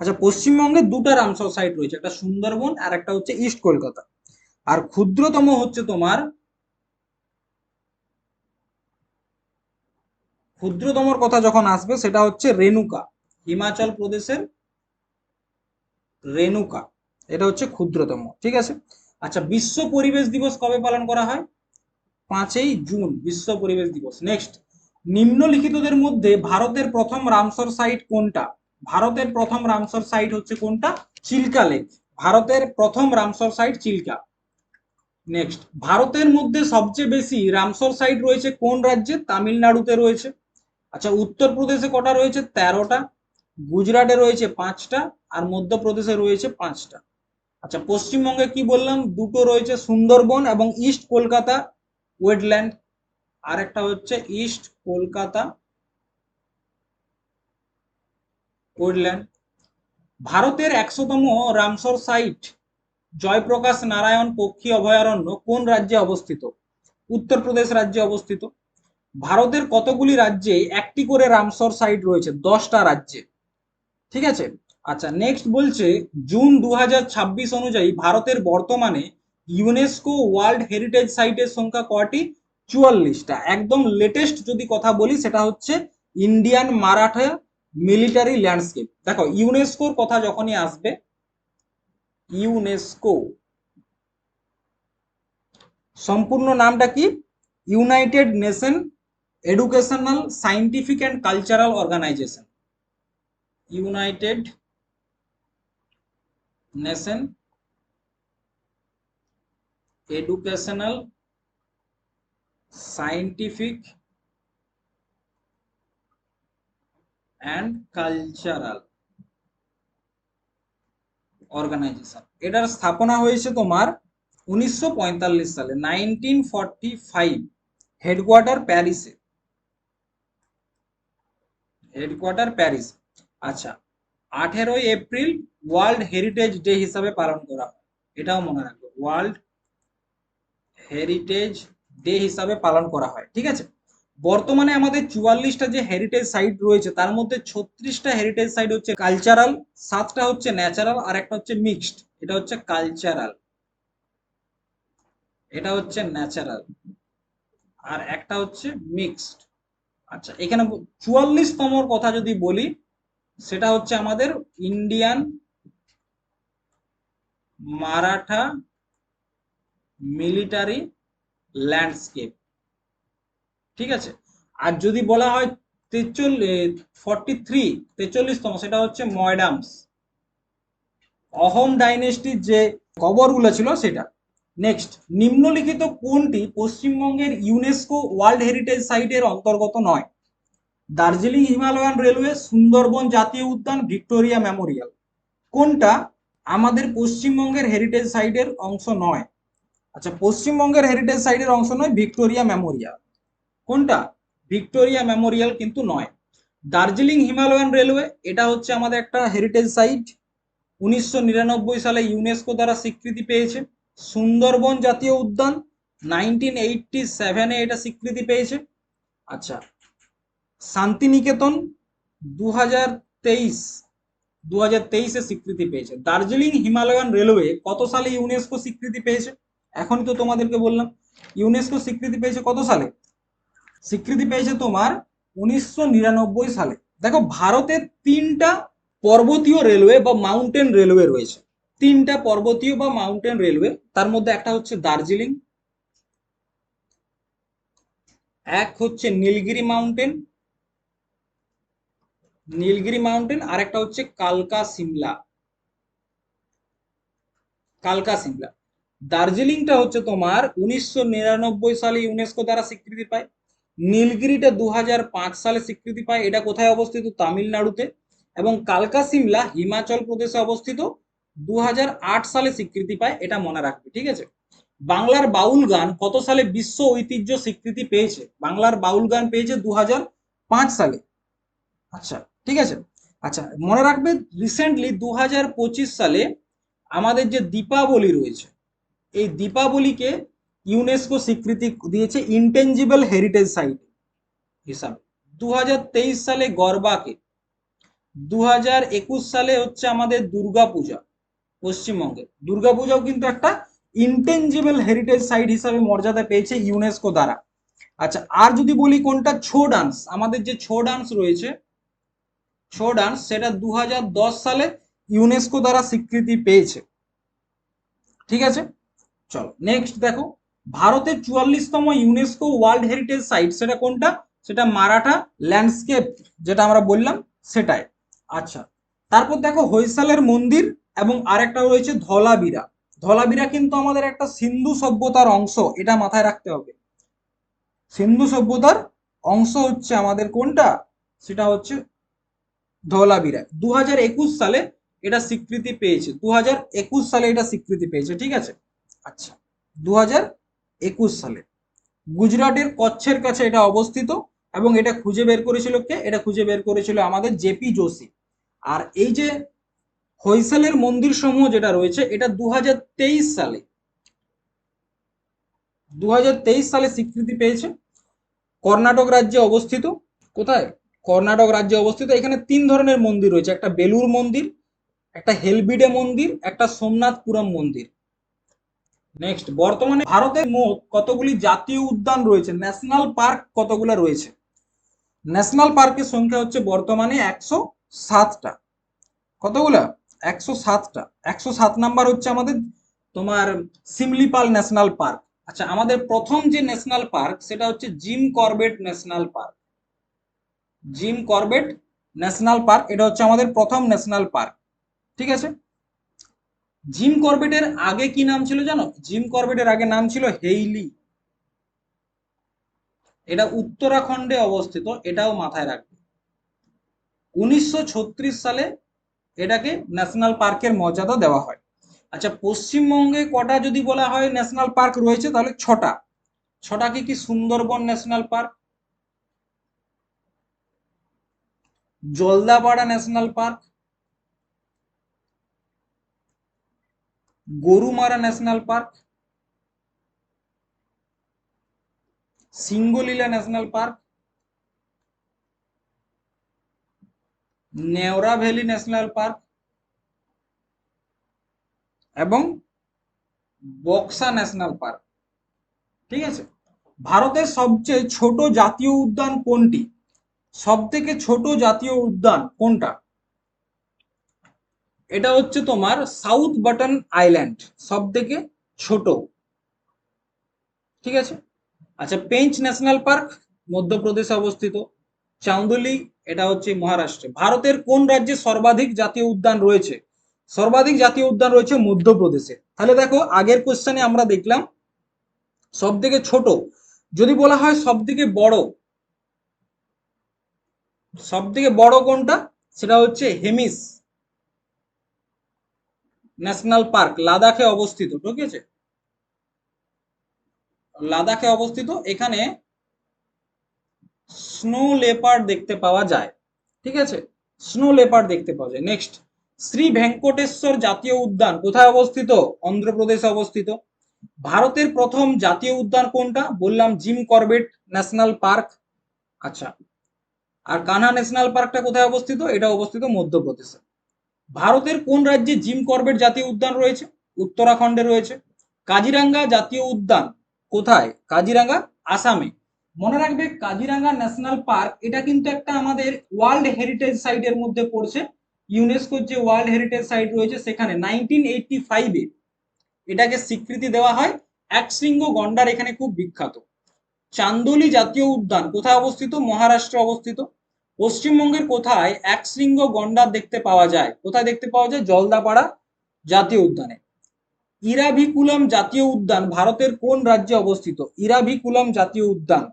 আচ্ছা পশ্চিমবঙ্গে দুটো রামসর সাইট রয়েছে, একটা সুন্দরবন আর একটা হচ্ছে ইস্ট কলকাতা। আর ক্ষুদ্রতম হচ্ছে তোমার, ক্ষুদ্রতমর কথা যখন আসবে সেটা হচ্ছে রেণুকা, হিমাচল প্রদেশের রেণুকা, এটা হচ্ছে ক্ষুদ্রতম। ঠিক আছে, আচ্ছা বিশ্ব পরিবেশ দিবস কবে পালন করা হয়? 5ই জুন বিশ্ব পরিবেশ দিবস। নেক্সট, নিম্নলিখিতদের মধ্যে ভারতের প্রথম রামসর সাইট কোনটা? ভারতের প্রথম রামসর সাইট হচ্ছে কোনটা? চিল্কা লেক, ভারতের প্রথম রামসর সাইট চিল্কা। নেক্সট, ভারতের মধ্যে সবচেয়ে বেশি রামসর সাইট রয়েছে কোন রাজ্যে? তামিলনাড়ুতে রয়েছে। আচ্ছা, উত্তরপ্রদেশে কটা রয়েছে? 13টা। গুজরাটে রয়েছে 5টা, আর মধ্যপ্রদেশে রয়েছে 5টা। আচ্ছা, পশ্চিমবঙ্গে কি বললাম? দুটো রয়েছে, সুন্দরবন এবং ইস্ট কলকাতা ওয়েটল্যান্ড। আর একটা হচ্ছে ইস্ট কলকাতা ওয়েটল্যান্ড। ভারতের 100তম রামসর সাইট জয়প্রকাশ নারায়ণ পক্ষী অভয়ারণ্য কোন রাজ্যে অবস্থিত? উত্তরপ্রদেশ রাজ্যে অবস্থিত। ভারতের কতগুলি রাজ্যে একটি করে রামসর সাইট রয়েছে? 10টা রাজ্যে। ঠিক আছে, আচ্ছা নেক্সট বলছে, জুন 2026 অনুযায়ী ভারতের বর্তমানে ইউনেস্কো ওয়ার্ল্ড হেরিটেজ সাইটের সংখ্যা কয়টি? 44টা। একদম লেটেস্ট যদি কথা বলি সেটা হচ্ছে ইন্ডিয়ান মারাঠা মিলিটারি ল্যান্ডস্কেপ। দেখো ইউনেস্কোর কথা যখনই আসবে, ইউনেস্কো সম্পূর্ণ নামটা কি? United nation educational scientific and cultural organisation. United nation educational scientific and cultural organisation. এটার স্থাপনা হয়েছে তোমার 1945 সালে, 1945। হেডকোয়ার্টার প্যারিসে, হেডকোয়ার্টার প্যারিস। আচ্ছা, 18 এপ্রিল ওয়ার্ল্ড হেরিটেজ ডে হিসাবে পালন করা হয়, এটাও মনে রাখবে, ওয়ার্ল্ড হেরিটেজ ডে হিসাবে পালন করা হয়। ঠিক আছে, বর্তমানে আমাদের 44টা যে হেরিটেজ সাইট রয়েছে তার মধ্যে 36টা হেরিটেজ সাইট হচ্ছে কালচারাল, 7টা হচ্ছে ন্যাচারাল, আর একটা হচ্ছে মিক্সড। এটা হচ্ছে কালচারাল, এটা হচ্ছে ন্যাচারাল, আর একটা হচ্ছে মিক্সড। আচ্ছা, এখানে 44তম কথা যদি বলি, সেটা হচ্ছে আমাদের ইন্ডিয়ান মারাঠা মিলিটারি ল্যান্ডস্কেপ। ঠিক আছে, আর যদি বলা হয় 43তম, সেটা হচ্ছে ময়ডামস, অহোম ডাইনেস্টির যে কবরগুলো ছিল সেটা। নেক্সট, নিম্নলিখিত কোনটি পশ্চিমবঙ্গের ইউনেস্কো ওয়ার্ল্ড হেরিটেজ সাইটের অন্তর্গত নয়? দার্জিলিং হিমালয়ান রেলওয়ে, সুন্দরবন জাতীয় উদ্যান, ভিক্টোরিয়া মেমোরিয়াল। কোনটা আমাদের পশ্চিমবঙ্গের হেরিটেজ সাইটের অংশ নয়? আচ্ছা, পশ্চিমবঙ্গের হেরিটেজ সাইটের অংশ নয় ভিক্টোরিয়া মেমোরিয়াল। কোনটা? ভিক্টোরিয়া মেমোরিয়াল কিন্তু নয়। দার্জিলিং হিমালয়ান রেলওয়ে, এটা হচ্ছে আমাদের একটা হেরিটেজ সাইট, 1999 সালে ইউনেস্কো দ্বারা স্বীকৃতি পেয়েছে। সুন্দরবন জাতীয় উদ্যান, 1987-এ এটা স্বীকৃতি পেয়েছে। আচ্ছা, শান্তিনিকেতন 2023, 2023-এ স্বীকৃতি পেয়েছে। দার্জিলিং হিমালয়ান রেলওয়ে কত সালে ইউনেস্কো স্বীকৃতি পেয়েছে? এখনই তো তোমাদেরকে বললাম, ইউনেস্কো স্বীকৃতি পেয়েছে কত সালে? স্বীকৃতি পেয়েছে তোমার 1999 সালে। দেখো, ভারতের 3টা পর্বতীয় রেলওয়ে বা মাউন্টেন রেলওয়ে রয়েছে, 3টা পর্বতীয় বা মাউন্টেন রেলওয়ে। তার মধ্যে একটা হচ্ছে দার্জিলিং, এক হচ্ছে নীলগিরি মাউন্টেন, নীলগিরি মাউন্টেন, আর একটা হচ্ছে কালকা সিমলা, কালকা সিমলা। দার্জিলিংটা হচ্ছে তোমার 1999 সালে ইউনেস্কো দ্বারা স্বীকৃতি পায়। নীলগিরিটা 2005 সালে স্বীকৃতি পায়, এটা কোথায় অবস্থিত? তামিলনাড়ুতে। এবং কালকা সিমলা হিমাচল প্রদেশে অবস্থিত, 2008 সালে স্বীকৃতি পায়, এটা মনে রাখবে। ঠিক আছে, বাংলার বাউল গান কত সালে বিশ্ব ঐতিহ্য স্বীকৃতি পেয়েছে? বাংলার বাউল গান পেয়েছে 2005 সালে। আচ্ছা, ঠিক আছে। আচ্ছা, মনে রাখবে, রিসেন্টলি 2025 সালে আমাদের যে দীপাবলি রয়েছে, এই দীপাবলিকে ইউনেস্কো স্বীকৃতি দিয়েছে ইনটেনজিবল হেরিটেজ সাইট হিসাবে। 2023 সালে গরবাকে, 2021 সালে হচ্ছে আমাদের দুর্গাপূজা, পশ্চিমবঙ্গে দুর্গাপূজাও কিন্তু একটা ইনটেনজিবল হেরিটেজ সাইট হিসাবে মর্যাদা পেয়েছে ইউনেস্কো দ্বারা। আচ্ছা, আর যদি বলি কোনটা, ছৌ ডান্স, আমাদের যে ছৌ ডান্স রয়েছে, ছৌ ডান্স, সেটা 2010 সালে ইউনেস্কো দ্বারা স্বীকৃতি পেয়েছে। ঠিক আছে, চলো নেক্সট দেখো, ভারতের 44তম ইউনেস্কো ওয়ার্ল্ড হেরিটেজ সাইট সেটা কোনটা? সেটা মারাঠা ল্যান্ডস্কেপ, যেটা আমরা বললাম সেটাই। আচ্ছা, তারপর দেখো হৈসালের মন্দির, এবং আরেকটা রয়েছে ধলাবিরা। ধলাবিরা কিন্তু আমাদের একটা সিন্ধু সভ্যতার অংশ, এটা মাথায় রাখতে হবে। সিন্ধু সভ্যতার অংশ হচ্ছে আমাদের কোনটা? সেটা হচ্ছে ধলাবিরা। 2021 সালে এটা স্বীকৃতি পেয়েছে, 2021 সালে এটা স্বীকৃতি পেয়েছে। ঠিক আছে, আচ্ছা, 2021 সালে গুজরাটের কচ্ছের কাছে এটা অবস্থিত, এবং এটা খুঁজে বের করেছিল কে? এটা খুঁজে বের করেছিল আমাদের জেপি যোশী। আর এই যে হৈসেলের মন্দির সমূহ যেটা রয়েছে, এটা 2023 সালে, 2023 সালে স্বীকৃতি পেয়েছে। কর্ণাটক রাজ্যে অবস্থিত। কোথায়? কর্ণাটক রাজ্যে অবস্থিত। এখানে 3 ধরনের মন্দির রয়েছে, একটা বেলুর মন্দির, একটা হেলবিডে মন্দির, একটা সোমনাথপুরম মন্দির। নেক্সট, বর্তমানে ভারতের মোট কতগুলি জাতীয় উদ্যান রয়েছে? ন্যাশনাল পার্ক কতগুলো রয়েছে? ন্যাশনাল পার্কের সংখ্যা হচ্ছে বর্তমানে 107টা। কতগুলা? 107টা। 107 নাম্বার হচ্ছে আমাদের তোমার সিমলিপাল ন্যাশনাল পার্ক। আচ্ছা, আমাদের প্রথম যে ন্যাশনাল পার্ক সেটা হচ্ছে Jim Corbett national park. Jim Corbett national park, এটা হচ্ছে আমাদের প্রথম ন্যাশনাল পার্ক। ঠিক আছে, জিম করবেটের আগে কি নাম ছিল জানো? জিম করবেটের আগে নাম ছিল হেইলি। এটা উত্তরাখণ্ডে অবস্থিত, এটাও মাথায় রাখবে। 1936 সালে এটাকে ন্যাশনাল পার্কের মর্যাদা দেওয়া হয়। আচ্ছা, পশ্চিমবঙ্গে কটা যদি বলা হয় ন্যাশনাল পার্ক রয়েছে, তাহলে ছটা। ছটা কি কি? Sundarban national park, Jaldapara national park, Gorumara national park, Singalila national park, Neora valley national park এবং বক্সা ন্যাশনাল পার্ক। ঠিক আছে। ভারতের সবচেয়ে ছোট জাতীয় উদ্যান কোনটি? সব থেকে ছোট জাতীয় উদ্যান কোনটা? এটা হচ্ছে তোমার সাউথ বাটন আইল্যান্ড, সব থেকে ছোট। ঠিক আছে। আচ্ছা, পেঞ্চ ন্যাশনাল পার্ক মধ্যপ্রদেশে অবস্থিত। চাঁদোলি, এটা হচ্ছে মহারাষ্ট্রে। ভারতের কোন রাজ্যে সর্বাধিক জাতীয় উদ্যান রয়েছে? সর্বাধিক জাতীয় উদ্যান রয়েছে মধ্যপ্রদেশে। তাহলে দেখো, আগের কোশ্চেনে আমরা দেখলাম সব থেকে ছোট। যদি বলা হয় সব থেকে বড়, সব থেকে বড় কোনটা? সেটা হচ্ছে হেমিস ন্যাশনাল পার্ক, লাদাখে অবস্থিত। ঠিক আছে, লাদাখে অবস্থিত। এখানে স্নো লেপার্ড দেখতে পাওয়া যায়। ঠিক আছে, স্নো লেপার্ড দেখতে পাওয়া যায়। নেক্সট, শ্রী ভেঙ্কটেশ্বর জাতীয় উদ্যান কোথায় অবস্থিত? অন্ধ্রপ্রদেশে অবস্থিত। ভারতের প্রথম জাতীয় উদ্যান কোনটা? বললাম জিম করবেট ন্যাশনাল পার্ক। আচ্ছা, আর কানহা ন্যাশনাল পার্কটা কোথায় অবস্থিত? এটা অবস্থিত মধ্যপ্রদেশে। ভারতের কোন রাজ্যে জিম করবেট জাতীয় উদ্যান রয়েছে? উত্তরাখণ্ডে রয়েছে। কাজিরাঙ্গা জাতীয় উদ্যান কোথায়? কাজিরাঙ্গা আসামে। মনে রাখবে, কাজিরাঙ্গা ন্যাশনাল পার্ক এটা কিন্তু একটা আমাদের ওয়ার্ল্ড হেরিটেজ সাইটের মধ্যে পড়ছে। ইউনেস্কোর যে ওয়ার্ল্ড হেরিটেজ সাইট রয়েছে সেখানে 1985-এ এটাকে স্বীকৃতি দেওয়া হয়। এক শৃঙ্গ গন্ডার এখানে খুব বিখ্যাত। চান্দোলি জাতীয় উদ্যান কোথায় অবস্থিত? মহারাষ্ট্রে অবস্থিত। পশ্চিমবঙ্গের কোথায় এক শৃঙ্গ গন্ডার দেখতে পাওয়া যায়? কোথায় দেখতে পাওয়া যায়? জলদাপাড়া জাতীয় উদ্যানে। ইরাভিকুলাম জাতীয় উদ্যান ভারতের কোন রাজ্যে অবস্থিত? ইরাভিকুলাম জাতীয় উদ্যান,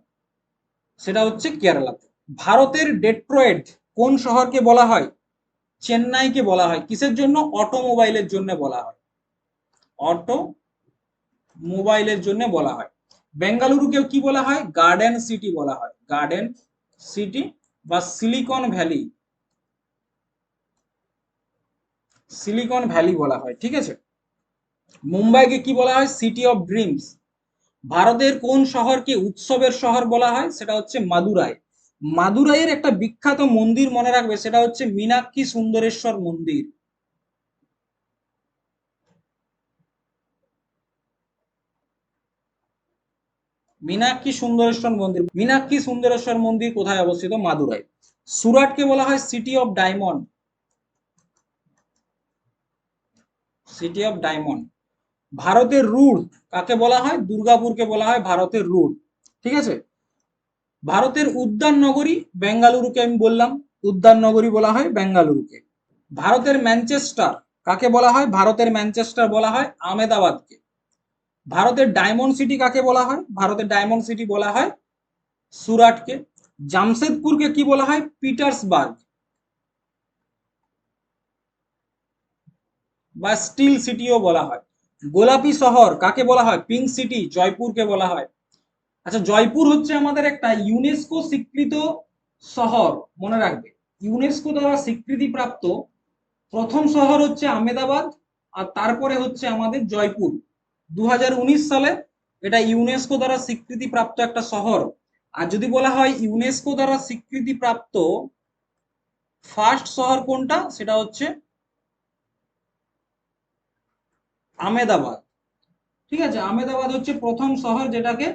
সেটা হচ্ছে কেরালাতে। ভারতের ডেট্রয়েট কোন শহরকে বলা হয়? চেন্নাইকে বলা হয়। কিসের জন্য? অটোমোবাইলের জন্য বলা হয়। অটো মোবাইলের জন্য বলা হয়। বেঙ্গালুরুকে কি বলা হয়? গার্ডেন সিটি বলা হয়। গার্ডেন সিটি বা সিলিকন ভ্যালি, সিলিকন ভ্যালি বলা হয়। ঠিক আছে। মুম্বাইকে কি বলা হয়? City of dreams. ভারতের কোন শহরকে উৎসবের শহর বলা হয়? সেটা হচ্ছে মাদুরাই। মাদুরাইয়ের একটা বিখ্যাত মন্দির মনে রাখবে, সেটা হচ্ছে মীনাক্ষী সুন্দরেশ্বর মন্দির। মীনাক্ষী সুন্দরেশ্বর মন্দির, মীনাক্ষী সুন্দরেশ্বর মন্দির কোথায় অবস্থিত? মাদুরাই। সুরাটকে বলা হয় city of diamond, city of diamond. ভারতের রুড় কাকে বলা হয়? দুর্গাপুরকে বলা হয় ভারতের রুড়। ঠিক আছে। ভারতের উদ্যান নগরী বেঙ্গালুরুকে আমি বললাম, উদ্যান নগরী বলা হয় বেঙ্গালুরুকে। ভারতের ম্যানচেস্টার কাকে বলা হয়? ভারতের ম্যানচেস্টার বলা হয় আহমেদাবাদকে। ভারতের ডায়মন্ড সিটি কাকে বলা হয়? ভারতের ডায়মন্ড সিটি বলা হয় সুরাটকে। জামশেদপুরকে কি বলা হয়? পিটার্সবার্গ বা স্টিল সিটিও বলা হয়। গোলাপি শহর কাকে বলা হয়? পিঙ্ক সিটি, জয়পুরকে বলা হয়। আচ্ছা, জয়পুর হচ্ছে আমাদের একটা ইউনেস্কো স্বীকৃত শহর, মনে রাখবে। ইউনেস্কো দ্বারা স্বীকৃতিপ্রাপ্ত প্রথম শহর হচ্ছে আহমেদাবাদ, আর তারপরে হচ্ছে আমাদের জয়পুর। 2019 সালে এটা ইউনেস্কো দ্বারা স্বীকৃতিপ্রাপ্ত একটা শহর। আর যদি বলা হয় ইউনেস্কো দ্বারা স্বীকৃতিপ্রাপ্ত ফার্স্ট শহর কোনটা, সেটা হচ্ছে আহমেদাবাদ। ঠিক আছে, আহমেদাবাদ হচ্ছে প্রথম শহর যেটাকে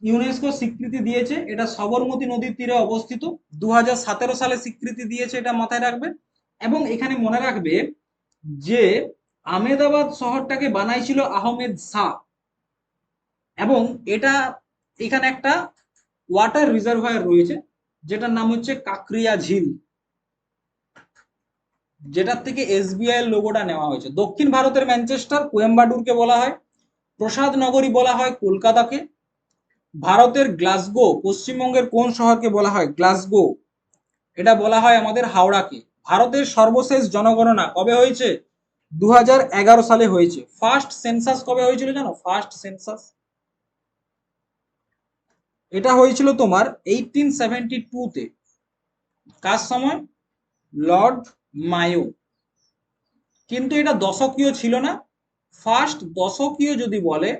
ইউনেস্কো স্বীকৃতি দিয়েছে। এটা সবরমতী নদীর তীরে অবস্থিত। 2017 সালে স্বীকৃতি দিয়েছে, এটা মাথায় রাখবে। এবং এখানে মনে রাখবে যে আহমেদাবাদ শহরটাকে বানাইছিল আহমেদ শাহ। এবং এটা, এখানে একটা ওয়াটার রিজার্ভায়ার রয়েছে যেটার নাম হচ্ছে কাকরিয়া ঝিল, যেটার থেকে এসবিআই এর লোগোটা নেওয়া হয়েছে। দক্ষিণ ভারতের ম্যানচেস্টার কোয়েম্বাটুরকে বলা হয়। প্রসাদ নগরী বলা হয় কলকাতাকে। ভারতের গ্লাসগো পশ্চিমবঙ্গের কোন শহরকে বলা হয়? গ্লাসগো, এটা বলা হয় আমাদের হাওড়াকে। ভারতের সর্বশেষ জনগণনা কবে হয়েছে? 2011 সালে হয়েছে। ফার্স্ট সেন্সাস কবে হয়েছিল জানো? ফার্স্ট সেন্সাস এটা হয়েছিল তোমার 1872 তে। কার সময়? Lord Mayo. কিন্তু এটা দশকীয় ছিল না। ফার্স্ট দশকীয় যদি বলে,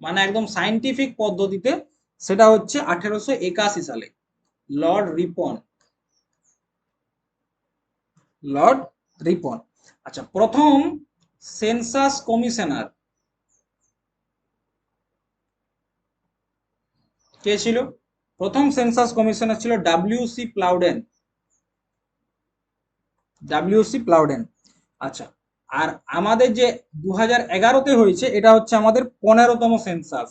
মানে একদম সায়েন্টিফিক পদ্ধতিতে, সেটা হচ্ছে 1881 সালে লর্ড রিপন। লর্ড রিপন। আচ্ছা, প্রথম সেন্সাস কমিশনার কে ছিল? প্রথম সেন্সাস কমিশনার ছিল ডাব্লিউসি প্লাউডেন। ডাব্লিউসি প্লাউডেন। আচ্ছা, আর আমাদের যে 2011-তে হয়েছে, এটা হচ্ছে আমাদের 15তম সেন্সাস,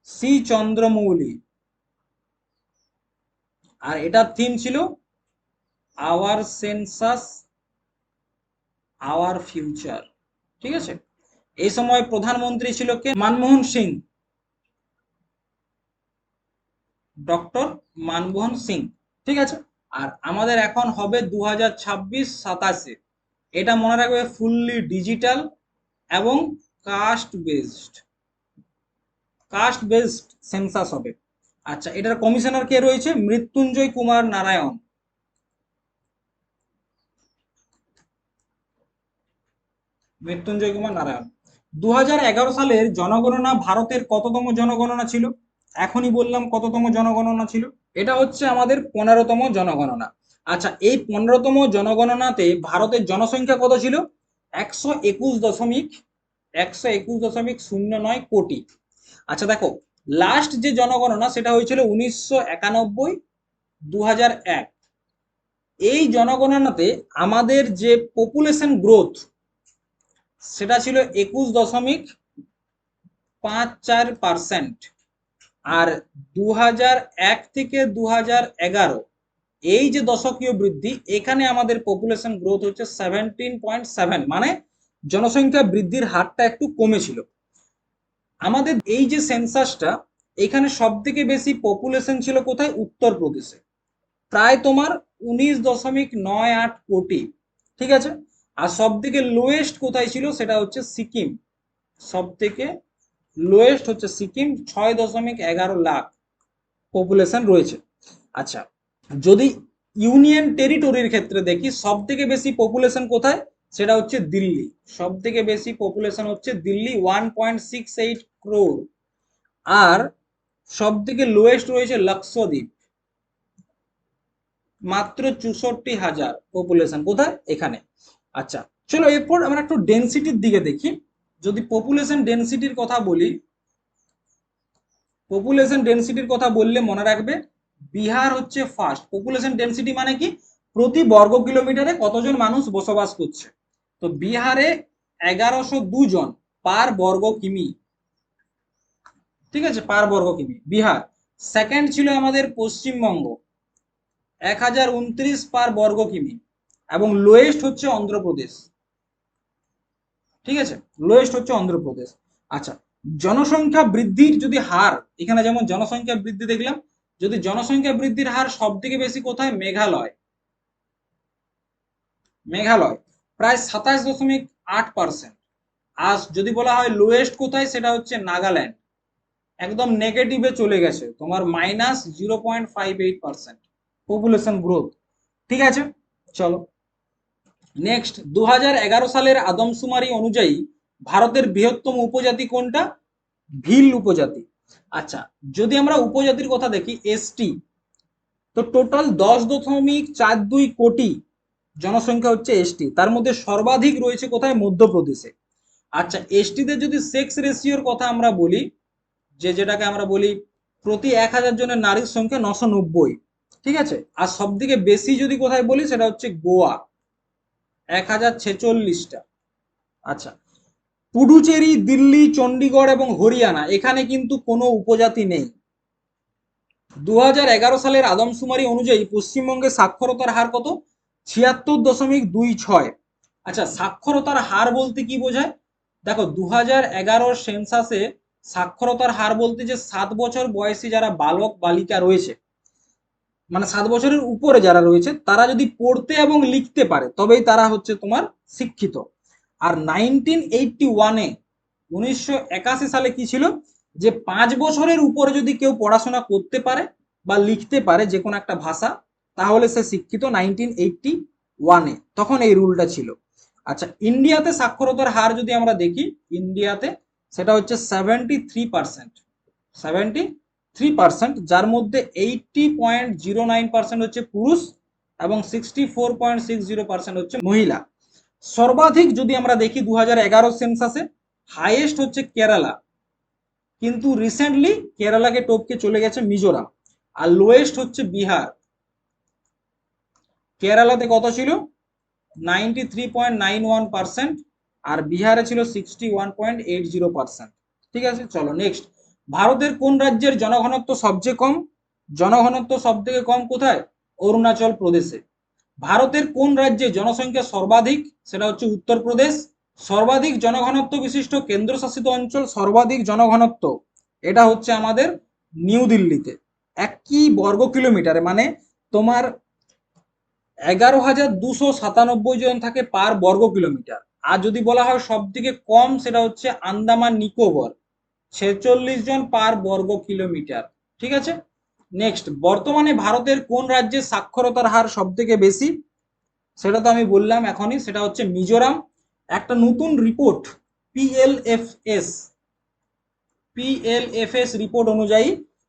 সি চন্দ্রমৌলি। আর এটার থিম ছিল আওয়ার সেন্সাস আওয়ার ফিউচার। ঠিক আছে। এই সময় প্রধানমন্ত্রী ছিল কে? মনমোহন সিং। ডক্টর মনমোহন সিং। ঠিক আছে। আর আমাদের এখন হবে 2026-27-এ। এটা মনে রাখবে, ফুললি ডিজিটাল এবং caste based. Caste based census হবে। আচ্ছা, এটার কমিশনার কে রয়েছে? মৃত্যুঞ্জয় কুমার নারায়ণ। মৃত্যুঞ্জয় কুমার নারায়ণ। 2011 সালের জনগণনা ভারতের কততম জনগণনা ছিল? এখনই বললাম কততম জনগণনা ছিল। এটা হচ্ছে আমাদের 15তম জনগণনা। আচ্ছা, এই 15তম জনগণনাতে ভারতের জনসংখ্যা কত ছিল? 121.09 কোটি। আচ্ছা দেখো, লাস্ট যে জনগণনা সেটা হয়েছিল 1991, 2001। এই জনগণনাতে আমাদের যে পপুলেশন গ্রোথ সেটা ছিল 21.54%। আর 2001 থেকে 2011 এই যে দশকীয় বৃদ্ধি, এখানে আমাদের পপুলেশন গ্রোথ হচ্ছে 17.7, মানে জনসংখ্যা বৃদ্ধির হারটা একটু কমেছিল। আমাদের এই যে সেন্সাসটা, এখানে সব থেকে বেশি পপুলেশন ছিল কোথায়? উত্তরপ্রদেশে, প্রায় তোমার 19.98 কোটি। ঠিক আছে। আর সব থেকে লোয়েস্ট কোথায় ছিল? সেটা হচ্ছে সিকিম। সব থেকে লোয়েস্ট হচ্ছে সিকিম, 6.11 লাখ পপুলেশন রয়েছে। আচ্ছা, যদি ইউনিয়ন টেরিটরির ক্ষেত্রে দেখি, সব থেকে বেশি পপুলেশন কোথায়? সেটা হচ্ছে দিল্লি। সব থেকে বেশি পপুলেশন হচ্ছে দিল্লি, 1.68 ক্রোর। আর সব থেকে লোয়েস্ট রয়েছে লক্ষদ্বীপ, মাত্র 64,000 পপুলেশন। কোথায়? এখানে। আচ্ছা, চলো এরপর আমরা একটু ডেনসিটির দিকে দেখি। যদি পপুলেশন ডেনসিটির কথা বলি, পপুলেশন ডেনসিটির কথা বললে মনে রাখবে বিহার হচ্ছে ফার্স্ট। পপুলেশন ডেনসিটি মানে কি? প্রতি বর্গ কিলোমিটারে কতজন মানুষ বসবাস করছে। তো বিহারে 1102 জন পার বর্গ কিমি। ঠিক আছে, পার বর্গ কিমি বিহার। সেকেন্ড ছিল আমাদের পশ্চিমবঙ্গ, 1029 পার বর্গ কিমি। এবং লোয়েস্ট হচ্ছে অন্ধ্রপ্রদেশ। ঠিক আছে, লোয়েস্ট হচ্ছে অন্ধ্রপ্রদেশ। আচ্ছা, জনসংখ্যা বৃদ্ধির যদি হার, এখানে যেমন জনসংখ্যা বৃদ্ধি দেখলাম, যদি জনসংখ্যা বৃদ্ধির হার সব থেকে বেশি কোথায়? মেঘালয়। মেঘালয় প্রায় 27.8%। আর যদি বলা হয় লোয়েস্ট কোথায়, সেটা হচ্ছে নাগাল্যান্ড। একদম নেগেটিভে চলে গেছে, তোমার -0.58% পপুলেশন গ্রোথ। ঠিক আছে, চলো নেক্সট। 2011 সালের আদমশুমারি অনুযায়ী ভারতের বৃহত্তম উপজাতি কোনটা? ভিল উপজাতি। আচ্ছা, যদি আমরা উপজাতির কথা দেখি, এসটি, তো টোটাল 10.42 কোটি জনসংখ্যা হচ্ছে এসটি। তার মধ্যে সর্বাধিক রয়েছে কোথায়? মধ্যপ্রদেশে। আচ্ছা, এসটিদের যদি সেক্স রেশিওর কথা আমরা বলি, যেটাকে আমরা বলি প্রতি 1000 জনের নারীর সংখ্যা 990। ঠিক আছে। আর সব থেকে বেশি যদি কোথায় বলি, সেটা হচ্ছে গোয়া, 1046টা। আচ্ছা, পুডুচেরি, দিল্লি, চণ্ডীগড় এবং হরিয়ানা, এখানে কিন্তু কোনো উপজাতি নেই। 2011 সালের আদমশুমারি অনুযায়ী পশ্চিমবঙ্গে সাক্ষরতার হার কত? 76.26। আচ্ছা, সাক্ষরতার হার বলতে কি বোঝায়? দেখো, 2011 সেন্সাসে সাক্ষরতার হার বলতে যে 7 বছর বয়সী যারা বালক বালিকা রয়েছে, মানে 7 বছরের উপরে যারা রয়েছে তারা যদি পড়তে এবং লিখতে পারে তবেই তারা হচ্ছে তোমার শিক্ষিত। আর 1981-এ 1981 সালে কি ছিল, যে 5 বছরের উপরে যদি কেউ পড়াশোনা করতে পারে বা লিখতে পারে যে কোনো একটা ভাষা, তাহলে সে শিক্ষিত। 1981-এ তখন এই রুলটা ছিল। আচ্ছা, ইন্ডিয়াতে সাক্ষরতার হার যদি আমরা দেখি, ইন্ডিয়াতে সেটা হচ্ছে 73%। 73%, যার মধ্যে 80.09% হচ্ছে পুরুষ এবং 64.60% হচ্ছে মহিলা। সর্বাধিক যদি আমরা দেখি 2011 সেন্সাসে হাইয়েস্ট হচ্ছে কেরালা, কিন্তু রিসেন্টলি কেরালাকে টপকে চলে গেছে মিজোরাম। আর লোয়েস্ট হচ্ছে বিহার। কেরালাতে কত ছিল? 93.91%, আর বিহারে ছিল 61.80%। ঠিক আছে, চলো নেক্সট। ভারতের কোন রাজ্যের জনঘনত্ব সবচেয়ে কম? জনঘনত্ব সব থেকে কম কোথায়? অরুণাচল প্রদেশে। ভারতের কোন রাজ্যে জনসংখ্যা সর্বাধিক? সেটা হচ্ছে উত্তরপ্রদেশ। সর্বাধিক জনঘনত্ব বিশিষ্ট কেন্দ্রশাসিত অঞ্চল, সর্বাধিক জনঘনত্ব, এটা হচ্ছে আমাদের নিউ দিল্লিতে। 1 বর্গ কিলোমিটারে মানে তোমার 11,297 জন থাকে পার বর্গ কিলোমিটার। আর যদি বলা হয় সব থেকে কম, সেটা হচ্ছে আন্দামান নিকোবর, 46 জন পার বর্গ কিলোমিটার। ঠিক আছে, নেক্সট। বর্তমানে ভারতের কোন রাজ্যে সাক্ষরতার হার সব থেকে বেশি? সেটা তো আমি বললাম এখনই, সেটা হচ্ছে মিজোরাম। একটা নতুন রিপোর্ট, পিএলএফএস পিএলএফএস রিপোর্ট অনুযায়ী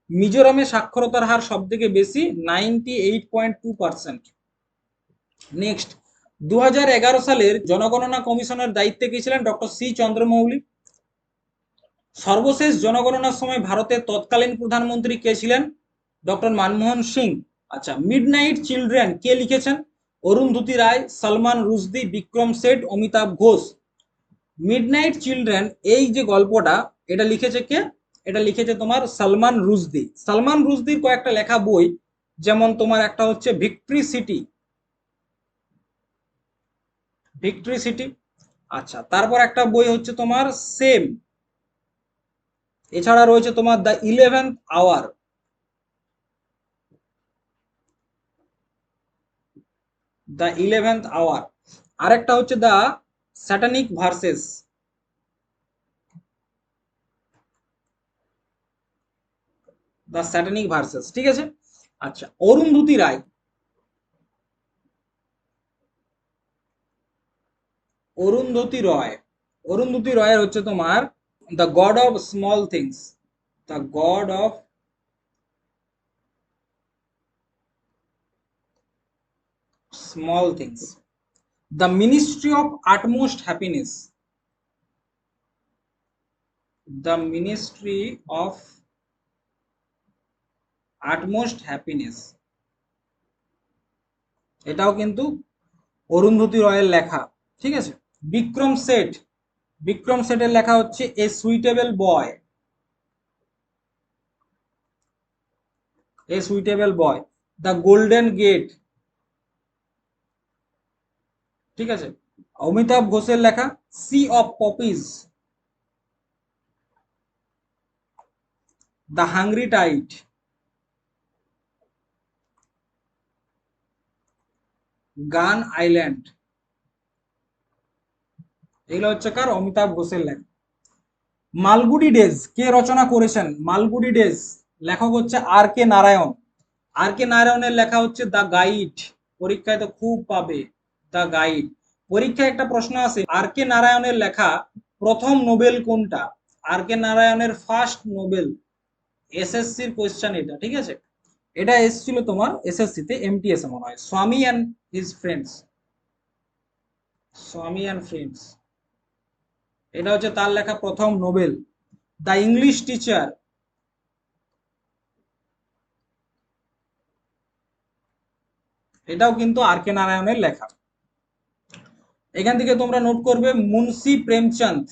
মিজোরামে সাক্ষরতার হার সব থেকে বেশি, 98.2%। নেক্সট, 2011 সালের জনগণনা কমিশনের দায়িত্বে কে ছিলেন? Doctor C Chandramouli. সর্বশেষ জনগণনার সময় ভারতের তৎকালীন প্রধানমন্ত্রী কে ছিলেন? ডক্টর মনমোহন সিং। আচ্ছা, মিডনাইট চিলড্রেন কে লিখেছেন? অরুন্ধতী রায়, সলমান রুশদি, বিক্রম সেঠ, অমিতাভ ঘোষ। মিডনাইট চিলড্রেন এই যে গল্পটা, এটা লিখেছে কে? এটা লিখেছে তোমার সলমান রুশদি। সলমান রুশদির কয়েকটা লেখা বই, যেমন তোমার একটা হচ্ছে ভিক্টরি সিটি। Victory city. আচ্ছা, তারপর একটা বই হচ্ছে তোমার সেম। এছাড়া রয়েছে তোমার the 11th hour. The 11th hour. আরেকটা হচ্ছে the Satanic Verses. The Satanic Verses, ঠিক আছে। আচ্ছা, অরুন্ধতী রায়। অরুন্ধতী রয়। অরুন্ধতী রয়ের হচ্ছে তোমার the god of small things. The god of small things. The ministry of utmost happiness. The ministry of utmost happiness, এটাও কিন্তু অরুন্ধতী রয়ের লেখা। ঠিক আছে। বিক্রম সেঠ। বিক্রম সেঠের লেখা হচ্ছে a suitable boy. A suitable boy. The golden gate. ঠিক আছে। অমিতাভ ঘোষের লেখা sea of poppies. The hungry tide. Gun island. এগুলো হচ্ছে কার? অমিতাভ ঘোষের লেখা। মালগুডি ডেজ কে রচনা করেছেন? মালগুডি ডেজ লেখক হচ্ছে আর কে নারায়ণ। আর কে নারায়ণের লেখা হচ্ছে দ্য গাইড। পরীক্ষায় তো খুব পাবে দ্য গাইড। পরীক্ষায় একটা প্রশ্ন আছে, আর কে নারায়ণের লেখা প্রথম নোবেল কোনটা? আর কে নারায়ণের ফার্স্ট নোবেল। এসএসসির কোয়েশ্চেন এটা, ঠিক আছে। এটা এসেছিল তোমার এসএসসি তে, এমটিএস মনে হয়, স্বামী অ্যান্ড হিজ ফ্রেন্ডস। স্বামী অ্যান্ড ফ্রেন্ডস, এটা হচ্ছে তার লেখা প্রথম নোবেল। The English teacher. এটাও কিন্তু আর কে নারায়ণের লেখা। এখান থেকে তোমরা নোট করবে মুন্সি প্রেমচন্দ,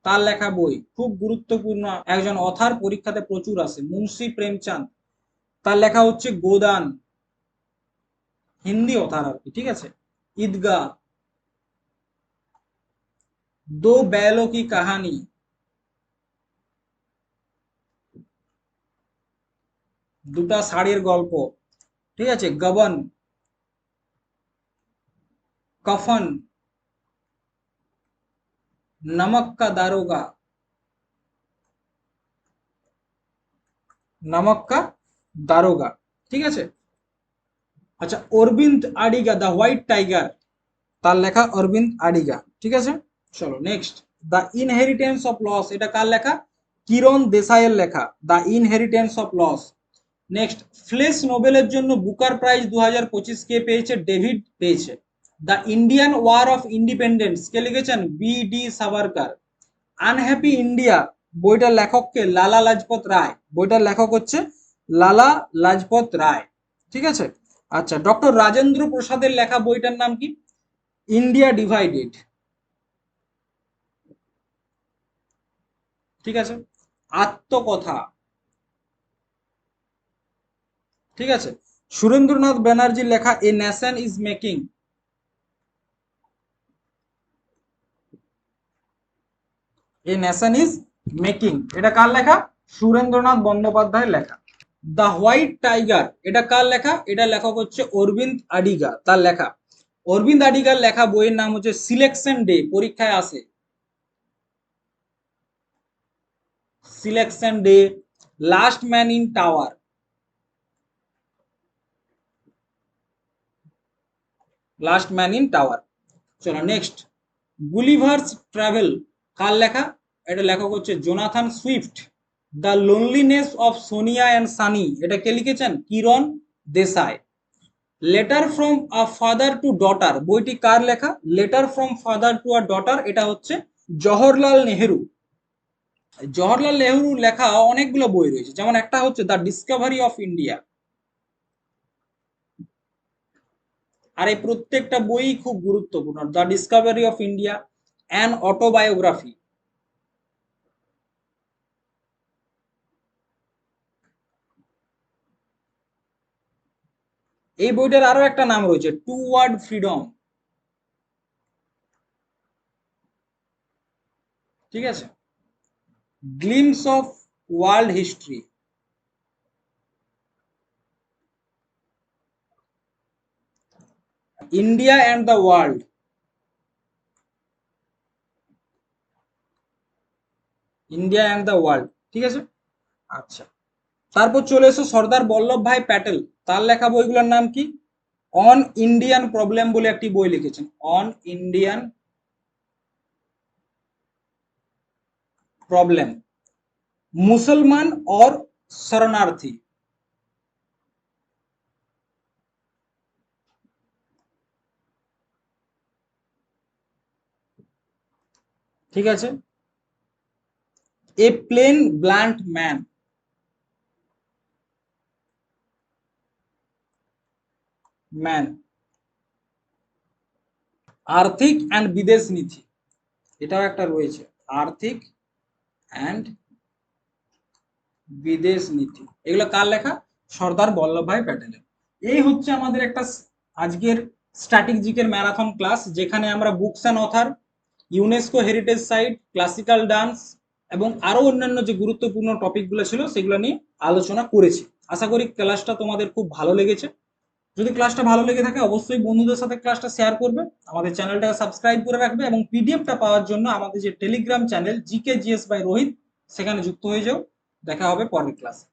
তার লেখা বই খুব গুরুত্বপূর্ণ একজন অথার, পরীক্ষাতে প্রচুর আসে। মুন্সি প্রেমচন্দ, তার লেখা হচ্ছে গোদান, হিন্দি অথার আর কি, ঠিক আছে। ঈদগাহ। দো बैलों की कहानी। দুটা শাড়ির গল্প। ঠিক আছে, গবন, কফন, नमक का दारोगा, नमक का दारोगा। ঠিক আছে। আচ্ছা, Aravind Adiga, the white tiger, তার লেখা অরবিন্দ আডিগা। ঠিক আছে, চলো next. The inheritance of loss, এটা কার লেখা? কিরণ দেসাইয়ের লেখা, the inheritance of loss. Next, flesh নোবেলের জন্য বুকার প্রাইজ 2025 কে পেয়েছে? ডেভিড পেয়েছে। The Indian war of independence কে লিখেছেন? B D Savarkar. Unhappy India বইটার লেখককে? লালা লাজপত রায়। বইটার লেখক হচ্ছে লালা লাজপত রায়। ঠিক আছে। আচ্ছা, ডক্টর রাজেন্দ্র প্রসাদের লেখা বইটার নাম কি? India divided. ঠিক আছে। আত্মকথা। ঠিক আছে। সুরেন্দ্রনাথ ব্যানার্জির লেখা a nation is making. A nation is making, এটা কার লেখা? সুরেন্দ্রনাথ বন্দ্যোপাধ্যায়ের লেখা। দ্য হোয়াইট টাইগার, এটা কার লেখা? এটা লেখক হচ্ছে অরবিন্দ আডিগা, তার লেখা। অরবিন্দ আডিগার লেখা বইয়ের নাম হচ্ছে সিলেকশন ডে, পরীক্ষায় আসে। Selection day, last man in tower, last man in tower. চলো নেক্সট, গুলিভার্স ট্রাভেল কার লেখা? এটা লেখক হচ্ছে Jonathan Swift. The loneliness of Sonia and Sunny, এটা কে লিখেছেন? Kiran Desai. Letter from a father to daughter বইটি কার লেখা? Letter from father to a daughter, এটা হচ্ছে জওহরলাল নেহেরু। জওহরলাল নেহেরুর লেখা অনেকগুলো বই রয়েছে, যেমন একটা হচ্ছে দ্য ডিসকভারি অফ ইন্ডিয়া। আর এই প্রত্যেকটা বই খুব গুরুত্বপূর্ণ। The Discovery of India, an autobiography. এই বইটার আরো একটা নাম রয়েছে, টু ওয়ার্ড ফ্রিডম। ঠিক আছে। Glimpses of world history. India and the world. India and the world. ঠিক আছে। আচ্ছা, তারপর চলে এসো সর্দার বল্লভভাই প্যাটেল, তার লেখা বইগুলোর নাম কি? অন ইন্ডিয়ান প্রবলেম বলে একটি বই লিখেছেন, অন ইন্ডিয়ান প্রবলেম। মুসলমান और শরণার্থী। ঠিক আছে। এ প্লেন ব্লান্ট ম্যান, ম্যান। আর্থিক অ্যান্ড বিদেশ নীতি, এটাও একটা রয়েছে, আর্থিক অ্যান্ড বিদেশ নীতি। এগুলো কার লেখা? সর্দার বল্লভভাই প্যাটেলের। এই হচ্ছে আমাদের একটা আজকের স্ট্যাটিক জিকের ম্যারাথন ক্লাস, যেখানে আমরা books and author, UNESCO heritage site, classical dance এবং আরো অন্যান্য যে গুরুত্বপূর্ণ টপিকগুলো ছিল সেগুলো নিয়ে আলোচনা করেছি। আশা করি ক্লাসটা তোমাদের খুব ভালো লেগেছে। যদি ক্লাসটা ভালো লেগে থাকে অবশ্যই বন্ধুদের সাথে ক্লাসটা শেয়ার করবে, আমাদের চ্যানেলটাকে সাবস্ক্রাইব করে রাখবে এবং পিডিএফটা পাওয়ার জন্য আমাদের যে telegram channel GK GS by Rohit, সেখানে যুক্ত হয়ে যাও। দেখা হবে পরের ক্লাসে।